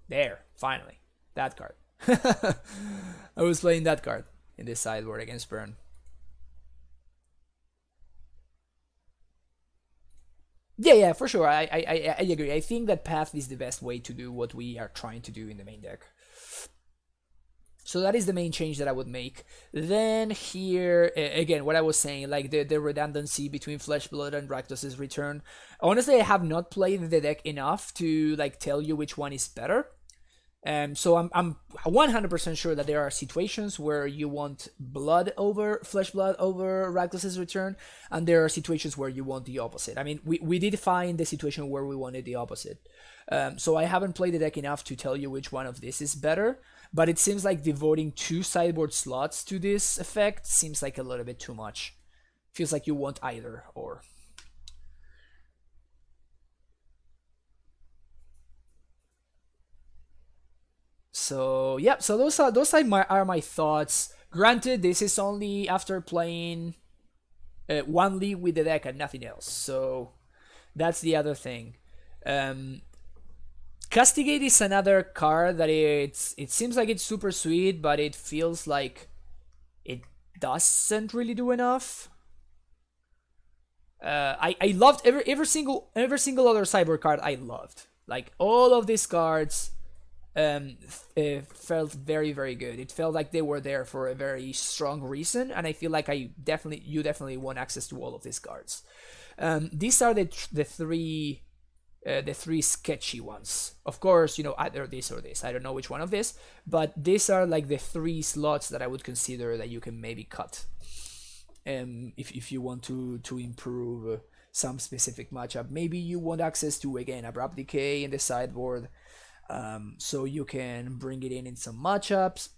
There, finally, that card. I was playing that card in this sideboard against Burn. Yeah, for sure. I agree. I think that Path is the best way to do what we are trying to do in the main deck. So that is the main change that I would make. Then here, again, what I was saying, like the redundancy between Flesh Blood and Rakdos' Return. Honestly, I have not played the deck enough to like tell you which one is better. So I'm 100% sure that there are situations where you want Flesh Blood over Rakdos' Return, and there are situations where you want the opposite. I mean, we did find the situation where we wanted the opposite. So I haven't played the deck enough to tell you which one of this is better, but it seems like devoting 2 sideboard slots to this effect seems like a little bit too much. Feels like you want either or. So yeah, so those are my thoughts. Granted, this is only after playing one league with the deck and nothing else. So that's the other thing. Castigate is another card that it seems like it's super sweet, but it feels like it doesn't really do enough. I loved every single other cyber card. I loved, like, all of these cards. Felt very, very good. It felt like they were there for a very strong reason, and I feel like you definitely want access to all of these cards. These are the three sketchy ones. Of course, you know, either this or this. I don't know which one of this, but these are like the 3 slots that I would consider that you can maybe cut. If you want to improve some specific matchup, maybe you want access to, again, Abrupt Decay in the sideboard. So you can bring it in some matchups.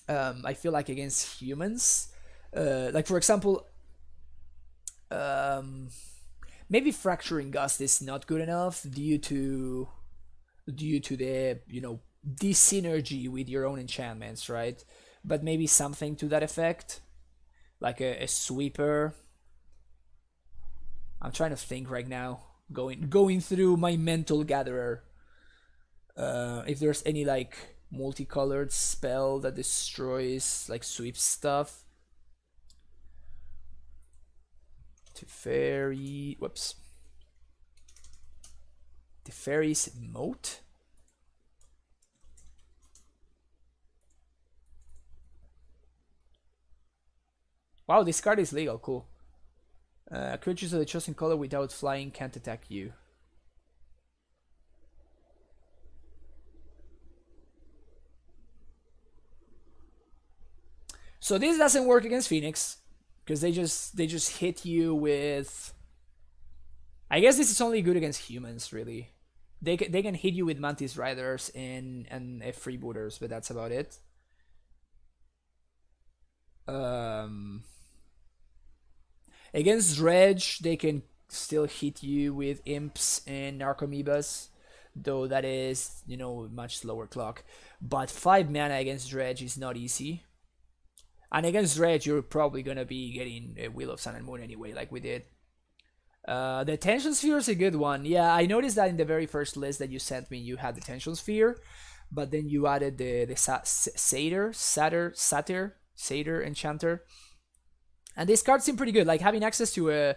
I feel like against humans, like for example, maybe Fracturing Gust is not good enough due to the, you know, dis-synergy with your own enchantments, right? But maybe something to that effect, like a sweeper. I'm trying to think right now, going through my mental gatherer. If there's any like multicolored spell that destroys, like, sweeps stuff. Teferi's Moat? Wow, this card is legal, cool. Creatures of the chosen color without flying can't attack you. So this doesn't work against Phoenix, because they just hit you with... I guess this is only good against humans, really. They can hit you with Mantis Riders and Freebooters, but that's about it. Against Dredge, they can still hit you with Imps and Narcomoebas, though that is, you know, much slower clock. But 5 mana against Dredge is not easy. And against Dredge, you're probably gonna be getting a Wheel of Sun and Moon anyway, like we did. The Tension Sphere is a good one. Yeah, I noticed that in the very first list that you sent me, you had the Tension Sphere, but then you added the Satyr Enchanter. And these cards seem pretty good. Like, having access to an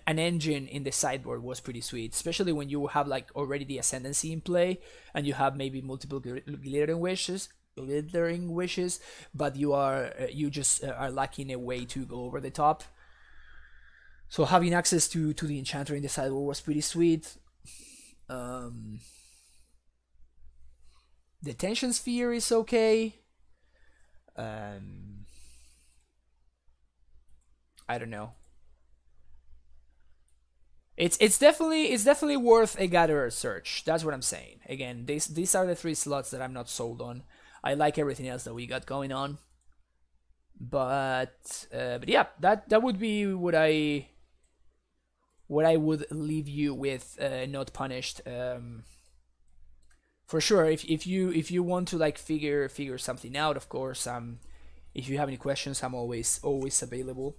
engine in the sideboard was pretty sweet, especially when you have like already the Ascendancy in play and you have maybe multiple glittering wishes, but you just are lacking a way to go over the top. So having access to the Enchanter in the sideboard was pretty sweet. The Tension Sphere is okay. I don't know. It's definitely worth a gatherer search. That's what I'm saying. Again, these are the 3 slots that I'm not sold on. I like everything else that we got going on. But yeah, that would be what I would leave you with, not punished. For sure, if you want to like figure something out, of course. If you have any questions, I'm always available.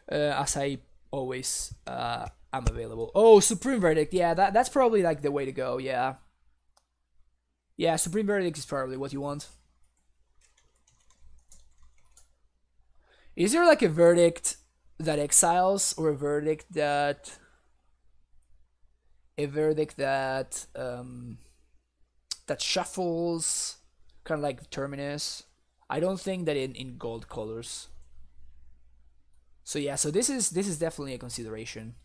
As I always am available. Oh, Supreme Verdict. Yeah, that's probably like the way to go. Yeah. Yeah, Supreme Verdict is probably what you want. Is there like a verdict that exiles, or a verdict that that shuffles, kind of like Terminus? I don't think that in gold colors. So yeah, so this is definitely a consideration.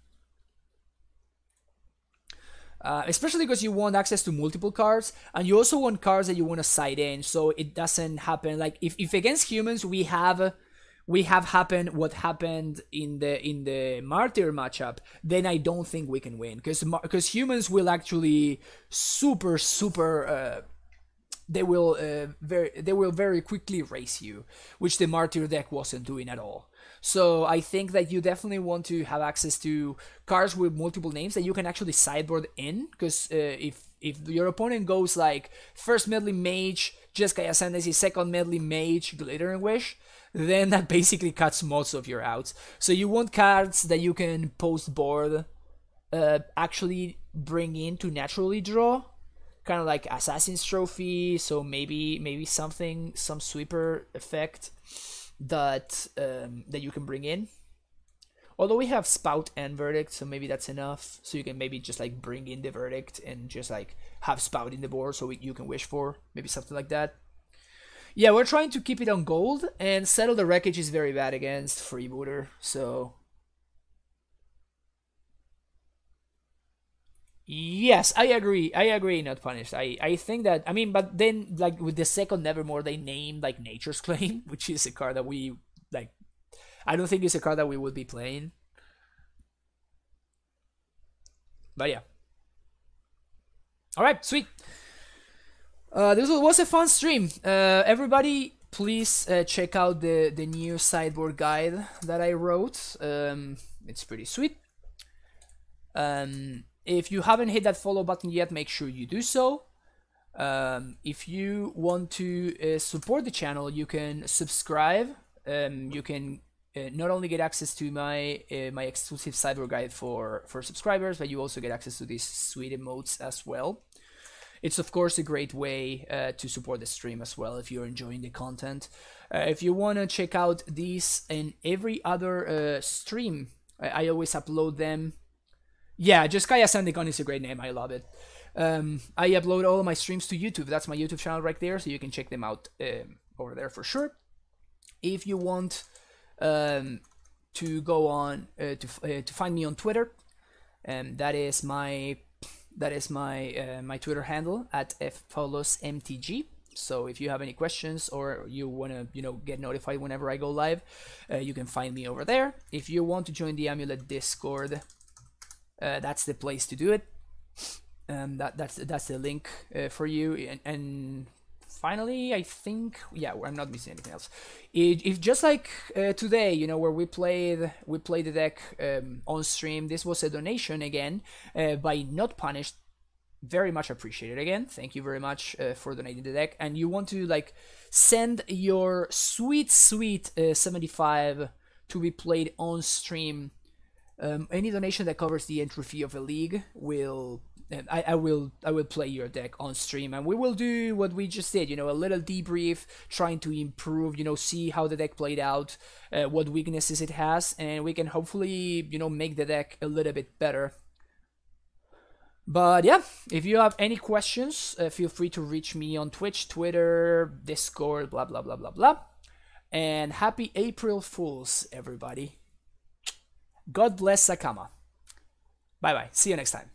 Especially because you want access to multiple cards, and you also want cards that you want to side in, so it doesn't happen like if against humans we have happened what happened in the Martyr matchup, then I don't think we can win, because humans will actually super they will very quickly race you, which the Martyr deck wasn't doing at all. So I think that you definitely want to have access to cards with multiple names that you can actually sideboard in, because if your opponent goes like first medley Mage, Jeskai Ascendancy, second medley Mage, Glittering Wish, then that basically cuts most of your outs. So you want cards that you can post board actually bring in to naturally draw, kind of like Assassin's Trophy. So maybe some sweeper effect that you can bring in. Although we have Spout and Verdict, so maybe that's enough. So you can maybe just like bring in the Verdict and just like have Spout in the board, so you can wish for maybe something like that. Yeah, we're trying to keep it on gold, and Settle the Wreckage is very bad against Freebooter, so yes, I agree, not punished. I think that, I mean, but then like with the second Nevermore they named like Nature's Claim, which is a card that we like, I don't think it's a card that we would be playing. But yeah. Alright, sweet. This was a fun stream. Everybody, please check out the new sideboard guide that I wrote. It's pretty sweet. If you haven't hit that follow button yet, make sure you do so. If you want to support the channel, you can subscribe. You can not only get access to my exclusive sideboard guide for subscribers, but you also get access to these sweet emotes as well. It's of course a great way to support the stream as well if you're enjoying the content. If you want to check out these and every other stream, I always upload them. Yeah, Jeskai Ascendancy is a great name. I love it. I upload all of my streams to YouTube. That's my YouTube channel right there, so you can check them out over there for sure. If you want to go on to find me on Twitter, that is my my Twitter handle at fpaulosmtg. So if you have any questions or you want to get notified whenever I go live, you can find me over there. If you want to join the Amulet Discord, that's the place to do it. That's the link for you. And finally, I think, yeah, I'm not missing anything else. If just like today, where we played the deck on stream, this was a donation again by Not Punished. Very much appreciated again. Thank you very much for donating the deck. And you want to like send your sweet 75 to be played on stream. Any donation that covers the entry fee of a league will. I will play your deck on stream, and we will do what we just did, a little debrief, trying to improve, see how the deck played out, what weaknesses it has, and we can hopefully, make the deck a little bit better. But yeah, if you have any questions, feel free to reach me on Twitch, Twitter, Discord, blah, blah, blah, blah, blah. And happy April Fools, everybody. God bless Sakama. Bye-bye. See you next time.